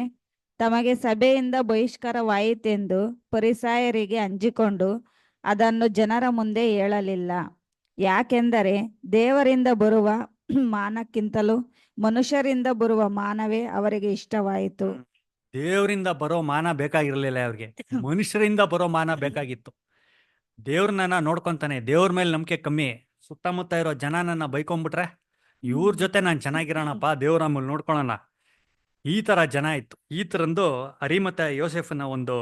ತಮಗೆ ಸಭೆಯಿಂದ ಬಹಿಷ್ಕಾರವಾಯಿತೆಂದು ಫರಿಸಾಯರಿಗೆ ಅಂಜಿಕೊಂಡು ಅದನ್ನು ಜನರ ಮುಂದೆ ಹೇಳಲಿಲ್ಲ. ಯಾಕೆಂದರೆ ದೇವರಿಂದ ಬರುವ ಮಾನಕ್ಕಿಂತಲೂ ಮನುಷ್ಯರಿಂದ ಬರುವ ಮಾನವೇ ಅವರಿಗೆ ಇಷ್ಟವಾಯಿತು. ದೇವರಿಂದ ಬರೋ ಮಾನ ಬೇಕಾಗಿರಲಿಲ್ಲ ಅವ್ರಿಗೆ, ಮನುಷ್ಯರಿಂದ ಬರೋ ಮಾನ ಬೇಕಾಗಿತ್ತು. ದೇವ್ರನ್ನ ನೋಡ್ಕೊಂತಾನೆ, ದೇವ್ರ ಮೇಲೆ ನಂಬಿಕೆ ಕಮ್ಮಿ, ಸುತ್ತಮುತ್ತ ಇರೋ ಜನ ನನ್ನ ಬೈಕೊಂಡ್ಬಿಟ್ರೆ ಇವ್ರ ಜೊತೆ ನಾನು ಚೆನ್ನಾಗಿರೋಣಪ್ಪ, ದೇವ್ರ ಆಮೇಲೆ ನೋಡ್ಕೊಳ್ಳೋಣ, ಈ ಥರ ಜನ ಇತ್ತು. ಈ ಥರಂದು ಅರಿಮತ್ತ ಯೋಸೆಫನ ಒಂದು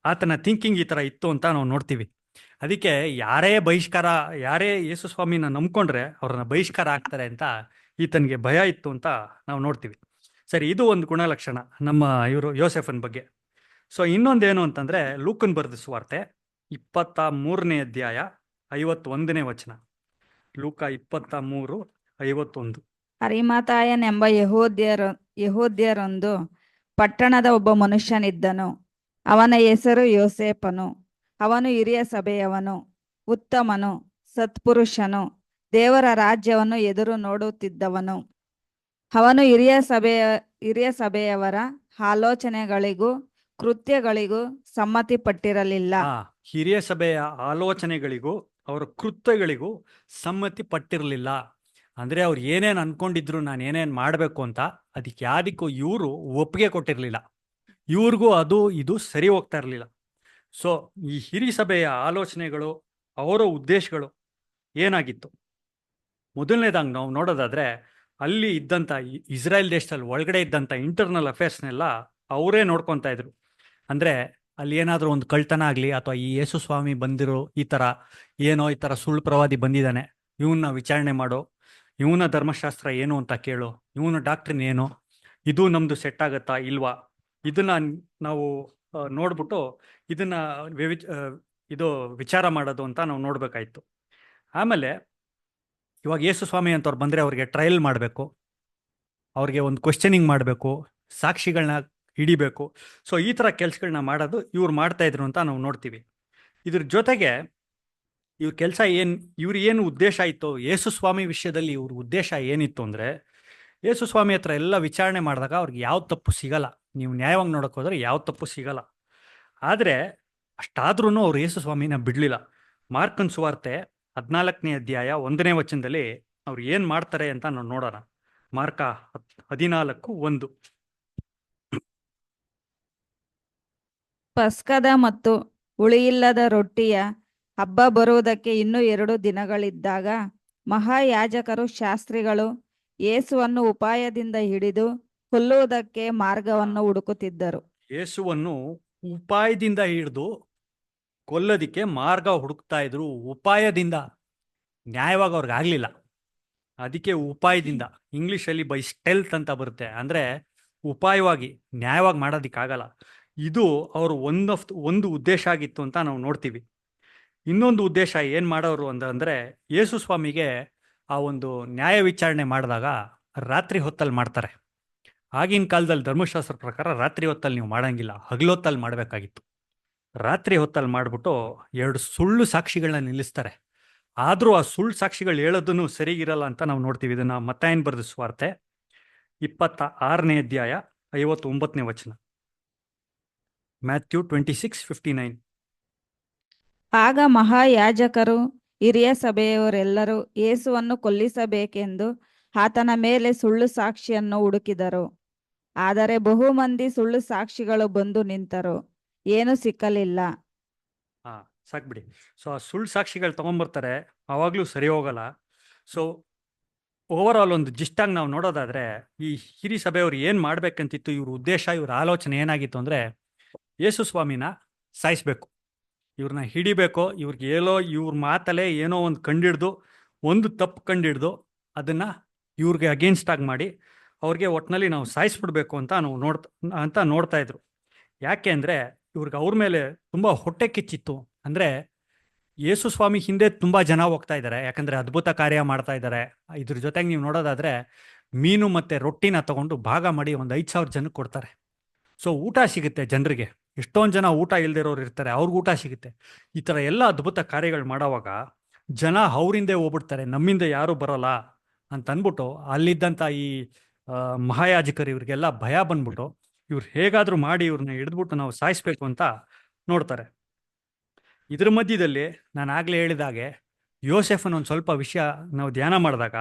ಆತನ ಥಿಂಕಿಂಗ್ ಈ ಥರ ಇತ್ತು ಅಂತ ನಾವು ನೋಡ್ತೀವಿ. ಅದಕ್ಕೆ ಯಾರೇ ಯೇಸು ಸ್ವಾಮಿನ ನಂಬ್ಕೊಂಡ್ರೆ ಅವ್ರನ್ನ ಬಹಿಷ್ಕಾರ ಆಗ್ತಾರೆ ಅಂತ ಈತನಿಗೆ ಭಯ ಇತ್ತು ಅಂತ ನಾವು ನೋಡ್ತೀವಿ. ಸರಿ, ಇದು ಒಂದು ಗುಣಲಕ್ಷಣ ನಮ್ಮ ಇವರು ಯೋಸೆಫನ್ ಬಗ್ಗೆ. ಸೊ ಇನ್ನೊಂದೇನು ಅಂತಂದರೆ, ಲೂಕನ್ ಬರೆದ ಸುವಾರ್ತೆ 23ನೇ ಅಧ್ಯಾಯ 51ನೇ ವಚನ. ಲೂಕ 23:51. ಅರಿಮಥಾಯನೆಂಬ ಯಹೂದ್ಯರೊಂದು ಪಟ್ಟಣದ ಒಬ್ಬ ಮನುಷ್ಯನಿದ್ದನು. ಅವನ ಹೆಸರು ಯೋಸೇಫನು. ಅವನು ಹಿರಿಯ ಸಭೆಯವನು, ಉತ್ತಮನು, ಸತ್ಪುರುಷನು, ದೇವರ ರಾಜ್ಯವನ್ನು ಎದುರು ನೋಡುತ್ತಿದ್ದವನು. ಅವನು ಹಿರಿಯ ಸಭೆಯವರ ಆಲೋಚನೆಗಳಿಗೂ ಕೃತ್ಯಗಳಿಗೂ ಸಮ್ಮತಿ ಪಟ್ಟಿರಲಿಲ್ಲ. ಹಿರಿಯ ಸಭೆಯ ಆಲೋಚನೆಗಳಿಗೂ ಅವರ ಕೃತ್ಯಗಳಿಗೂ ಸಮ್ಮತಿ ಪಟ್ಟಿರಲಿಲ್ಲ. ಅಂದರೆ ಅವ್ರು ಏನೇನು ಅನ್ಕೊಂಡಿದ್ರು, ನಾನು ಏನೇನು ಮಾಡಬೇಕು ಅಂತ, ಅದಕ್ಕೆ ಯಾವುದಕ್ಕೂ ಇವರು ಒಪ್ಪಿಗೆ ಕೊಟ್ಟಿರಲಿಲ್ಲ. ಇವ್ರಿಗೂ ಇದು ಸರಿ ಹೋಗ್ತಾ ಇರಲಿಲ್ಲ. ಸೊ ಈ ಹಿರಿಯ ಸಭೆಯ ಆಲೋಚನೆಗಳು, ಅವರ ಉದ್ದೇಶಗಳು ಏನಾಗಿತ್ತು? ಮೊದಲನೇದಾಗಿ ನಾವು ನೋಡೋದಾದ್ರೆ, ಅಲ್ಲಿ ಇದ್ದಂಥ ಇಸ್ರಾಯೇಲ್ ದೇಶದಲ್ಲಿ ಒಳಗಡೆ ಇದ್ದಂಥ ಇಂಟರ್ನಲ್ ಅಫೇರ್ಸ್ನೆಲ್ಲ ಅವರೇ ನೋಡ್ಕೊತಾ ಇದ್ರು. ಅಂದರೆ ಅಲ್ಲಿ ಏನಾದರೂ ಒಂದು ಕಳ್ತನ ಆಗಲಿ, ಅಥವಾ ಈ ಯೇಸು ಸ್ವಾಮಿ ಬಂದಿರೋ ಈ ಥರ ಸುಳ್ಳು ಪ್ರವಾದಿ ಬಂದಿದ್ದಾನೆ, ಇವನ್ನ ವಿಚಾರಣೆ ಮಾಡೋ, ಇವನ ಧರ್ಮಶಾಸ್ತ್ರ ಏನು ಅಂತ ಕೇಳು, ಇವನ ಡಾಕ್ಟ್ರಿನ್ ಏನು, ಇದು ನಮ್ಮದು ಸೆಟ್ ಆಗುತ್ತಾ ಇಲ್ವಾ, ಇದನ್ನ ನಾವು ನೋಡ್ಬಿಟ್ಟು ಇದನ್ನ ವಿಚಾರ ಮಾಡೋದು ಅಂತ ನಾವು ನೋಡ್ಬೇಕಾಯ್ತು. ಆಮೇಲೆ ಇವಾಗ ಯೇಸು ಸ್ವಾಮಿ ಅಂತವ್ರು ಬಂದರೆ ಅವ್ರಿಗೆ ಟ್ರಯಲ್ ಮಾಡಬೇಕು, ಅವ್ರಿಗೆ ಒಂದು ಕ್ವಶನಿಂಗ್ ಮಾಡಬೇಕು, ಸಾಕ್ಷಿಗಳನ್ನ ಹಿಡಿಬೇಕು. ಸೊ ಈ ಥರ ಕೆಲಸಗಳನ್ನ ಮಾಡೋದು ಇವ್ರು ಮಾಡ್ತಾ ಇದ್ರು ಅಂತ ನಾವು ನೋಡ್ತೀವಿ. ಇದ್ರ ಜೊತೆಗೆ ಇವ್ರ ಕೆಲಸ ಇವ್ರ ಏನು ಉದ್ದೇಶ ಇತ್ತು, ಯೇಸು ಸ್ವಾಮಿ ವಿಷಯದಲ್ಲಿ ಇವ್ರ ಉದ್ದೇಶ ಏನಿತ್ತು ಅಂದರೆ, ಯೇಸು ಸ್ವಾಮಿ ಹತ್ರ ಎಲ್ಲ ವಿಚಾರಣೆ ಮಾಡಿದಾಗ ಅವ್ರಿಗೆ ಯಾವ ತಪ್ಪು ಸಿಗಲ್ಲ. ನೀವು ನ್ಯಾಯವಾಗಿ ನೋಡೋಕೆ ಹೋದ್ರೆ ಯಾವ ತಪ್ಪು ಸಿಗಲ್ಲ. ಆದರೆ ಅಷ್ಟಾದ್ರೂ ಅವ್ರು ಯೇಸು ಸ್ವಾಮಿನ ಬಿಡಲಿಲ್ಲ. ಮಾರ್ಕನ್ ಸುವಾರ್ತೆ 14ನೇ ಅಧ್ಯಾಯ 1ನೇ ವಚನದಲ್ಲಿ ಅವ್ರು ಏನು ಮಾಡ್ತಾರೆ ಅಂತ ನಾವು ನೋಡೋಣ. ಮಾರ್ಕ 14:1. ಪಸ್ಕದ ಮತ್ತು ಹುಳಿಯಿಲ್ಲದ ರೊಟ್ಟಿಯ ಹಬ್ಬ ಬರುವುದಕ್ಕೆ ಇನ್ನೂ 2 ದಿನಗಳಿದ್ದಾಗ ಮಹಾಯಾಜಕರು ಶಾಸ್ತ್ರಿಗಳು ಯೇಸುವನ್ನು ಉಪಾಯದಿಂದ ಹಿಡಿದು ಕೊಲ್ಲುವುದಕ್ಕೆ ಮಾರ್ಗವನ್ನು ಹುಡುಕುತ್ತಿದ್ದರು. ಯೇಸುವನ್ನು ಉಪಾಯದಿಂದ ಹಿಡಿದು ಕೊಲ್ಲೋದಿಕ್ಕೆ ಮಾರ್ಗ ಹುಡುಕ್ತಾ ಇದ್ರು. ಉಪಾಯದಿಂದ, ನ್ಯಾಯವಾಗಿ ಅವ್ರಿಗೆ ಆಗ್ಲಿಲ್ಲ, ಅದಕ್ಕೆ ಉಪಾಯದಿಂದ. ಇಂಗ್ಲಿಷಲ್ಲಿ ಬೈ ಸ್ಟೆಲ್ತ್ ಅಂತ ಬರುತ್ತೆ. ಅಂದ್ರೆ ಉಪಾಯವಾಗಿ, ನ್ಯಾಯವಾಗಿ ಮಾಡೋದಿಕ್ಕಾಗಲ್ಲ. ಇದು ಅವರು ಒಂದು ಉದ್ದೇಶ ಆಗಿತ್ತು ಅಂತ ನಾವು ನೋಡ್ತೀವಿ. ಇನ್ನೊಂದು ಉದ್ದೇಶ ಏನು ಮಾಡೋರು ಅಂದ್ರೆ, ಯೇಸು ಸ್ವಾಮಿಗೆ ಆ ಒಂದು ನ್ಯಾಯ ವಿಚಾರಣೆ ಮಾಡಿದಾಗ ರಾತ್ರಿ ಹೊತ್ತಲ್ಲಿ ಮಾಡ್ತಾರೆ. ಆಗಿನ ಕಾಲದಲ್ಲಿ ಧರ್ಮಶಾಸ್ತ್ರ ಪ್ರಕಾರ ರಾತ್ರಿ ಹೊತ್ತಲ್ಲಿ ನೀವು ಮಾಡಂಗಿಲ್ಲ, ಹಗಲೊತ್ತಲ್ಲಿ ಮಾಡಬೇಕಾಗಿತ್ತು. ರಾತ್ರಿ ಹೊತ್ತಲ್ಲಿ ಮಾಡಿಬಿಟ್ಟು 2 ಸುಳ್ಳು ಸಾಕ್ಷಿಗಳನ್ನ ನಿಲ್ಲಿಸ್ತಾರೆ. ಆದರೂ ಆ ಸುಳ್ಳು ಸಾಕ್ಷಿಗಳು ಹೇಳೋದನ್ನು ಸರಿಗಿರಲ್ಲ ಅಂತ ನಾವು ನೋಡ್ತೀವಿ. ಇದನ್ನ ಮತ್ತಾಯನ ಬರೆದ ಸುವಾರ್ತೆ 26ನೇ ಅಧ್ಯಾಯ 59ನೇ ವಚನ. ಮ್ಯಾಥ್ಯೂ 26:59. ಆಗ ಮಹಾಯಾಜಕರು ಹಿರಿಯ ಸಭೆಯವರೆಲ್ಲರೂ ಯೇಸುವನ್ನು ಕೊಲ್ಲಿಸಬೇಕೆಂದು ಆತನ ಮೇಲೆ ಸುಳ್ಳು ಸಾಕ್ಷಿಯನ್ನು ಹುಡುಕಿದರು. ಆದರೆ ಬಹು ಮಂದಿ ಸುಳ್ಳು ಸಾಕ್ಷಿಗಳು ಬಂದು ನಿಂತರು, ಏನೂ ಸಿಕ್ಕಲಿಲ್ಲ. ಹಾ, ಸಾಕ್ಬಿಡಿ. ಸೊ ಆ ಸುಳ್ಳು ಸಾಕ್ಷಿಗಳು ತಗೊಂಡ್ಬರ್ತಾರೆ, ಅವಾಗ್ಲೂ ಸರಿ ಹೋಗಲ್ಲ. ಸೊ ಓವರ್ ಆಲ್ ಒಂದು ಜಿಸ್ಟಾಗಿ ನಾವು ನೋಡೋದಾದ್ರೆ, ಈ ಹಿರಿ ಸಭೆಯವರು ಏನು ಮಾಡ್ಬೇಕಂತಿತ್ತು, ಇವ್ರ ಉದ್ದೇಶ, ಇವ್ರ ಆಲೋಚನೆ ಏನಾಗಿತ್ತು ಅಂದ್ರೆ, ಯೇಸು ಸ್ವಾಮಿನ ಸಾಯಿಸ್ಬೇಕು, ಇವ್ರನ್ನ ಹಿಡಿಬೇಕು, ಇವ್ರಿಗೆ ಇವ್ರ ಮಾತಲ್ಲೇ ಏನೋ ಒಂದು ಕಂಡಿಡ್ದು, ಒಂದು ತಪ್ಪು ಕಂಡಿಡ್ದು ಅದನ್ನ ಇವ್ರಿಗೆ ಅಗೇನ್ಸ್ಟ್ ಆಗಿ ಮಾಡಿ ಅವ್ರಿಗೆ ಒಟ್ಟಿನಲ್ಲಿ ನಾವು ಸಾಯಿಸ್ಬಿಡ್ಬೇಕು ಅಂತ ನಾವು ನೋಡ್ತಾ ಇದ್ರು. ಯಾಕೆ ಅಂದ್ರೆ ಇವ್ರಿಗೆ ಅವ್ರ ಮೇಲೆ ತುಂಬಾ ಹೊಟ್ಟೆ ಕಿಚ್ಚಿತ್ತು. ಅಂದ್ರೆ ಯೇಸು ಸ್ವಾಮಿ ಹಿಂದೆ ತುಂಬಾ ಜನ ಹೋಗ್ತಾ ಇದ್ದಾರೆ, ಯಾಕಂದ್ರೆ ಅದ್ಭುತ ಕಾರ್ಯ ಮಾಡ್ತಾ ಇದ್ದಾರೆ. ಇದ್ರ ಜೊತೆಗೆ ನೀವು ನೋಡೋದಾದ್ರೆ ಮೀನು ಮತ್ತೆ ರೊಟ್ಟಿನ ತಗೊಂಡು ಭಾಗ ಮಾಡಿ ಒಂದು 5,000 ಜನಕ್ಕೆ ಕೊಡ್ತಾರೆ. ಸೊ ಊಟ ಸಿಗುತ್ತೆ ಜನರಿಗೆ. ಎಷ್ಟೊಂದು ಜನ ಊಟ ಇಲ್ದಿರೋರು ಇರ್ತಾರೆ, ಅವ್ರಿಗೆ ಊಟ ಸಿಗುತ್ತೆ. ಈ ಥರ ಎಲ್ಲ ಅದ್ಭುತ ಕಾರ್ಯಗಳು ಮಾಡೋವಾಗ ಜನ ಅವರಿಂದೇ ಹೋಗ್ಬಿಡ್ತಾರೆ, ನಮ್ಮಿಂದ ಯಾರು ಬರೋಲ್ಲ ಅಂತ ಅಂದ್ಬಿಟ್ಟು ಅಲ್ಲಿದ್ದಂಥ ಈ ಮಹಾಯಾಜಕರು ಇವ್ರಿಗೆಲ್ಲ ಭಯ ಬಂದ್ಬಿಟ್ಟು ಇವ್ರು ಹೇಗಾದ್ರೂ ಮಾಡಿ ಇವ್ರನ್ನ ಹಿಡಿದ್ಬಿಟ್ಟು ನಾವು ಸಾಯಿಸ್ಬೇಕು ಅಂತ ನೋಡ್ತಾರೆ. ಇದ್ರ ಮಧ್ಯದಲ್ಲಿ ನಾನು ಆಗ್ಲೇ ಹೇಳಿದಾಗೆ ಯೋಸೆಫನ್ ಒಂದು ಸ್ವಲ್ಪ ವಿಷಯ ನಾವು ಧ್ಯಾನ ಮಾಡಿದಾಗ,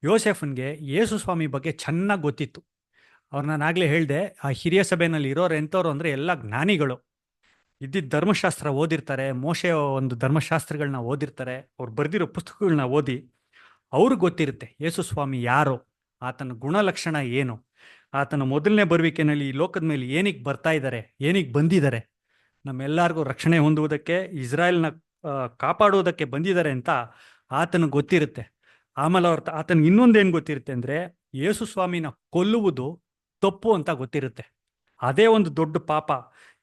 ಯೋಸೆಫನ್ಗೆ ಯೇಸು ಸ್ವಾಮಿ ಬಗ್ಗೆ ಚೆನ್ನಾಗಿ ಗೊತ್ತಿತ್ತು. ಅವ್ರು ನಾನು ಆಗ್ಲೇ ಹೇಳಿದೆ, ಆ ಹಿರಿಯ ಸಭೆಯಲ್ಲಿ ಇರೋರು ಎಂಥವ್ರು ಅಂದರೆ ಎಲ್ಲ ಜ್ಞಾನಿಗಳು, ಇದ್ದಿದ್ದ ಧರ್ಮಶಾಸ್ತ್ರ ಓದಿರ್ತಾರೆ, ಮೋಶೆ ಒಂದು ಧರ್ಮಶಾಸ್ತ್ರಗಳನ್ನ ಓದಿರ್ತಾರೆ, ಅವ್ರು ಬರೆದಿರೋ ಪುಸ್ತಕಗಳನ್ನ ಓದಿ ಅವ್ರಿಗೆ ಗೊತ್ತಿರುತ್ತೆ ಯೇಸು ಸ್ವಾಮಿ ಯಾರು, ಆತನ ಗುಣಲಕ್ಷಣ ಏನು, ಆತನ ಮೊದಲನೇ ಬರುವಿಕೆನಲ್ಲಿ ಈ ಲೋಕದ ಮೇಲೆ ಏನಿಗೆ ಬರ್ತಾ ಇದ್ದಾರೆ, ಏನಿಗೆ ಬಂದಿದ್ದಾರೆ, ನಮ್ಮೆಲ್ಲರಿಗೂ ರಕ್ಷಣೆ ಹೊಂದುವುದಕ್ಕೆ, ಇಸ್ರಾಯೇಲ್ನ ಕಾಪಾಡುವುದಕ್ಕೆ ಬಂದಿದ್ದಾರೆ ಅಂತ ಆತನಿಗೆ ಗೊತ್ತಿರುತ್ತೆ. ಆಮೇಲೆ ಆತನಿಗೆ ಇನ್ನೊಂದೇನು ಗೊತ್ತಿರುತ್ತೆ ಅಂದರೆ, ಯೇಸು ಸ್ವಾಮಿನ ಕೊಲ್ಲುವುದು ತಪ್ಪು ಅಂತ ಗೊತ್ತಿರುತ್ತೆ. ಅದೇ ಒಂದು ದೊಡ್ಡ ಪಾಪ,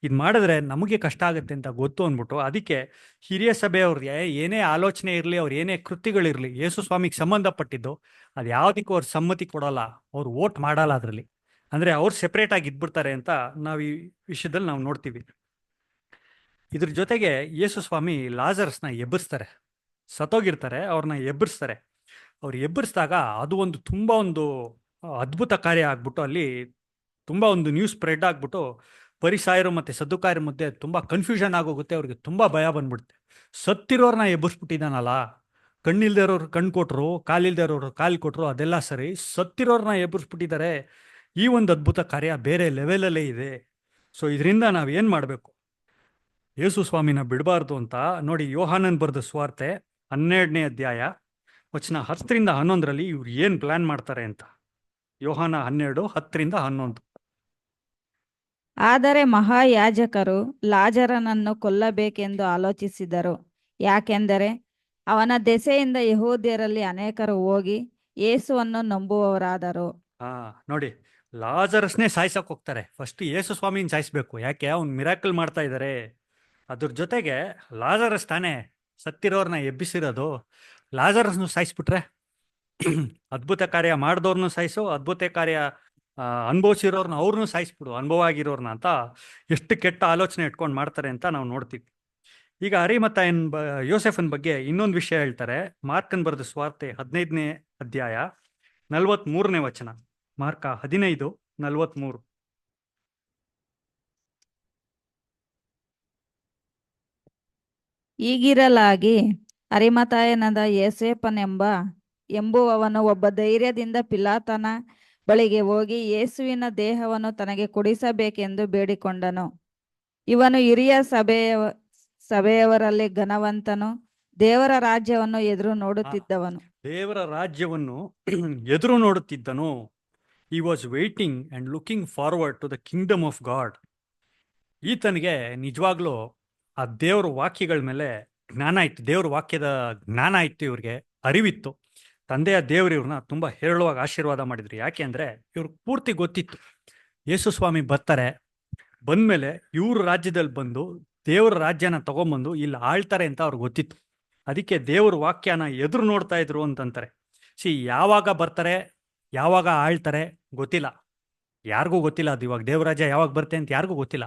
ಇದು ಮಾಡಿದ್ರೆ ನಮಗೆ ಕಷ್ಟ ಆಗುತ್ತೆ ಅಂತ ಗೊತ್ತು ಅಂದ್ಬಿಟ್ಟು, ಅದಕ್ಕೆ ಹಿರಿಯ ಸಭೆಯವ್ರಿಗೆ ಏನೇ ಆಲೋಚನೆ ಇರಲಿ, ಅವ್ರು ಏನೇ ಕೃತ್ಯಗಳಿರಲಿ, ಯೇಸು ಸ್ವಾಮಿಗೆ ಸಂಬಂಧಪಟ್ಟಿದ್ದು ಅದು ಯಾವುದಕ್ಕೂ ಅವ್ರು ಸಮ್ಮತಿ ಕೊಡಲ್ಲ, ಅವ್ರು ವೋಟ್ ಮಾಡಲ್ಲ ಅದರಲ್ಲಿ. ಅಂದರೆ ಅವ್ರು ಸೆಪ್ರೇಟ್ ಆಗಿ ಇದ್ಬಿಡ್ತಾರೆ ಅಂತ ನಾವು ಈ ವಿಷಯದಲ್ಲಿ ನಾವು ನೋಡ್ತೀವಿ. ಇದ್ರ ಜೊತೆಗೆ ಯೇಸು ಸ್ವಾಮಿ ಲಾಜರಸ್ನ ಎಬ್ಬರಿಸ್ತಾರೆ, ಸತ್ತೋಗಿರ್ತಾರೆ, ಅವ್ರನ್ನ ಎಬ್ಬರಿಸ್ತಾರೆ. ಅವ್ರು ಎಬ್ಬರಿಸಿದಾಗ ಅದು ಒಂದು ತುಂಬ ಒಂದು ಅದ್ಭುತ ಕಾರ್ಯ ಆಗ್ಬಿಟ್ಟು ಅಲ್ಲಿ ತುಂಬ ಒಂದು ನ್ಯೂಸ್ ಸ್ಪ್ರೆಡ್ ಆಗ್ಬಿಟ್ಟು ಪರಿಸಾಯರು ಮತ್ತು ಸದ್ದುಕಾಯರ ಮಧ್ಯೆ ತುಂಬ ಕನ್ಫ್ಯೂಷನ್ ಆಗೋಗುತ್ತೆ. ಅವ್ರಿಗೆ ತುಂಬ ಭಯ ಬಂದ್ಬಿಡುತ್ತೆ. ಸತ್ತಿರೋರ್ನ ಎಬ್ಬರಿಸ್ಬಿಟ್ಟಿದ್ದಾನಲ್ಲ, ಕಣ್ಣಿಲ್ದಿರೋರು ಕಣ್ಣು ಕೊಟ್ಟರು, ಕಾಲಿಲ್ದಿರೋರು ಕಾಲು ಕೊಟ್ಟರು, ಅದೆಲ್ಲ ಸರಿ, ಸತ್ತಿರೋರ್ನ ಎಬ್ಬರಿಸ್ಬಿಟ್ಟಿದ್ದಾರೆ. ಈ ಒಂದು ಅದ್ಭುತ ಕಾರ್ಯ ಬೇರೆ ಲೆವೆಲಲ್ಲೇ ಇದೆ. ಸೊ ಇದರಿಂದ ನಾವು ಏನು ಮಾಡಬೇಕು, ಯೇಸು ಸ್ವಾಮಿನ ಬಿಡಬಾರ್ದು ಅಂತ ನೋಡಿ. ಯೋಹಾನನ್ ಬರೆದ ಸುವಾರ್ತೆ 12ನೇ ಅಧ್ಯಾಯ ವಚನ 10ರಿಂದ 11ರಲ್ಲಿ ಇವ್ರು ಏನು ಪ್ಲಾನ್ ಮಾಡ್ತಾರೆ ಅಂತ. ಯೋಹಾನ 12:10-11. ಆದರೆ ಮಹಾಯಾಜಕರು ಲಾಜರನನ್ನು ಕೊಲ್ಲಬೇಕೆಂದು ಆಲೋಚಿಸಿದರು, ಯಾಕೆಂದರೆ ಅವನ ದೆಸೆಯಿಂದ ಯಹೂದ್ಯರಲ್ಲಿ ಅನೇಕರು ಹೋಗಿ ಯೇಸುವನ್ನು ನಂಬುವವರಾದರು. ನೋಡಿ, ಲಾಜರಸ್ನೇ ಸಾಯ್ಸಕ್ ಹೋಗ್ತಾರೆ. ಫಸ್ಟ್ ಯೇಸು ಸ್ವಾಮಿನ ಸಾಯಿಸ್ಬೇಕು, ಯಾಕೆ ಅವ್ನು ಮಿರಾಕಲ್ ಮಾಡ್ತಾ ಇದ್ದಾರೆ. ಅದ್ರ ಜೊತೆಗೆ ಲಾಜರಸ್ ತಾನೇ ಸತ್ತಿರೋರ್ನ ಎಬ್ಬಿಸಿರೋದು, ಲಾಜರಸ್ನು ಸಾಯಿಸ್ಬಿಟ್ರೆ ಅದ್ಭುತ ಕಾರ್ಯ ಮಾಡಿದವ್ರನ್ನೂ ಸಾಯಿಸು, ಅದ್ಭುತ ಕಾರ್ಯ ಅನುಭವಿಸಿರೋರ್ನ ಅವ್ರನ್ನೂ ಸಾಯಿಸ್ಬಿಡು, ಅನುಭವ ಆಗಿರೋರ್ನ ಅಂತ ಎಷ್ಟು ಕೆಟ್ಟ ಆಲೋಚನೆ ಇಟ್ಕೊಂಡು ಮಾಡ್ತಾರೆ ಅಂತ ನಾವು ನೋಡ್ತೀವಿ. ಈಗ ಅರಿಮತ್ತಾಯನ್ ಯೋಸೆಫನ್ ಬಗ್ಗೆ ಇನ್ನೊಂದು ವಿಷಯ ಹೇಳ್ತಾರೆ. ಮಾರ್ಕನ್ ಬರೆದ ಸ್ವಾರ್ತೆ 15ನೇ ಅಧ್ಯಾಯ 43ನೇ ವಚನ. ಮಾರ್ಕ 15:43. ಈಗಿರಲಾಗಿ ಅರಿಮತಾಯನಾದ ಎಂಬುವವನು ಒಬ್ಬ ಧೈರ್ಯದಿಂದ ಪಿಲಾತನ ಬಳಿಗೆ ಹೋಗಿ ಯೇಸುವಿನ ದೇಹವನ್ನು ತನಗೆ ಕೊಡಿಸಬೇಕೆಂದು ಬೇಡಿಕೊಂಡನು. ಇವನು ಹಿರಿಯ ಸಭೆಯವರಲ್ಲಿ ಘನವಂತನು, ದೇವರ ರಾಜ್ಯವನ್ನು ಎದುರು ನೋಡುತ್ತಿದ್ದವನು. ದೇವರ ರಾಜ್ಯವನ್ನು ಎದುರು ನೋಡುತ್ತಿದ್ದನು. He was waiting and looking forward to the kingdom of God. ಈತನಿಗೆ ನಿಜವಾಗ್ಲೂ ಆ ದೇವ್ರ ವಾಕ್ಯಗಳ ಮೇಲೆ ಜ್ಞಾನ ಇತ್ತು, ದೇವ್ರ ವಾಕ್ಯದ ಜ್ಞಾನ ಇತ್ತು, ಇವ್ರಿಗೆ ಅರಿವಿತ್ತು. ತಂದೆಯ ದೇವರು ಇವ್ರನ್ನ ತುಂಬ ಹೇರಳವಾಗಿ ಆಶೀರ್ವಾದ ಮಾಡಿದ್ರು. ಯಾಕೆ ಅಂದರೆ ಇವ್ರಿಗೆ ಪೂರ್ತಿ ಗೊತ್ತಿತ್ತು ಯೇಸು ಸ್ವಾಮಿ ಬರ್ತಾರೆ, ಬಂದಮೇಲೆ ಇವ್ರ ರಾಜ್ಯದಲ್ಲಿ ಬಂದು ದೇವ್ರ ರಾಜ್ಯನ ತಗೊಂಬಂದು ಇಲ್ಲಿ ಆಳ್ತಾರೆ ಅಂತ ಅವ್ರಿಗೆ ಗೊತ್ತಿತ್ತು. ಅದಕ್ಕೆ ದೇವ್ರ ವಾಕ್ಯನ ಎದುರು ನೋಡ್ತಾ ಇದ್ರು ಅಂತಂತಾರೆ. ಯಾವಾಗ ಬರ್ತಾರೆ, ಯಾವಾಗ ಆಳ್ತಾರೆ ಗೊತ್ತಿಲ್ಲ, ಯಾರಿಗೂ ಗೊತ್ತಿಲ್ಲ. ಅದು ಇವಾಗ ದೇವರಾಜ್ಯ ಯಾವಾಗ ಬರುತ್ತೆ ಅಂತ ಯಾರಿಗೂ ಗೊತ್ತಿಲ್ಲ.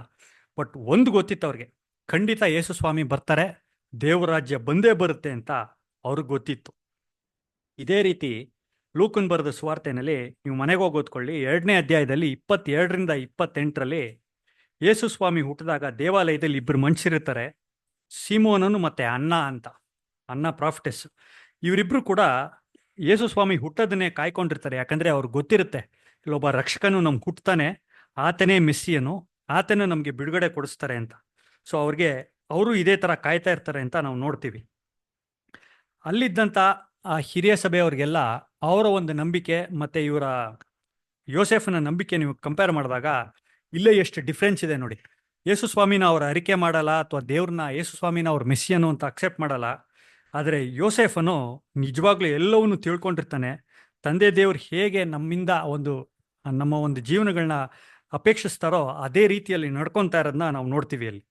ಬಟ್ ಒಂದು ಗೊತ್ತಿತ್ತು ಅವ್ರಿಗೆ, ಖಂಡಿತ ಯೇಸು ಸ್ವಾಮಿ ಬರ್ತಾರೆ, ದೇವರಾಜ್ಯ ಬಂದೇ ಬರುತ್ತೆ ಅಂತ ಅವ್ರಿಗೆ ಗೊತ್ತಿತ್ತು. ಇದೇ ರೀತಿ ಲೂಕನ್ ಬರೆದ ಸುವಾರ್ತೆನಲ್ಲಿ ನೀವು ಮನೆಗೆ ಹೋಗಿ ಓದ್ಕೊಳ್ಳಿ, 2ನೇ ಅಧ್ಯಾಯದಲ್ಲಿ 22ರಿಂದ 28ರಲ್ಲಿ ಯೇಸು ಸ್ವಾಮಿ ಹುಟ್ಟಿದಾಗ ದೇವಾಲಯದಲ್ಲಿ ಇಬ್ಬರು ಮನುಷ್ಯರಿರ್ತಾರೆ, ಸೀಮೋನನು ಮತ್ತೆ ಅನ್ನ ಪ್ರಾಫಿಟೆಸ್. ಇವರಿಬ್ರು ಕೂಡ ಯೇಸು ಸ್ವಾಮಿ ಹುಟ್ಟೋದನ್ನೇ ಕಾಯ್ಕೊಂಡಿರ್ತಾರೆ. ಯಾಕಂದ್ರೆ ಅವ್ರಿಗೆ ಗೊತ್ತಿರುತ್ತೆ ಇಲ್ಲೊಬ್ಬ ರಕ್ಷಕನು ನಮ್ಗೆ ಹುಟ್ಟತಾನೆ, ಆತನೇ ಮೆಸ್ಸಿಯನು, ಆತನೇ ನಮಗೆ ಬಿಡುಗಡೆ ಕೊಡಿಸ್ತಾರೆ ಅಂತ. ಸೊ ಅವರು ಇದೇ ಥರ ಕಾಯ್ತಾ ಇರ್ತಾರೆ ಅಂತ ನಾವು ನೋಡ್ತೀವಿ. ಅಲ್ಲಿದ್ದಂಥ ಆ ಹಿರಿಯ ಸಭೆಯವ್ರಿಗೆಲ್ಲ ಅವರ ಒಂದು ನಂಬಿಕೆ ಮತ್ತು ಇವರ ಯೋಸೆಫನ ನಂಬಿಕೆ ನೀವು ಕಂಪೇರ್ ಮಾಡಿದಾಗ ಇಲ್ಲೇ ಎಷ್ಟು ಡಿಫ್ರೆನ್ಸ್ ಇದೆ ನೋಡಿ. ಯೇಸು ಸ್ವಾಮಿನ ಅವ್ರ ಅರಿಕೆ ಮಾಡಲ್ಲ, ಅಥವಾ ದೇವ್ರನ್ನ ಯೇಸು ಸ್ವಾಮಿನ ಅವ್ರ ಮೆಸ್ಸಿಯನು ಅಂತ ಅಕ್ಸೆಪ್ಟ್ ಮಾಡಲ್ಲ. ಆದರೆ ಯೋಸೆಫನು ನಿಜವಾಗ್ಲೂ ಎಲ್ಲವನ್ನೂ ತಿಳ್ಕೊಂಡಿರ್ತಾನೆ. ತಂದೆ ದೇವ್ರು ಹೇಗೆ ನಮ್ಮಿಂದ ನಮ್ಮ ಒಂದು ಜೀವನಗಳನ್ನ ಅಪೇಕ್ಷಿಸ್ತಾರೋ ಅದೇ ರೀತಿಯಲ್ಲಿ ನಡ್ಕೊತಾ ಇರೋದನ್ನ ನಾವು ನೋಡ್ತೀವಿ ಅಲ್ಲಿ.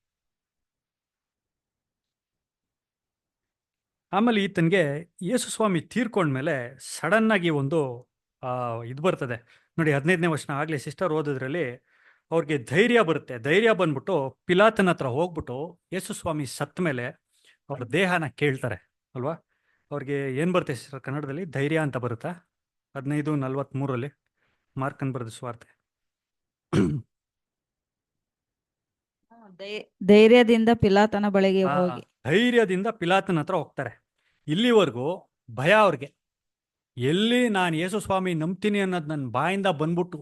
ಆಮೇಲೆ ಈತನಿಗೆ ಯೇಸು ಸ್ವಾಮಿ ತೀರ್ಕೊಂಡ್ಮೇಲೆ ಸಡನ್ನಾಗಿ ಒಂದು ಇದು ಬರ್ತದೆ ನೋಡಿ. 15ನೇ ವಚನ ಆಗಲೇ ಸಿಸ್ಟರ್ ಓದೋದ್ರಲ್ಲಿ ಅವ್ರಿಗೆ ಧೈರ್ಯ ಬರುತ್ತೆ. ಧೈರ್ಯ ಬಂದ್ಬಿಟ್ಟು ಪಿಲಾತನ ಹತ್ರ ಹೋಗ್ಬಿಟ್ಟು ಯೇಸು ಸ್ವಾಮಿ ಸತ್ತ ಮೇಲೆ ಅವ್ರ ದೇಹನ ಕೇಳ್ತಾರೆ ಅಲ್ವಾ. ಅವ್ರಿಗೆ ಏನು ಬರುತ್ತೆ ಸಿಸ್ಟರ್ ಕನ್ನಡದಲ್ಲಿ? ಧೈರ್ಯ ಅಂತ ಬರುತ್ತಾ? 15:43 ಮಾರ್ಕನ್ ಬರೆದ ಸುವಾರ್ತೆ. ಧೈರ್ಯದಿಂದ ಪಿಲಾತನ ಬಳಿಗೆ ಹೋಗಿ, ಧೈರ್ಯದಿಂದ ಪಿಲಾತನ ಹತ್ರ ಹೋಗ್ತಾರೆ. ಇಲ್ಲಿವರೆಗೂ ಭಯ ಅವ್ರಿಗೆ. ಎಲ್ಲಿ ನಾನು ಯೇಸು ಸ್ವಾಮಿ ನಂಬ್ತೀನಿ ಅನ್ನೋದು ನನ್ನ ಬಾಯಿಂದ ಬಂದ್ಬಿಟ್ಟು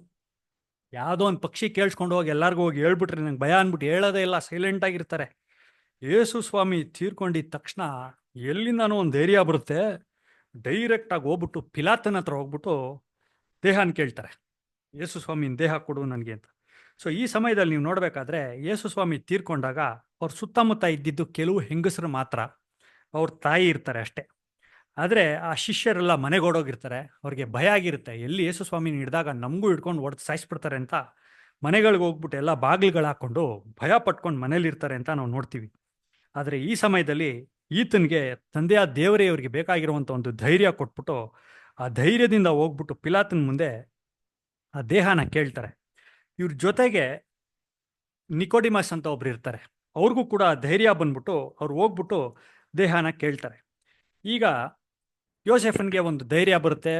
ಯಾವುದೋ ಒಂದು ಪಕ್ಷಿ ಕೇಳಿಸ್ಕೊಂಡು ಹೋಗಿ ಎಲ್ಲರಿಗೂ ಹೋಗಿ ಹೇಳ್ಬಿಟ್ರೆ ನಂಗೆ ಭಯ ಅಂದ್ಬಿಟ್ಟು ಹೇಳೋದೇ ಇಲ್ಲ, ಸೈಲೆಂಟ್ ಆಗಿರ್ತಾರೆ. ಯೇಸು ಸ್ವಾಮಿ ತೀರ್ಕೊಂಡಿದ್ದ ತಕ್ಷಣ ಎಲ್ಲಿಂದನೋ ಒಂದು ಧೈರ್ಯ ಬರುತ್ತೆ. ಡೈರೆಕ್ಟಾಗಿ ಹೋಗ್ಬಿಟ್ಟು ಪಿಲಾತನ ಹತ್ರ ಹೋಗ್ಬಿಟ್ಟು ದೇಹನ ಕೇಳ್ತಾರೆ, ಯೇಸು ಸ್ವಾಮಿನ ದೇಹ ಕೊಡು ನನಗೆ ಅಂತ. ಸೊ ಈ ಸಮಯದಲ್ಲಿ ನೀವು ನೋಡಬೇಕಾದ್ರೆ ಯೇಸು ಸ್ವಾಮಿ ತೀರ್ಕೊಂಡಾಗ ಅವ್ರ ಸುತ್ತಮುತ್ತ ಇದ್ದಿದ್ದು ಕೆಲವು ಹೆಂಗಸರು ಮಾತ್ರ, ಅವ್ರ ತಾಯಿ ಇರ್ತಾರೆ ಅಷ್ಟೇ. ಆದರೆ ಆ ಶಿಷ್ಯರೆಲ್ಲ ಮನೆಗೋಡೋಗಿರ್ತಾರೆ. ಅವ್ರಿಗೆ ಭಯ ಆಗಿರುತ್ತೆ, ಎಲ್ಲಿ ಯೇಸು ಸ್ವಾಮಿನ ಹಿಡಿದಾಗ ನಮಗೂ ಹಿಡ್ಕೊಂಡು ಹೊಡೆದು ಸಾಯಿಸ್ಬಿಡ್ತಾರೆ ಅಂತ ಮನೆಗಳಿಗೆ ಹೋಗ್ಬಿಟ್ಟು ಎಲ್ಲ ಬಾಗಿಲುಗಳು ಹಾಕ್ಕೊಂಡು ಭಯ ಪಟ್ಕೊಂಡು ಮನೇಲಿರ್ತಾರೆ ಅಂತ ನಾವು ನೋಡ್ತೀವಿ. ಆದರೆ ಈ ಸಮಯದಲ್ಲಿ ಈತನಿಗೆ ತಂದೆಯ ದೇವರೇ ಅವ್ರಿಗೆ ಬೇಕಾಗಿರುವಂಥ ಒಂದು ಧೈರ್ಯ ಕೊಟ್ಬಿಟ್ಟು ಆ ಧೈರ್ಯದಿಂದ ಹೋಗ್ಬಿಟ್ಟು ಪಿಲಾತನ ಮುಂದೆ ಆ ದೇಹನ ಕೇಳ್ತಾರೆ. ಇವ್ರ ಜೊತೆಗೆ ನಿಕೋಡಿಮಸ್ ಅಂತ ಒಬ್ರು ಇರ್ತಾರೆ. ಅವ್ರಿಗೂ ಕೂಡ ಧೈರ್ಯ ಬಂದ್ಬಿಟ್ಟು ಅವ್ರು ಹೋಗ್ಬಿಟ್ಟು ದೇಹನ ಕೇಳ್ತಾರೆ. ಈಗ ಯೋಸೆಫನ್ಗೆ ಒಂದು ಧೈರ್ಯ ಬರುತ್ತೆ,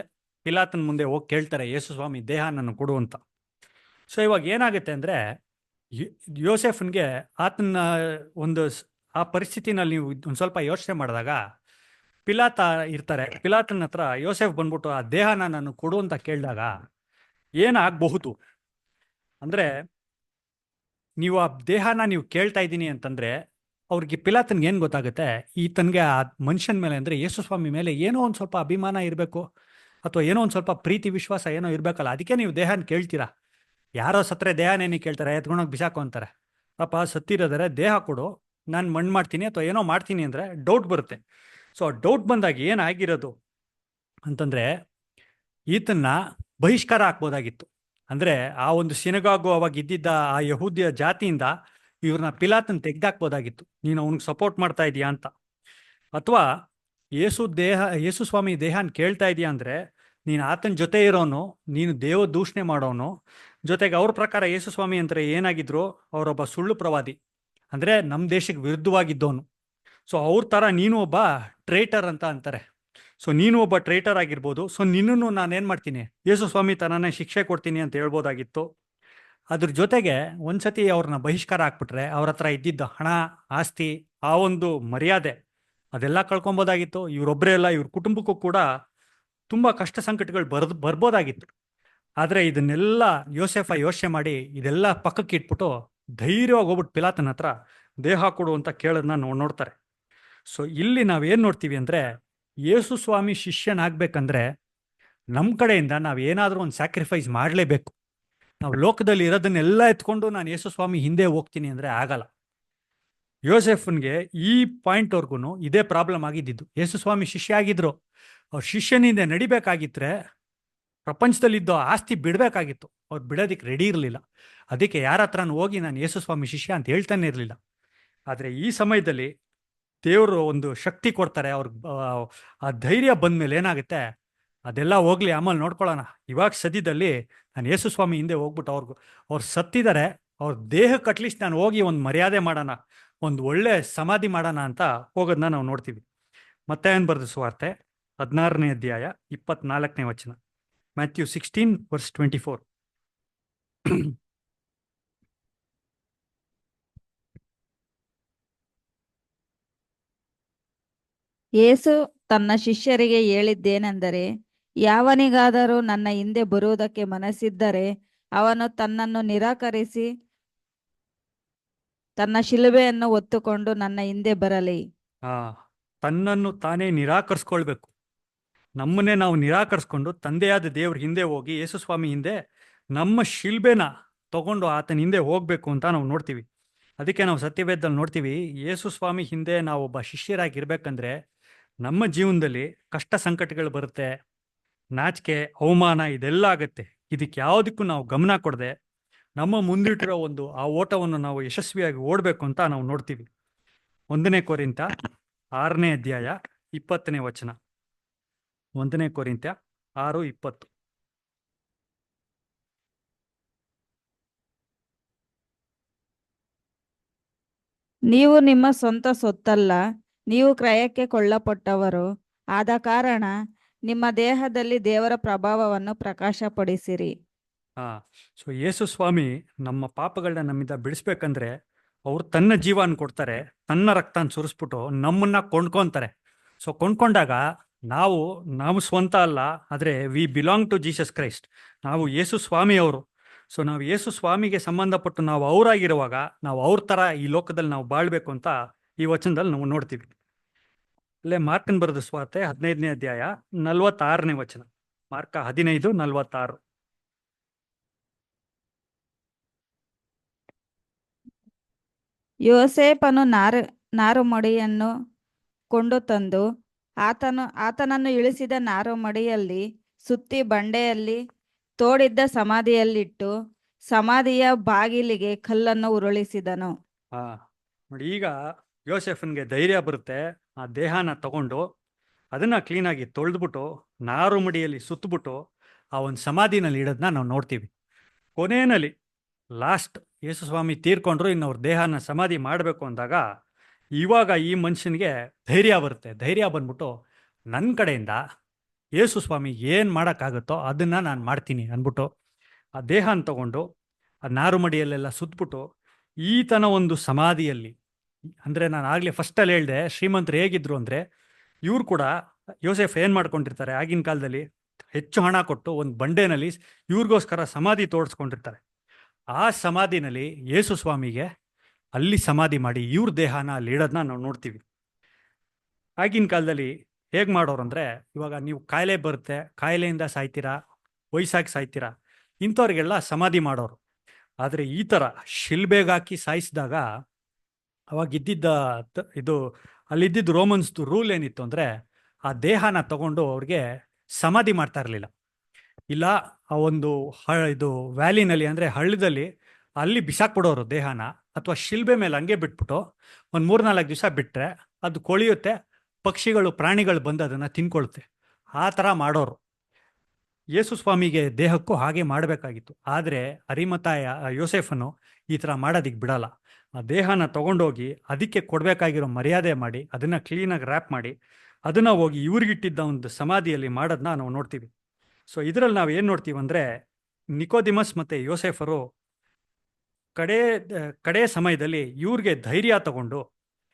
ಪಿಲಾತನ ಮುಂದೆ ಹೋಗಿ ಕೇಳ್ತಾರೆ ಯೇಸು ಸ್ವಾಮಿ ದೇಹ ನನ್ನ ಕೊಡು ಅಂತ. ಸೊ ಇವಾಗ ಏನಾಗುತ್ತೆ ಅಂದರೆ ಯೋಸೆಫನ್ಗೆ ಆತನ ಆ ಪರಿಸ್ಥಿತಿನಲ್ಲಿ ನೀವು ಒಂದು ಸ್ವಲ್ಪ ಯೋಚನೆ ಮಾಡಿದಾಗ ಪಿಲಾತ ಇರ್ತಾರೆ. ಪಿಲಾತನ ಹತ್ರ ಯೋಸೆಫ್ ಬಂದ್ಬಿಟ್ಟು ಆ ದೇಹನ ನಾನು ಕೊಡು ಅಂತ ಕೇಳಿದಾಗ ಏನಾಗಬಹುದು ಅಂದರೆ, ನೀವು ಆ ದೇಹನ ನೀವು ಕೇಳ್ತಾ ಇದ್ದೀನಿ ಅಂತಂದರೆ ಅವ್ರಿಗೆ ಪಿಲಾತನ್ಗೆ ಏನು ಗೊತ್ತಾಗುತ್ತೆ, ಈತನಿಗೆ ಆ ಮನುಷ್ಯನ ಮೇಲೆ ಅಂದರೆ ಯೇಸು ಸ್ವಾಮಿ ಮೇಲೆ ಏನೋ ಒಂದು ಸ್ವಲ್ಪ ಅಭಿಮಾನ ಇರಬೇಕು, ಅಥವಾ ಏನೋ ಒಂದು ಸ್ವಲ್ಪ ಪ್ರೀತಿ ವಿಶ್ವಾಸ ಏನೋ ಇರಬೇಕಲ್ಲ, ಅದಕ್ಕೆ ನೀವು ದೇಹನ ಕೇಳ್ತೀರಾ. ಯಾರೋ ಸತ್ತರೆ ದೇಹನೇನು ಕೇಳ್ತಾರೆ, ಎತ್ಕೊಂಡೋಗಿ ಬಿಸಾಕು ಅಂತಾರೆ. ಪಾಪ ಸತ್ತಿರೋದರೆ ದೇಹ ಕೊಡು, ನಾನು ಮಣ್ಣು ಮಾಡ್ತೀನಿ ಅಥವಾ ಏನೋ ಮಾಡ್ತೀನಿ ಅಂದರೆ ಡೌಟ್ ಬರುತ್ತೆ. ಸೊ ಡೌಟ್ ಬಂದಾಗ ಏನಾಗಿರೋದು ಅಂತಂದರೆ ಈತನ್ನ ಬಹಿಷ್ಕಾರ ಹಾಕ್ಬೋದಾಗಿತ್ತು. ಅಂದರೆ ಆ ಒಂದು ಸಿನಗಾಗು ಅವಾಗ ಇದ್ದಿದ್ದ ಆ ಯಹೂದ್ಯ ಜಾತಿಯಿಂದ ಇವ್ರನ್ನ ಪಿಲಾತನ ತೆಗೆದಾಕ್ಬೋದಾಗಿತ್ತು, ನೀನು ಅವ್ನಿಗೆ ಸಪೋರ್ಟ್ ಮಾಡ್ತಾ ಇದೀಯಾ ಅಂತ. ಅಥವಾ ಯೇಸು ಸ್ವಾಮಿ ದೇಹನ ಕೇಳ್ತಾ ಇದೆಯಾ ಅಂದರೆ ನೀನು ಆತನ ಜೊತೆ ಇರೋನು, ನೀನು ದೇವ ದೂಷಣೆ ಮಾಡೋನು. ಜೊತೆಗೆ ಅವ್ರ ಪ್ರಕಾರ ಯೇಸು ಸ್ವಾಮಿ ಅಂದ್ರೆ ಏನಾಗಿದ್ರು, ಅವರೊಬ್ಬ ಸುಳ್ಳು ಪ್ರವಾದಿ, ಅಂದ್ರೆ ನಮ್ಮ ದೇಶಕ್ಕೆ ವಿರುದ್ಧವಾಗಿದ್ದವನು. ಸೊ ಅವ್ರ ಥರ ನೀನು ಒಬ್ಬ ಟ್ರೇಟರ್ ಅಂತ ಅಂತಾರೆ. ಸೊ ನೀನು ಒಬ್ಬ ಟ್ರೇಟರ್ ಆಗಿರ್ಬೋದು. ಸೊ ನಿನ್ನನ್ನು ನಾನೇನು ಮಾಡ್ತೀನಿ, ಯೇಸು ಸ್ವಾಮಿ ತನನೇ ಶಿಕ್ಷೆ ಕೊಡ್ತೀನಿ ಅಂತ ಹೇಳ್ಬೋದಾಗಿತ್ತು. ಅದ್ರ ಜೊತೆಗೆ ಒಂದ್ಸತಿ ಅವ್ರನ್ನ ಬಹಿಷ್ಕಾರ ಹಾಕ್ಬಿಟ್ರೆ ಅವ್ರ ಹತ್ರ ಇದ್ದಿದ್ದ ಹಣ, ಆಸ್ತಿ, ಆ ಒಂದು ಮರ್ಯಾದೆ ಅದೆಲ್ಲ ಕಳ್ಕೊಬೋದಾಗಿತ್ತು. ಇವರೊಬ್ಬರೇ ಅಲ್ಲ, ಇವ್ರ ಕುಟುಂಬಕ್ಕೂ ಕೂಡ ತುಂಬ ಕಷ್ಟ ಸಂಕಟಗಳು ಬರ್ಬೋದಾಗಿತ್ತು. ಆದರೆ ಇದನ್ನೆಲ್ಲ ಯೋಸೆಫ ಯೋಚನೆ ಮಾಡಿ ಇದೆಲ್ಲ ಪಕ್ಕಕ್ಕೆ ಇಟ್ಬಿಟ್ಟು ಧೈರ್ಯವಾಗಿ ಹೋಗ್ಬಿಟ್ಟು ಪಿಲಾತನ ಹತ್ರ ದೇಹ ಕೊಡು ಅಂತ ಕೇಳೋದನ್ನ ನಾವು ನೋಡ್ತಾರೆ. ಸೊ ಇಲ್ಲಿ ನಾವೇನು ನೋಡ್ತೀವಿ ಅಂದರೆ, ಯೇಸು ಸ್ವಾಮಿ ಶಿಷ್ಯನಾಗಬೇಕಂದ್ರೆ ನಮ್ಮ ಕಡೆಯಿಂದ ನಾವು ಏನಾದರೂ ಒಂದು ಸ್ಯಾಕ್ರಿಫೈಸ್ ಮಾಡಲೇಬೇಕು. ನಾವು ಲೋಕದಲ್ಲಿ ಇರೋದನ್ನೆಲ್ಲ ಎತ್ಕೊಂಡು ನಾನು ಯೇಸು ಸ್ವಾಮಿ ಹಿಂದೆ ಹೋಗ್ತೀನಿ ಅಂದರೆ ಆಗಲ್ಲ. ಯೋಸೆಫನ್ಗೆ ಈ ಪಾಯಿಂಟ್ವರೆಗೂ ಇದೇ ಪ್ರಾಬ್ಲಮ್ ಆಗಿದ್ದಿದ್ದು. ಯೇಸು ಸ್ವಾಮಿ ಶಿಷ್ಯ ಆಗಿದ್ರು, ಅವ್ರ ಶಿಷ್ಯನಿಂದ ನಡಿಬೇಕಾಗಿದ್ರೆ ಪ್ರಪಂಚದಲ್ಲಿದ್ದ ಆಸ್ತಿ ಬಿಡಬೇಕಾಗಿತ್ತು. ಅವ್ರು ಬಿಡೋದಕ್ಕೆ ರೆಡಿ ಇರಲಿಲ್ಲ. ಅದಕ್ಕೆ ಯಾರ ಹತ್ರನೂ ಹೋಗಿ ನಾನು ಯೇಸು ಸ್ವಾಮಿ ಶಿಷ್ಯ ಅಂತ ಹೇಳ್ತಾನೆ ಇರಲಿಲ್ಲ. ಆದರೆ ಈ ಸಮಯದಲ್ಲಿ ದೇವರು ಒಂದು ಶಕ್ತಿ ಕೊಡ್ತಾರೆ ಅವ್ರಿಗೆ. ಆ ಧೈರ್ಯ ಬಂದಮೇಲೆ ಏನಾಗುತ್ತೆ, ಅದೆಲ್ಲ ಹೋಗ್ಲಿ ಆಮೇಲೆ ನೋಡ್ಕೊಳ್ಳೋಣ, ಇವಾಗ ಸದ್ಯದಲ್ಲಿ ನಾನು ಯೇಸು ಸ್ವಾಮಿ ಹಿಂದೆ ಹೋಗ್ಬಿಟ್ಟು ಅವ್ರು ಸತ್ತಿದ್ದಾರೆ, ಅವ್ರ ದೇಹಕ್ಕೆ ಅಟ್ಲೀಸ್ಟ್ ನಾನು ಹೋಗಿ ಒಂದು ಮರ್ಯಾದೆ ಮಾಡೋಣ, ಒಂದು ಒಳ್ಳೆ ಸಮಾಧಿ ಮಾಡೋಣ ಅಂತ ಹೋಗೋದನ್ನ ನಾವು ನೋಡ್ತೀವಿ. ಮತ್ತೆ ಏನು ಬರೆದ ಸುವಾರ್ತೆ 16ನೇ ಅಧ್ಯಾಯ 24ನೇ ವಚನ. ಮ್ಯಾಥ್ಯೂ 16:24. ಯೇಸು ತನ್ನ ಶಿಷ್ಯರಿಗೆ ಹೇಳಿದ್ದೇನೆಂದರೆ, ಯಾವನಿಗಾದರೂ ನನ್ನ ಹಿಂದೆ ಬರುವುದಕ್ಕೆ ಮನಸ್ಸಿದ್ದರೆ ಅವನು ತನ್ನನ್ನು ನಿರಾಕರಿಸಿ ತನ್ನ ಶಿಲುಬೆಯನ್ನು ಹೊತ್ತುಕೊಂಡು ನನ್ನ ಹಿಂದೆ ಬರಲಿ. ತನ್ನನ್ನು ತಾನೇ ನಿರಾಕರಿಸ್ಕೊಳ್ಬೇಕು. ನಮ್ಮನ್ನೇ ನಾವು ನಿರಾಕರಿಸ್ಕೊಂಡು ತಂದೆಯಾದ ದೇವ್ರ ಹಿಂದೆ ಹೋಗಿ ಯೇಸು ಸ್ವಾಮಿ ಹಿಂದೆ ನಮ್ಮ ಶಿಲ್ಬೆನ ತಗೊಂಡು ಆತನ ಹಿಂದೆ ಹೋಗ್ಬೇಕು ಅಂತ ನಾವು ನೋಡ್ತೀವಿ. ಅದಕ್ಕೆ ನಾವು ಸತ್ಯವೇದದಲ್ಲಿ ನೋಡ್ತೀವಿ, ಯೇಸು ಸ್ವಾಮಿ ಹಿಂದೆ ನಾವು ಒಬ್ಬ ಶಿಷ್ಯರಾಗಿರ್ಬೇಕಂದ್ರೆ ನಮ್ಮ ಜೀವನದಲ್ಲಿ ಕಷ್ಟ ಸಂಕಟಗಳು ಬರುತ್ತೆ, ನಾಚಿಕೆ, ಅವಮಾನ ಇದೆಲ್ಲ ಆಗುತ್ತೆ. ಇದಕ್ಕೆ ಯಾವುದಕ್ಕೂ ನಾವು ಗಮನ ಕೊಡದೆ ನಮ್ಮ ಮುಂದಿಟ್ಟಿರೋ ಆ ಓಟವನ್ನು ನಾವು ಯಶಸ್ವಿಯಾಗಿ ಓಡಬೇಕು ಅಂತ ನಾವು ನೋಡ್ತೀವಿ. 1 ಕೊರಿಂಥ 6ನೇ ಅಧ್ಯಾಯ 20ನೇ ವಚನ. 1 ಕೊರಿಂಥ 6:20. ನೀವು ನಿಮ್ಮ ಸ್ವಂತ ಸೊತ್ತಲ್ಲ, ನೀವು ಕ್ರಯಕ್ಕೆ ಕೊಳ್ಳಲ್ಪಟ್ಟವರು. ಆದ ಕಾರಣ ನಿಮ್ಮ ದೇಹದಲ್ಲಿ ದೇವರ ಪ್ರಭಾವವನ್ನು ಪ್ರಕಾಶಪಡಿಸಿರಿ. ಸೊ ಯೇಸು ಸ್ವಾಮಿ ನಮ್ಮ ಪಾಪಗಳನ್ನ ನಮ್ಮಿಂದ ಬಿಡಿಸ್ಬೇಕಂದ್ರೆ ಅವ್ರು ತನ್ನ ಜೀವನ ಕೊಡ್ತಾರೆ, ತನ್ನ ರಕ್ತನ ಸುರಿಸ್ಬಿಟ್ಟು ನಮ್ಮನ್ನ ಕೊಂಡ್ಕೊಂತಾರೆ. ಸೊ ಕೊಂಡ್ಕೊಂಡಾಗ ನಾವು ಸ್ವಂತ ಅಲ್ಲ, ಆದರೆ we belong to Jesus Christ. ನಾವು ಯೇಸು ಸ್ವಾಮಿ ಅವರು. ಸೊ ನಾವು ಯೇಸು ಸ್ವಾಮಿಗೆ ಸಂಬಂಧಪಟ್ಟು ನಾವು ಅವರಾಗಿರುವಾಗ ನಾವು ಅವ್ರ ಥರ ಈ ಲೋಕದಲ್ಲಿ ನಾವು ಬಾಳ್ಬೇಕು ಅಂತ ಈ ವಚನದಲ್ಲಿ ನಾವು ನೋಡ್ತೀವಿ. ಅಲ್ಲೇ ಮಾರ್ಕನ್ ಬರೆದ ಸುವಾರ್ತೆ 15ನೇ ಅಧ್ಯಾಯ 46ನೇ ವಚನ. ಮಾರ್ಕ 15:46. ಯೋಸೇಫನು ನಾರುಮಡಿಯನ್ನು ಕೊಂಡು ತಂದು ಆತನನ್ನು ಇಳಿಸಿದ ನಾರುಮಡಿಯಲ್ಲಿ ಸುತ್ತಿ ಬಂಡೆಯಲ್ಲಿ ತೋಡಿದ್ದ ಸಮಾಧಿಯಲ್ಲಿಟ್ಟು ಸಮಾಧಿಯ ಬಾಗಿಲಿಗೆ ಕಲ್ಲನ್ನು ಉರುಳಿಸಿದನು. ನೋಡಿ, ಈಗ ಯೋಸೆಫನ್ಗೆ ಧೈರ್ಯ ಬರುತ್ತೆ. ಆ ದೇಹನ ತಗೊಂಡು ಅದನ್ನ ಕ್ಲೀನಾಗಿ ತೊಳೆದ್ಬಿಟ್ಟು ನಾರುಮಡಿಯಲ್ಲಿ ಸುತ್ತಬಿಟ್ಟು ಆ ಒಂದು ಸಮಾಧಿನಲ್ಲಿ ಇಡೋದನ್ನ ನಾವು ನೋಡ್ತೀವಿ. ಕೊನೆಯಲ್ಲಿ ಲಾಸ್ಟ್ ಯೇಸು ಸ್ವಾಮಿ ತೀರ್ಕೊಂಡ್ರು, ಇನ್ನು ಅವ್ರ ದೇಹನ ಸಮಾಧಿ ಮಾಡಬೇಕು ಅಂದಾಗ ಇವಾಗ ಈ ಮನುಷ್ಯನಿಗೆ ಧೈರ್ಯ ಬರುತ್ತೆ. ಧೈರ್ಯ ಬಂದ್ಬಿಟ್ಟು ನನ್ನ ಕಡೆಯಿಂದ ಯೇಸು ಸ್ವಾಮಿ ಏನು ಮಾಡೋಕ್ಕಾಗುತ್ತೋ ಅದನ್ನು ನಾನು ಮಾಡ್ತೀನಿ ಅಂದ್ಬಿಟ್ಟು ಆ ದೇಹನ ತಗೊಂಡು ಆ ನಾರುಮಡಿಯಲ್ಲೆಲ್ಲ ಸುತ್ತಬಿಟ್ಟು ಈತನ ಒಂದು ಸಮಾಧಿಯಲ್ಲಿ, ಅಂದರೆ ನಾನು ಆಗಲೇ ಫಸ್ಟಲ್ಲಿ ಹೇಳಿದೆ ಶ್ರೀಮಂತರು ಹೇಗಿದ್ರು ಅಂದರೆ, ಇವ್ರು ಕೂಡ ಯೋಸೆಫ್ ಏನು ಮಾಡ್ಕೊಂಡಿರ್ತಾರೆ, ಆಗಿನ ಕಾಲದಲ್ಲಿ ಹೆಚ್ಚು ಹಣ ಕೊಟ್ಟು ಒಂದು ಬಂಡೆನಲ್ಲಿ ಇವ್ರಿಗೋಸ್ಕರ ಸಮಾಧಿ ತೋರಿಸ್ಕೊಂಡಿರ್ತಾರೆ. ಆ ಸಮಾಧಿನಲ್ಲಿ ಯೇಸು ಸ್ವಾಮಿಗೆ ಅಲ್ಲಿ ಸಮಾಧಿ ಮಾಡಿ ಇವ್ರ ದೇಹನ ಅಲ್ಲಿ ಇಡೋದನ್ನ ನಾವು ನೋಡ್ತೀವಿ. ಆಗಿನ ಕಾಲದಲ್ಲಿ ಹೇಗೆ ಮಾಡೋರು ಅಂದರೆ, ಇವಾಗ ನೀವು ಕಾಯಿಲೆ ಬರುತ್ತೆ, ಕಾಯಿಲೆಯಿಂದ ಸಾಯ್ತೀರಾ, ವಯಸ್ಸಾಗಿ ಸಾಯ್ತೀರಾ, ಇಂಥವ್ರಿಗೆಲ್ಲ ಸಮಾಧಿ ಮಾಡೋರು. ಆದರೆ ಈ ಥರ ಶಿಲ್ಬೆಗಾಕಿ ಸಾಯಿಸಿದಾಗ ಅವಾಗ ಇದು ಅಲ್ಲಿದ್ದಿದ್ದು ರೋಮನ್ಸ್ದು ರೂಲ್ ಏನಿತ್ತು ಅಂದರೆ, ಆ ದೇಹನ ತಗೊಂಡು ಅವ್ರಿಗೆ ಸಮಾಧಿ ಮಾಡ್ತಾ ಇರಲಿಲ್ಲ. ಇಲ್ಲ ಆ ಒಂದು ಇದು ವ್ಯಾಲಿನಲ್ಲಿ ಅಂದರೆ ಹಳ್ಳದಲ್ಲಿ ಅಲ್ಲಿ ಬಿಸಾಕ್ಬಿಡೋರು ದೇಹನ, ಅಥವಾ ಶಿಲ್ಬೆ ಮೇಲೆ ಹಂಗೆ ಬಿಟ್ಬಿಟ್ಟು ಒಂದು 3-4 ದಿವಸ ಬಿಟ್ಟರೆ ಅದು ಕೊಳೆಯುತ್ತೆ, ಪಕ್ಷಿಗಳು ಪ್ರಾಣಿಗಳು ಬಂದು ಅದನ್ನು ತಿನ್ಕೊಳುತ್ತೆ. ಆ ಥರ ಮಾಡೋರು. ಯೇಸು ಸ್ವಾಮಿಗೆ ದೇಹಕ್ಕೂ ಹಾಗೆ ಮಾಡಬೇಕಾಗಿತ್ತು. ಆದರೆ ಅರಿಮತಾಯ ಯೋಸೆಫನು ಈ ಥರ ಮಾಡೋದಿಕ್ಕೆ ಬಿಡಲ್ಲ. ಆ ದೇಹನ ತಗೊಂಡೋಗಿ ಅದಕ್ಕೆ ಕೊಡಬೇಕಾಗಿರೋ ಮರ್ಯಾದೆ ಮಾಡಿ ಅದನ್ನು ಕ್ಲೀನಾಗಿ ರ್ಯಾಪ್ ಮಾಡಿ ಅದನ್ನು ಹೋಗಿ ಇವ್ರಿಗಿಟ್ಟಿದ್ದ ಒಂದು ಸಮಾಧಿಯಲ್ಲಿ ಮಾಡೋದನ್ನ ನಾವು ನೋಡ್ತೀವಿ. ಸೊ ಇದರಲ್ಲಿ ನಾವು ಏನು ನೋಡ್ತೀವಿ ಅಂದರೆ, ನಿಕೋದಿಮಸ್ ಮತ್ತು ಯೋಸೆಫರು ಕಡೆ ಕಡೆ ಸಮಯದಲ್ಲಿ ಇವ್ರಿಗೆ ಧೈರ್ಯ ತಗೊಂಡು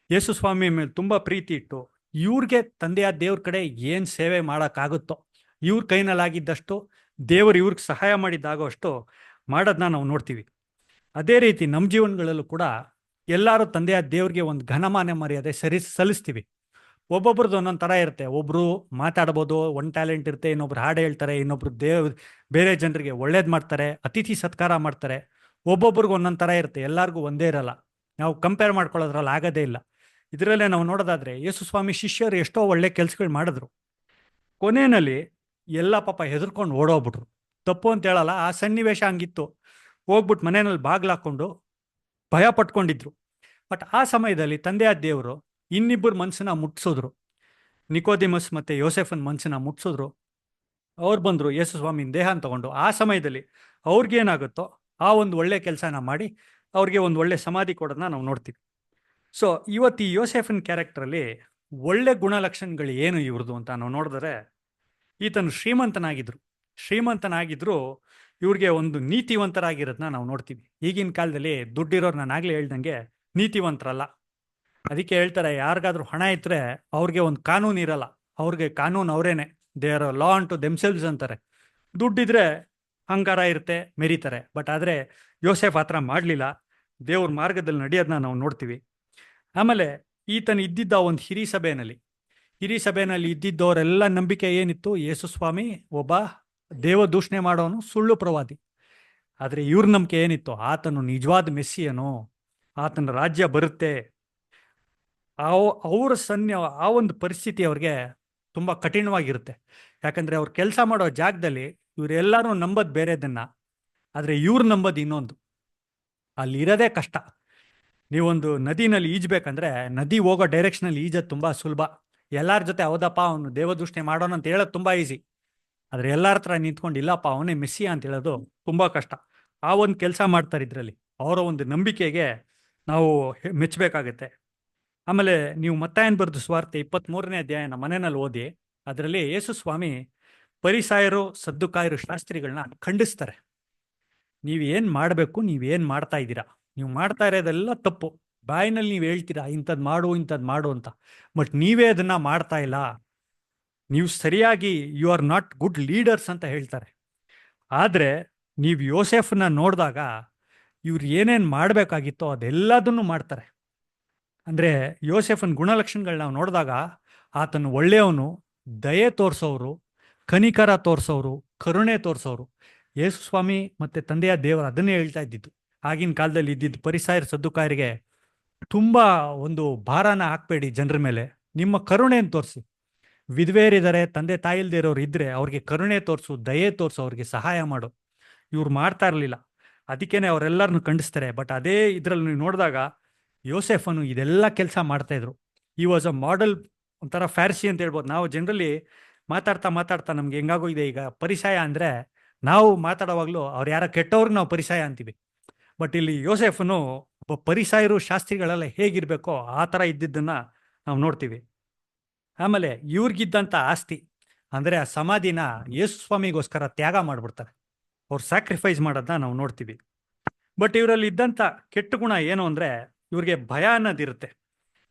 ಯೇಸು ಸ್ವಾಮಿ ಮೇಲೆ ತುಂಬ ಪ್ರೀತಿ ಇಟ್ಟು ಇವ್ರಿಗೆ ತಂದೆಯಾದ ದೇವ್ರ ಕಡೆ ಏನು ಸೇವೆ ಮಾಡೋಕ್ಕಾಗುತ್ತೋ ಇವ್ರ ಕೈನಲ್ಲಾಗಿದ್ದಷ್ಟು ದೇವರು ಇವ್ರಿಗೆ ಸಹಾಯ ಮಾಡಿದ್ದಾಗೋ ಅಷ್ಟು ಮಾಡೋದನ್ನ ನಾವು ನೋಡ್ತೀವಿ. ಅದೇ ರೀತಿ ನಮ್ಮ ಜೀವನಗಳಲ್ಲೂ ಕೂಡ ಎಲ್ಲರೂ ತಂದೆಯಾದ ದೇವ್ರಿಗೆ ಒಂದು ಘನಮಾನ್ಯ ಮರ್ಯಾದೆ ಸಲ್ಲಿಸ್ತೀವಿ. ಒಬ್ಬೊಬ್ರದ್ದು ಒಂದೊಂದು ಥರ ಇರುತ್ತೆ. ಒಬ್ಬರು ಮಾತಾಡ್ಬೋದು, ಒಂದು ಟ್ಯಾಲೆಂಟ್ ಇರುತ್ತೆ, ಇನ್ನೊಬ್ರು ಹಾಡು ಹೇಳ್ತಾರೆ, ಇನ್ನೊಬ್ರು ಬೇರೆ ಜನರಿಗೆ ಒಳ್ಳೇದು ಮಾಡ್ತಾರೆ, ಅತಿಥಿ ಸತ್ಕಾರ ಮಾಡ್ತಾರೆ. ಒಬ್ಬೊಬ್ರಿಗೆ ಒಂದೊಂದು ಥರ ಇರುತ್ತೆ, ಎಲ್ಲರಿಗೂ ಒಂದೇ ಇರಲ್ಲ. ನಾವು ಕಂಪೇರ್ ಮಾಡ್ಕೊಳ್ಳೋದ್ರಲ್ಲಿ ಆಗೋದೇ ಇಲ್ಲ. ಇದರಲ್ಲೇ ನಾವು ನೋಡೋದಾದ್ರೆ ಯೇಸು ಸ್ವಾಮಿ ಶಿಷ್ಯರು ಎಷ್ಟೋ ಒಳ್ಳೆ ಕೆಲಸಗಳು ಮಾಡಿದ್ರು. ಕೊನೆಯಲ್ಲಿ ಎಲ್ಲ ಪಾಪ ಹೆದರ್ಕೊಂಡು ಓಡೋಗ್ಬಿಟ್ರು. ತಪ್ಪು ಅಂತ ಹೇಳಲ್ಲ, ಆ ಸನ್ನಿವೇಶ ಹಂಗಿತ್ತು. ಹೋಗ್ಬಿಟ್ಟು ಮನೆಯಲ್ಲಿ ಬಾಗ್ಲಾಕೊಂಡು ಭಯ ಪಟ್ಕೊಂಡಿದ್ರು. ಬಟ್ ಆ ಸಮಯದಲ್ಲಿ ತಂದೆಯಾದ ದೇವರು ಇನ್ನಿಬ್ಬರು ಮನಸ್ಸನ್ನ ಮುಟ್ಸಿದ್ರು. ನಿಕೋದಿಮಸ್ ಮತ್ತು ಯೋಸೆಫನ್ ಮನಸ್ಸನ್ನ ಮುಟ್ಸಿದ್ರು. ಅವ್ರು ಬಂದರು ಯೇಸು ಸ್ವಾಮಿನ ದೇಹನ ತಗೊಂಡು. ಆ ಸಮಯದಲ್ಲಿ ಅವ್ರಿಗೇನಾಗುತ್ತೋ ಆ ಒಂದು ಒಳ್ಳೆ ಕೆಲಸನ ಮಾಡಿ ಅವ್ರಿಗೆ ಒಂದು ಒಳ್ಳೆ ಸಮಾಧಿ ಕೊಡೋದನ್ನ ನಾವು ನೋಡ್ತೀವಿ. ಸೊ ಇವತ್ತು ಈ ಯೋಸೆಫನ್ ಕ್ಯಾರೆಕ್ಟ್ರಲ್ಲಿ ಒಳ್ಳೆ ಗುಣಲಕ್ಷಣಗಳು ಏನು ಇವ್ರದ್ದು ಅಂತ ನಾವು ನೋಡಿದ್ರೆ, ಈತನು ಶ್ರೀಮಂತನಾಗಿದ್ರು ಇವ್ರಿಗೆ ಒಂದು ನೀತಿವಂತರಾಗಿರೋದನ್ನ ನಾವು ನೋಡ್ತೀವಿ. ಈಗಿನ ಕಾಲದಲ್ಲಿ ದುಡ್ಡಿರೋರು ನಾನು ಆಗಲೇ ಹೇಳ್ದಂಗೆ ನೀತಿವಂತರಲ್ಲ. ಅದಕ್ಕೆ ಹೇಳ್ತಾರೆ, ಯಾರಿಗಾದ್ರೂ ಹಣ ಇದ್ರೆ ಅವ್ರಿಗೆ ಒಂದು ಕಾನೂನು ಇರಲ್ಲ, ಅವ್ರಿಗೆ ಕಾನೂನು ಅವರೇನೆ, ದೇ ಆರ್ ಲಾ ಅಂಟು ದೆಮ್ಸೆಲ್ವ್ಸ್ ಅಂತಾರೆ. ದುಡ್ಡಿದ್ರೆ ಅಹಂಕಾರ ಇರುತ್ತೆ, ಮೆರೀತಾರೆ. ಬಟ್ ಆದರೆ ಯೋಸೆಫ್ ಆ ಥರ ಮಾಡಲಿಲ್ಲ, ದೇವ್ರ ಮಾರ್ಗದಲ್ಲಿ ನಡೆಯೋದನ್ನ ನಾವು ನೋಡ್ತೀವಿ. ಆಮೇಲೆ ಈತನು ಇದ್ದಿದ್ದ ಒಂದು ಹಿರಿ ಸಭೆಯಲ್ಲಿ ಇದ್ದಿದ್ದವರೆಲ್ಲ ನಂಬಿಕೆ ಏನಿತ್ತು, ಯೇಸು ಸ್ವಾಮಿ ಒಬ್ಬ ದೇವದೂಷಣೆ ಮಾಡೋನು, ಸುಳ್ಳು ಪ್ರವಾದಿ. ಆದರೆ ಇವ್ರ ನಂಬಿಕೆ ಏನಿತ್ತು, ಆತನು ನಿಜವಾದ ಮೆಸ್ಸಿಯನು, ಆತನ ರಾಜ್ಯ ಬರುತ್ತೆ. ಅವರ ಆ ಒಂದು ಪರಿಸ್ಥಿತಿ ಅವ್ರಿಗೆ ತುಂಬ ಕಠಿಣವಾಗಿರುತ್ತೆ. ಯಾಕಂದರೆ ಅವ್ರು ಕೆಲಸ ಮಾಡೋ ಜಾಗದಲ್ಲಿ ಇವರೆಲ್ಲರೂ ನಂಬೋದು ಬೇರೆದನ್ನ, ಆದರೆ ಇವ್ರು ನಂಬೋದು ಇನ್ನೊಂದು. ಅಲ್ಲಿರೋದೇ ಕಷ್ಟ. ನೀವೊಂದು ನದಿನಲ್ಲಿ ಈಜ್ಬೇಕಂದ್ರೆ ನದಿ ಹೋಗೋ ಡೈರೆಕ್ಷನಲ್ಲಿ ಈಜೋದು ತುಂಬ ಸುಲಭ. ಎಲ್ಲರ ಜೊತೆ ಹೌದಪ್ಪ ಅವನು ದೇವದೂಷಣೆ ಮಾಡೋಣ ಅಂತ ಹೇಳೋದು ತುಂಬ ಈಸಿ. ಆದರೆ ಎಲ್ಲರ ಹತ್ರ ನಿಂತ್ಕೊಂಡು ಇಲ್ಲಪ್ಪ ಅವನೇ ಮೆಸ್ಸಿಯ ಅಂತ ಹೇಳೋದು ತುಂಬ ಕಷ್ಟ. ಆ ಒಂದು ಕೆಲಸ ಮಾಡ್ತಾರೆ ಇದರಲ್ಲಿ. ಅವರ ಒಂದು ನಂಬಿಕೆಗೆ ನಾವು ಮೆಚ್ಚಬೇಕಾಗತ್ತೆ. ಆಮೇಲೆ ನೀವು ಮತ್ತಾಯನ ಬರೆದ ಸುವಾರ್ತೆ 23ನೇ ಅಧ್ಯಾಯನ ಮನೆಯಲ್ಲಿ ಓದಿ. ಅದರಲ್ಲಿ ಯೇಸು ಸ್ವಾಮಿ ಪರಿಸಾಯರು, ಸದ್ದುಕಾಯರು, ಶಾಸ್ತ್ರಿಗಳನ್ನ ಖಂಡಿಸ್ತಾರೆ. ನೀವೇನು ಮಾಡಬೇಕು, ನೀವೇನು ಮಾಡ್ತಾ ಇದ್ದೀರಾ, ನೀವು ಮಾಡ್ತಾ ಇರೋದೆಲ್ಲ ತಪ್ಪು. ಬಾಯಿನಲ್ಲಿ ನೀವು ಹೇಳ್ತೀರಾ ಇಂಥದ್ದು ಮಾಡು ಅಂತ, ಬಟ್ ನೀವೇ ಅದನ್ನ ಮಾಡ್ತಾ ಇಲ್ಲ. ನೀವು ಸರಿಯಾಗಿ you are not good leaders ಅಂತ ಹೇಳ್ತಾರೆ. ಆದರೆ ನೀವು ಯೋಸೆಫ್ನ ನೋಡಿದಾಗ ಇವ್ರು ಏನೇನು ಮಾಡಬೇಕಾಗಿತ್ತೋ ಅದೆಲ್ಲದನ್ನು ಮಾಡ್ತಾರೆ. ಅಂದರೆ ಯೋಸೆಫನ್ ಗುಣಲಕ್ಷಣಗಳು ನಾವು ನೋಡಿದಾಗ ಆತನು ಒಳ್ಳೆಯವನು, ದಯೆ ತೋರಿಸೋರು, ಕನಿಕರ ತೋರಿಸೋರು, ಕರುಣೆ ತೋರಿಸೋರು. ಯೇಸು ಸ್ವಾಮಿ ಮತ್ತು ತಂದೆಯ ದೇವರು ಅದನ್ನೇ ಹೇಳ್ತಾ ಇದ್ದಿದ್ದು. ಆಗಿನ ಕಾಲದಲ್ಲಿ ಇದ್ದಿದ್ದು ಪರಿಸಾಯರ ಸದ್ದುಕಾಯರಿಗೆ ತುಂಬ ಒಂದು ಭಾರನ ಹಾಕಬೇಡಿ ಜನರ ಮೇಲೆ, ನಿಮ್ಮ ಕರುಣೆಯನ್ನು ತೋರಿಸಿ. ವಿಧವೆಯರಿದ್ದಾರೆ, ತಂದೆ ತಾಯಿ ಇಲ್ದೇ ಇರೋರು ಇದ್ದರೆ ಅವ್ರಿಗೆ ಕರುಣೆ ತೋರಿಸು, ದಯೆ ತೋರಿಸು, ಅವ್ರಿಗೆ ಸಹಾಯ ಮಾಡು. ಇವ್ರು ಮಾಡ್ತಾ ಇರಲಿಲ್ಲ, ಅದಕ್ಕೇನೆ ಅವರೆಲ್ಲರನ್ನು ಖಂಡಿಸ್ತಾರೆ. ಬಟ್ ಅದೇ ಇದರಲ್ಲಿ ನೀವು ನೋಡಿದಾಗ ಯೋಸೆಫನು ಇದೆಲ್ಲ ಕೆಲಸ ಮಾಡ್ತಾಯಿದ್ರು. ಈ ವಾಸ್ ಅ ಮಾಡೆಲ್, ಒಂಥರ ಫ್ಯಾರಿಸಿ ಅಂತ ಹೇಳ್ಬೋದು. ನಾವು ಜನರಲಿ ಮಾತಾಡ್ತಾ ನಮ್ಗೆ ಹೆಂಗಾಗೋಗಿದೆ ಈಗ, ಪರಿಸಾಯ ಅಂದರೆ ನಾವು ಮಾತಾಡೋವಾಗಲೂ ಅವ್ರು ಯಾರ ಕೆಟ್ಟವ್ರಿಗೆ ನಾವು ಪರಿಸಾಯ ಅಂತೀವಿ. ಬಟ್ ಇಲ್ಲಿ ಯೋಸೆಫನು ಒಬ್ಬ ಪರಿಸಾಯರು, ಶಾಸ್ತ್ರಿಗಳೆಲ್ಲ ಹೇಗಿರಬೇಕೋ ಆ ಥರ ಇದ್ದಿದ್ದನ್ನು ನಾವು ನೋಡ್ತೀವಿ. ಆಮೇಲೆ ಇವ್ರಿಗಿದ್ದಂಥ ಆಸ್ತಿ ಅಂದರೆ ಆ ಸಮಾಧಿನ ಯೇಸು ಸ್ವಾಮಿಗೋಸ್ಕರ ತ್ಯಾಗ ಮಾಡಿಬಿಡ್ತಾರೆ. ಅವ್ರು ಸ್ಯಾಕ್ರಿಫೈಸ್ ಮಾಡೋದನ್ನ ನಾವು ನೋಡ್ತೀವಿ. ಬಟ್ ಇವರಲ್ಲಿ ಇದ್ದಂಥ ಕೆಟ್ಟ ಗುಣ ಏನು ಅಂದರೆ, ಇವ್ರಿಗೆ ಭಯ ಅನ್ನೋದಿರುತ್ತೆ.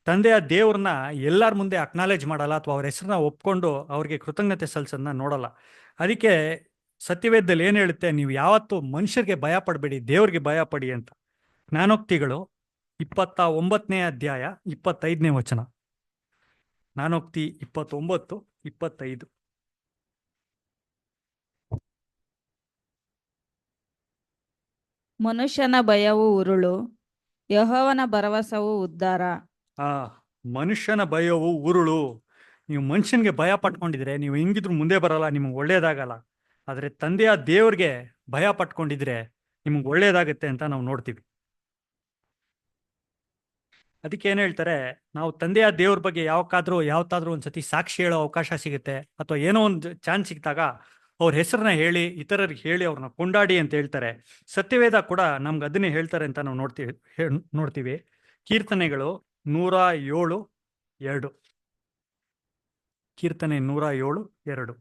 ತಂದೆಯ ದೇವ್ರನ್ನ ಎಲ್ಲರ ಮುಂದೆ ಅಕ್ನಾಲೇಜ್ ಮಾಡಲ್ಲ, ಅಥವಾ ಅವ್ರ ಹೆಸರನ್ನ ಒಪ್ಕೊಂಡು ಅವ್ರಿಗೆ ಕೃತಜ್ಞತೆ ಸಲ್ಲಿಸೋದನ್ನ ನೋಡಲ್ಲ. ಅದಕ್ಕೆ ಸತ್ಯವೇದದಲ್ಲಿ ಏನು ಹೇಳುತ್ತೆ, ನೀವು ಯಾವತ್ತೂ ಮನುಷ್ಯರಿಗೆ ಭಯ ಪಡಬೇಡಿ, ದೇವ್ರಿಗೆ ಭಯ ಪಡಿ ಅಂತ. ಜ್ಞಾನೋಕ್ತಿಗಳು 29ನೇ ಅಧ್ಯಾಯ 25ನೇ ವಚನ. ಜ್ಞಾನೋಕ್ತಿ 29:25. ಮನುಷ್ಯನ ಭಯವು ಉರುಳು, ಯೆಹೋವನ ಭರವಸವು ಉದ್ಧಾರ. ಆ ಮನುಷ್ಯನ ಭಯವು ಉರುಳು. ನೀವು ಮನುಷ್ಯನಿಗೆ ಭಯ ಪಟ್ಕೊಂಡಿದ್ರೆ ನೀವು ಹೆಂಗಿದ್ರು ಮುಂದೆ ಬರಲ್ಲ, ನಿಮ್ಗೆ ಒಳ್ಳೇದಾಗಲ್ಲ. ಆದರೆ ತಂದೆಯ ದೇವ್ರಿಗೆ ಭಯ ಪಟ್ಕೊಂಡಿದ್ರೆ ನಿಮ್ಗೆ ಒಳ್ಳೇದಾಗುತ್ತೆ ಅಂತ ನಾವು ನೋಡ್ತೀವಿ. ಅದಕ್ಕೆ ಏನು ಹೇಳ್ತಾರೆ, ನಾವು ತಂದೆಯ ದೇವ್ರ ಬಗ್ಗೆ ಯಾವತ್ತಾದ್ರೂ ಒಂದ್ಸತಿ ಸಾಕ್ಷಿ ಹೇಳೋ ಅವಕಾಶ ಸಿಗುತ್ತೆ, ಅಥವಾ ಏನೋ ಒಂದು ಚಾನ್ಸ್ ಸಿಕ್ಕಿದಾಗ ಅವ್ರ ಹೆಸರನ್ನ ಹೇಳಿ ಇತರರಿಗೆ ಹೇಳಿ ಅವ್ರನ್ನ ಕೊಂಡಾಡಿ ಅಂತ ಹೇಳ್ತಾರೆ. ಸತ್ಯವೇದ ಕೂಡ ನಮ್ಗೆ ಅದನ್ನೇ ಹೇಳ್ತಾರೆ ಅಂತ ನಾವು ನೋಡ್ತೀವಿ. ಕೀರ್ತನೆಗಳು 107:2. ಕೀರ್ತನೆ 107:2.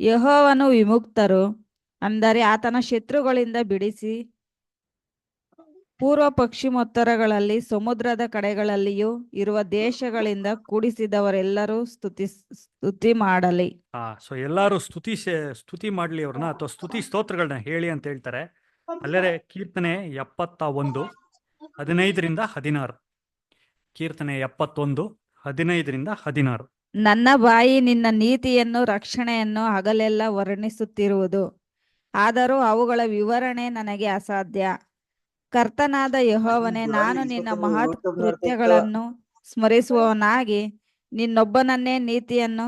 ಯೆಹೋವನು ವಿಮುಕ್ತರು ಅಂದರೆ ಆತನ ಶತ್ರುಗಳಿಂದ ಬಿಡಿಸಿ ಪೂರ್ವ ಪಶ್ಚಿಮೋತ್ತರಗಳಲ್ಲಿ ಸಮುದ್ರದ ಕಡೆಗಳಲ್ಲಿಯೂ ಇರುವ ದೇಶಗಳಿಂದ ಕೂಡಿಸಿದವರೆಲ್ಲರೂ ಸ್ತುತಿ ಮಾಡಲಿ. ಸೊ ಎಲ್ಲರೂ ಸ್ತುತಿ ಮಾಡ್ಲಿ ಅವ್ರನ್ನ, ಅಥವಾ ಸ್ತುತಿ ಸ್ತೋತ್ರಗಳನ್ನ ಹೇಳಿ ಅಂತ ಹೇಳ್ತಾರೆ. ಅಲ್ಲದೆ ಕೀರ್ತನೆ 71:15-16. ಕೀರ್ತನೆ 71:15-16. ನನ್ನ ಬಾಯಿ ನಿನ್ನ ನೀತಿಯನ್ನು ರಕ್ಷಣೆಯನ್ನು ಹಗಲೆಲ್ಲ ವರ್ಣಿಸುತ್ತಿರುವುದು, ಆದರೂ ಅವುಗಳ ವಿವರಣೆ ನನಗೆ ಅಸಾಧ್ಯ. ಕರ್ತನಾದ ಯೆಹೋವನೇ, ನಾನು ನಿನ್ನ ಮಹತ್ ಕೃತ್ಯಗಳನ್ನು ಸ್ಮರಿಸುವವನಾಗಿ ನಿನ್ನೊಬ್ಬನನ್ನೇ ನೀತಿಯನ್ನು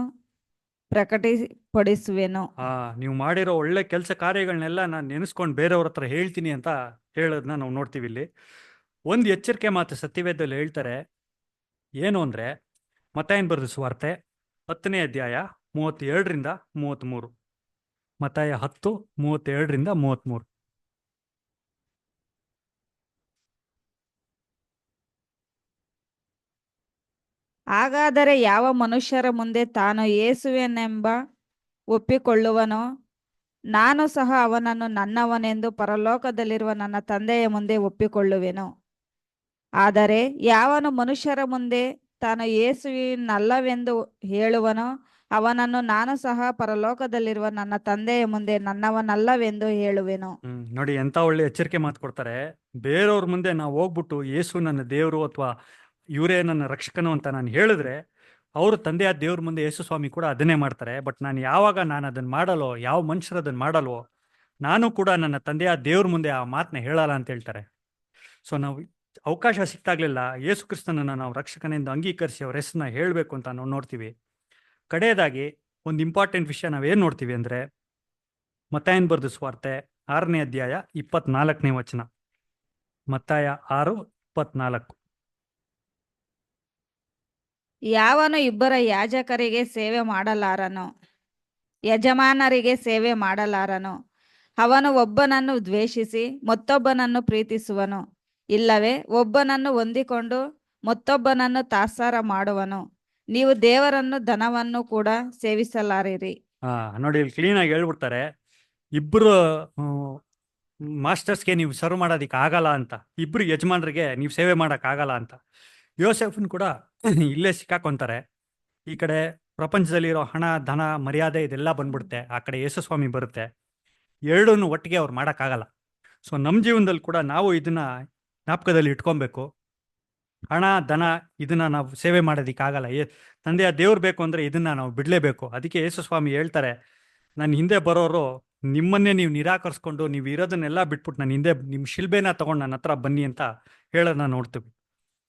ಪ್ರಕಟಪಡಿಸುವೆನು. ನೀವು ಮಾಡಿರೋ ಒಳ್ಳೆ ಕೆಲಸ ಕಾರ್ಯಗಳನ್ನೆಲ್ಲ ನಾನು ನೆನೆಸ್ಕೊಂಡು ಬೇರೆಯವ್ರ ಹತ್ರ ಹೇಳ್ತೀನಿ ಅಂತ ಹೇಳೋದನ್ನ ನಾವು ನೋಡ್ತೀವಿ. ಇಲ್ಲಿ ಒಂದು ಎಚ್ಚರಿಕೆ ಮಾತು ಸತ್ಯವೇದದಲ್ಲಿ ಹೇಳ್ತಾರೆ. ಏನು ಅಂದ್ರೆ, ಮತ್ತಾಯನ ಬರೆದ ಸುವಾರ್ತೆ 10ನೇ ಅಧ್ಯಾಯ 32-33. ಮತ್ತಾಯ 10:32-33. ಹಾಗಾದರೆ ಯಾವ ಮನುಷ್ಯರ ಮುಂದೆ ತಾನು ಯೇಸುವೆನೆಂಬ ಒಪ್ಪಿಕೊಳ್ಳುವನೋ, ನಾನು ಸಹ ಅವನನ್ನು ನನ್ನವನೆಂದು ಪರಲೋಕದಲ್ಲಿರುವ ನನ್ನ ತಂದೆಯ ಮುಂದೆ ಒಪ್ಪಿಕೊಳ್ಳುವೆನು. ಆದರೆ ಯಾವನು ಮನುಷ್ಯರ ಮುಂದೆ ತಾನು ಯೇಸುವಿನಲ್ಲವೆಂದು ಹೇಳುವನೋ, ಅವನನ್ನು ನಾನು ಸಹ ಪರಲೋಕದಲ್ಲಿರುವ ನನ್ನ ತಂದೆಯ ಮುಂದೆ ನನ್ನವನಲ್ಲವೆಂದು ಹೇಳುವೆನು. ನೋಡಿ, ಎಂತ ಒಳ್ಳೆ ಎಚ್ಚರಿಕೆ ಮಾತು ಕೊಡ್ತಾರೆ. ಬೇರೆಯವ್ರ ಮುಂದೆ ನಾವು ಹೋಗ್ಬಿಟ್ಟು ಯೇಸು ನನ್ನ ದೇವರು ಅಥವಾ ಇವರೇ ನನ್ನ ರಕ್ಷಕನು ಅಂತ ನಾನು ಹೇಳಿದ್ರೆ, ಅವರು ತಂದೆಯಾದ ದೇವ್ರ ಮುಂದೆ ಯೇಸು ಸ್ವಾಮಿ ಕೂಡ ಅದನ್ನೇ ಮಾಡ್ತಾರೆ. ಬಟ್ ನಾನು ಅದನ್ನ ಮಾಡಲ್ವೋ, ಯಾವ ಮನುಷ್ಯರು ಅದನ್ನ ಮಾಡಲ್ವೋ, ನಾನು ಕೂಡ ನನ್ನ ತಂದೆಯಾದ ದೇವ್ರ ಮುಂದೆ ಆ ಮಾತನ್ನ ಹೇಳಲ್ಲ ಅಂತ ಹೇಳ್ತಾರೆ. ಸೊ ನಾವು ಅವಕಾಶ ಸಿಕ್ತಾಗ್ಲಿಲ್ಲ ಯೇಸು ಕ್ರಿಸ್ತನನ್ನ ನಾವು ರಕ್ಷಕನೆಂದು ಅಂಗೀಕರಿಸಿ ಅವ್ರ ಹೆಸರನ್ನ ಹೇಳಬೇಕು ಅಂತ ನಾವು ನೋಡ್ತೀವಿ. ಕಡೆಯದಾಗಿ ಒಂದು ಇಂಪಾರ್ಟೆಂಟ್ ವಿಷಯ ನಾವೇನು ನೋಡ್ತೀವಿ ಅಂದರೆ, ಮತ್ತಾಯನ ಬರೆದ ಸುವಾರ್ತೆ 6ನೇ ಅಧ್ಯಾಯ 24ನೇ ವಚನ. ಮತ್ತಾಯ 6:24. ಯಾವನು ಇಬ್ಬರ ಯಾಜಕರಿಗೆ ಸೇವೆ ಮಾಡಲಾರನು, ಯಜಮಾನರಿಗೆ ಸೇವೆ ಮಾಡಲಾರನು. ಅವನು ಒಬ್ಬನನ್ನು ದ್ವೇಷಿಸಿ ಮತ್ತೊಬ್ಬನನ್ನು ಪ್ರೀತಿಸುವನು, ಇಲ್ಲವೇ ಒಬ್ಬನನ್ನು ಹೊಂದಿಕೊಂಡು ಮತ್ತೊಬ್ಬನನ್ನು ತಾತ್ಸಾರ ಮಾಡುವನು. ನೀವು ದೇವರನ್ನು ಧನವನ್ನು ಕೂಡ ಸೇವಿಸಲಾರಿರಿ. ನೋಡಿ, ಇಲ್ಲಿ ಕ್ಲೀನಾಗಿ ಹೇಳ್ಬಿಡ್ತಾರೆ, ಇಬ್ಬರು ಮಾಸ್ಟರ್ಸ್ಗೆ ನೀವು ಸರ್ವ್ ಮಾಡೋದಕ್ಕೆ ಆಗಲ್ಲ ಅಂತ, ಇಬ್ಬರು ಯಜಮಾನರಿಗೆ ನೀವು ಸೇವೆ ಮಾಡೋಕ್ಕಾಗಲ್ಲ ಅಂತ. ಯೋಸೆಫನ್ ಕೂಡ ಇಲ್ಲೇ ಸಿಕ್ಕಾಕೊಂತಾರೆ. ಈ ಕಡೆ ಪ್ರಪಂಚದಲ್ಲಿರೋ ಹಣ, ಧನ, ಮರ್ಯಾದೆ ಇದೆಲ್ಲ ಬಂದ್ಬಿಡುತ್ತೆ, ಆ ಕಡೆ ಯೇಸು ಸ್ವಾಮಿ ಬರುತ್ತೆ. ಎರಡನ್ನೂ ಒಟ್ಟಿಗೆ ಅವ್ರು ಮಾಡೋಕ್ಕಾಗಲ್ಲ. ಸೊ ನಮ್ಮ ಜೀವನದಲ್ಲಿ ಕೂಡ ನಾವು ಇದನ್ನ ಜ್ಞಾಪಕದಲ್ಲಿ ಇಟ್ಕೊಬೇಕು. ಹಣ, ಧನ ಇದನ್ನ ನಾವು ಸೇವೆ ಮಾಡೋದಕ್ಕಾಗಲ್ಲ. ತಂದೆಯ ದೇವ್ರು ಬೇಕು ಅಂದರೆ ಇದನ್ನ ನಾವು ಬಿಡಲೇಬೇಕು. ಅದಕ್ಕೆ ಯೇಸು ಸ್ವಾಮಿ ಹೇಳ್ತಾರೆ, ನನ್ನ ಹಿಂದೆ ಬರೋರು ನಿಮ್ಮನ್ನೇ ನೀವು ನಿರಾಕರಿಸ್ಕೊಂಡು ನೀವು ಇರೋದನ್ನೆಲ್ಲ ಬಿಟ್ಬಿಟ್ಟು ನನ್ನ ಹಿಂದೆ ನಿಮ್ಮ ಶಿಲ್ಬೆನ ತಗೊಂಡು ನನ್ನ ಹತ್ರ ಬನ್ನಿ ಅಂತ ಹೇಳೋದನ್ನ ನೋಡ್ತೀವಿ.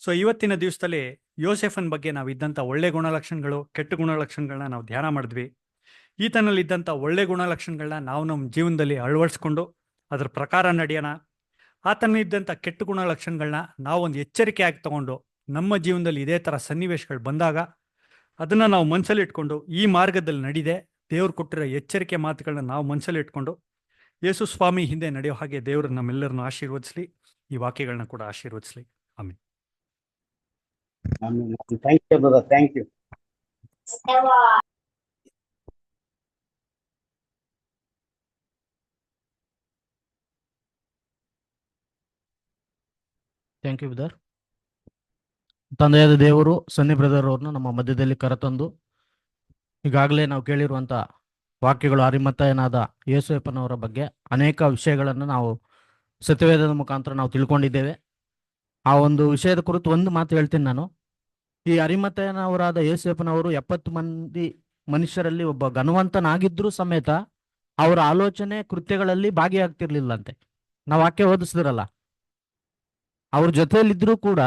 ಸೊ ಇವತ್ತಿನ ದಿವಸದಲ್ಲಿ ಯೋಸೆಫನ್ ಬಗ್ಗೆ ನಾವು ಇದ್ದಂಥ ಒಳ್ಳೆ ಗುಣಲಕ್ಷಣಗಳು, ಕೆಟ್ಟ ಗುಣಲಕ್ಷಣಗಳನ್ನ ನಾವು ಧ್ಯಾನ ಮಾಡಿದ್ವಿ. ಈತನಲ್ಲಿ ಇದ್ದಂಥ ಒಳ್ಳೆ ಗುಣಲಕ್ಷಣಗಳನ್ನ ನಾವು ನಮ್ಮ ಜೀವನದಲ್ಲಿ ಅಳವಡಿಸ್ಕೊಂಡು ಅದ್ರ ಪ್ರಕಾರ ನಡೆಯೋಣ. ಆತನಿದ್ದಂಥ ಕೆಟ್ಟ ಗುಣಲಕ್ಷಣಗಳನ್ನ ನಾವೊಂದು ಎಚ್ಚರಿಕೆಯಾಗಿ ತಗೊಂಡು ನಮ್ಮ ಜೀವನದಲ್ಲಿ ಇದೇ ಥರ ಸನ್ನಿವೇಶಗಳು ಬಂದಾಗ ಅದನ್ನು ನಾವು ಮನಸ್ಸಲ್ಲಿ ಇಟ್ಕೊಂಡು ಈ ಮಾರ್ಗದಲ್ಲಿ ನಡಿದೆ ದೇವ್ರು ಕೊಟ್ಟಿರೋ ಎಚ್ಚರಿಕೆ ಮಾತುಗಳನ್ನ ನಾವು ಮನಸ್ಸಲ್ಲಿ ಇಟ್ಕೊಂಡು ಯೇಸು ಸ್ವಾಮಿ ಹಿಂದೆ ನಡೆಯೋ ಹಾಗೆ ದೇವರು ನಮ್ಮೆಲ್ಲರನ್ನು ಆಶೀರ್ವದಿಸಲಿ, ಈ ವಾಕ್ಯಗಳನ್ನ ಕೂಡ ಆಶೀರ್ವದಿಸಲಿ. ಆಮೇಲೆ thank you brother, thank you. Thank you brother. ತಂದೆಯಾದ ದೇವರು ಸನ್ನಿ ಬ್ರದರ್ ಅವ್ರನ್ನ ನಮ್ಮ ಮಧ್ಯದಲ್ಲಿ ಕರೆತಂದು ಈಗಾಗಲೇ ನಾವು ಕೇಳಿರುವಂಥ ವಾಕ್ಯಗಳು, ಅರಿಮತ್ತಾಯನಾದ ಯೇಸುಯಪ್ಪನವರ ಬಗ್ಗೆ ಅನೇಕ ವಿಷಯಗಳನ್ನು ನಾವು ಸತ್ಯವೇದದ ಮುಖಾಂತರ ನಾವು ತಿಳ್ಕೊಂಡಿದ್ದೇವೆ. ಆ ಒಂದು ವಿಷಯದ ಕುರಿತು ಒಂದು ಮಾತು ಹೇಳ್ತೀನಿ ನಾನು. ಈ ಅರಿಮತ್ತಾಯನವರಾದ ಯೇಸುಯಪ್ಪನವರು 70 ಮಂದಿ ಮನುಷ್ಯರಲ್ಲಿ ಒಬ್ಬ ಘನವಂತನಾಗಿದ್ರೂ ಸಮೇತ ಅವರ ಆಲೋಚನೆ ಕೃತ್ಯಗಳಲ್ಲಿ ಭಾಗಿಯಾಗ್ತಿರ್ಲಿಲ್ಲಂತೆ. ನಾವು ವಾಕ್ಯ ಓದಿಸಿದ್ರಲ್ಲ, ಅವ್ರ ಜೊತೆಯಲ್ಲಿದ್ರೂ ಕೂಡ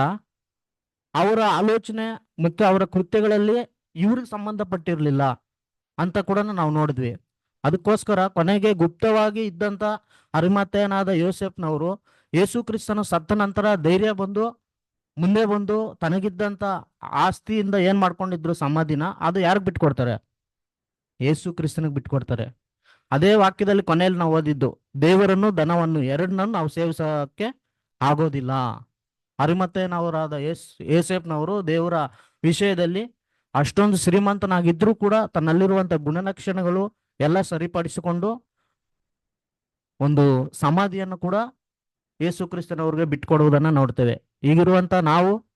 ಅವರ ಆಲೋಚನೆ ಮತ್ತು ಅವರ ಕೃತ್ಯಗಳಲ್ಲಿ ಇವ್ರಿಗೆ ಸಂಬಂಧಪಟ್ಟಿರ್ಲಿಲ್ಲ ಅಂತ ಕೂಡ ನಾವು ನೋಡಿದ್ವಿ. ಅದಕ್ಕೋಸ್ಕರ ಕೊನೆಗೆ ಗುಪ್ತವಾಗಿ ಇದ್ದಂತ ಅರಿಮತ್ತಾಯನಾದ ಯೋಸೆಫ್ನವರು ಯೇಸು ಕ್ರಿಸ್ತನು ಸತ್ತ ನಂತರ ಧೈರ್ಯ ಬಂದು ಮುಂದೆ ಬಂದು ತನಗಿದ್ದಂತ ಆಸ್ತಿಯಿಂದ ಏನ್ ಮಾಡ್ಕೊಂಡಿದ್ರು ಸಮಾಧಿನ, ಅದು ಯಾರಿಗೆ ಬಿಟ್ಕೊಡ್ತಾರೆ? ಯೇಸು ಕ್ರಿಸ್ತನಿಗೆ ಬಿಟ್ಕೊಡ್ತಾರೆ. ಅದೇ ವಾಕ್ಯದಲ್ಲಿ ಕೊನೆಯಲ್ಲಿ ನಾವು ಓದಿದ್ದು, ದೇವರನ್ನು ಧನವನ್ನು ಎರಡನ್ನೂ ನಾವು ಸೇವಿಸಕ್ಕೆ ಆಗೋದಿಲ್ಲ. ಅರಿಮತ್ತೆಯನವರಾದ ಏಸೇಫ್ನವರು ದೇವರ ವಿಷಯದಲ್ಲಿ ಅಷ್ಟೊಂದು ಶ್ರೀಮಂತನಾಗಿದ್ರೂ ಕೂಡ ತನ್ನಲ್ಲಿರುವಂತ ಗುಣಲಕ್ಷಣಗಳು ಎಲ್ಲ ಸರಿಪಡಿಸಿಕೊಂಡು ಒಂದು ಸಮಾಧಿಯನ್ನು ಕೂಡ ಯೇಸು ಕ್ರಿಸ್ತನವ್ರಿಗೆ ಬಿಟ್ಕೊಡುವುದನ್ನ ನೋಡ್ತೇವೆ. ಈಗಿರುವಂತ ನಾವು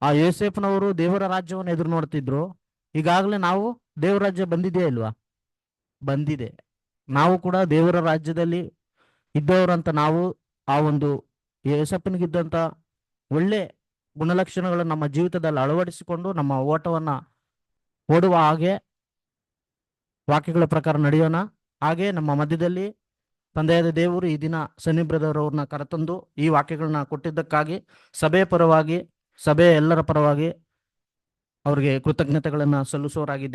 ಆ ಯೋಸೇಫ್ನವರು ದೇವರ ರಾಜ್ಯವನ್ನು ಎದುರು ನೋಡ್ತಿದ್ರು. ಈಗಾಗಲೇ ನಾವು ದೇವರ ರಾಜ್ಯ ಬಂದಿದೆಯಾ ಇಲ್ವಾ? ಬಂದಿದೆ. ನಾವು ಕೂಡ ದೇವರ ರಾಜ್ಯದಲ್ಲಿ ಇದ್ದವರಂತ ನಾವು ಆ ಒಂದು ಯೋಸೇಫನಿಗಿದ್ದಂತ ಒಳ್ಳೆ ಗುಣಲಕ್ಷಣಗಳನ್ನು ನಮ್ಮ ಜೀವಿತದಲ್ಲಿ ಅಳವಡಿಸಿಕೊಂಡು ನಮ್ಮ ಓಟವನ್ನ ಓಡುವ ಹಾಗೆ ವಾಕ್ಯಗಳ ಪ್ರಕಾರ ನಡೆಯೋಣ. ಹಾಗೆ ನಮ್ಮ ಮಧ್ಯದಲ್ಲಿ ತಂದೆಯಾದ ದೇವರು ಈ ದಿನ ಸನ್ನಿ ಬ್ರದರ್ ಅವ್ರನ್ನ ಕರೆತಂದು ಈ ವಾಕ್ಯಗಳನ್ನ ಕೊಟ್ಟಿದ್ದಕ್ಕಾಗಿ ಸಭೆಯ ಪರವಾಗಿ, ಸಭೆಯ ಎಲ್ಲರ ಪರವಾಗಿ ಅವರಿಗೆ ಕೃತಜ್ಞತೆಗಳನ್ನ ಸಲ್ಲಿಸೋರಾಗಿದ್ದೇವೆ.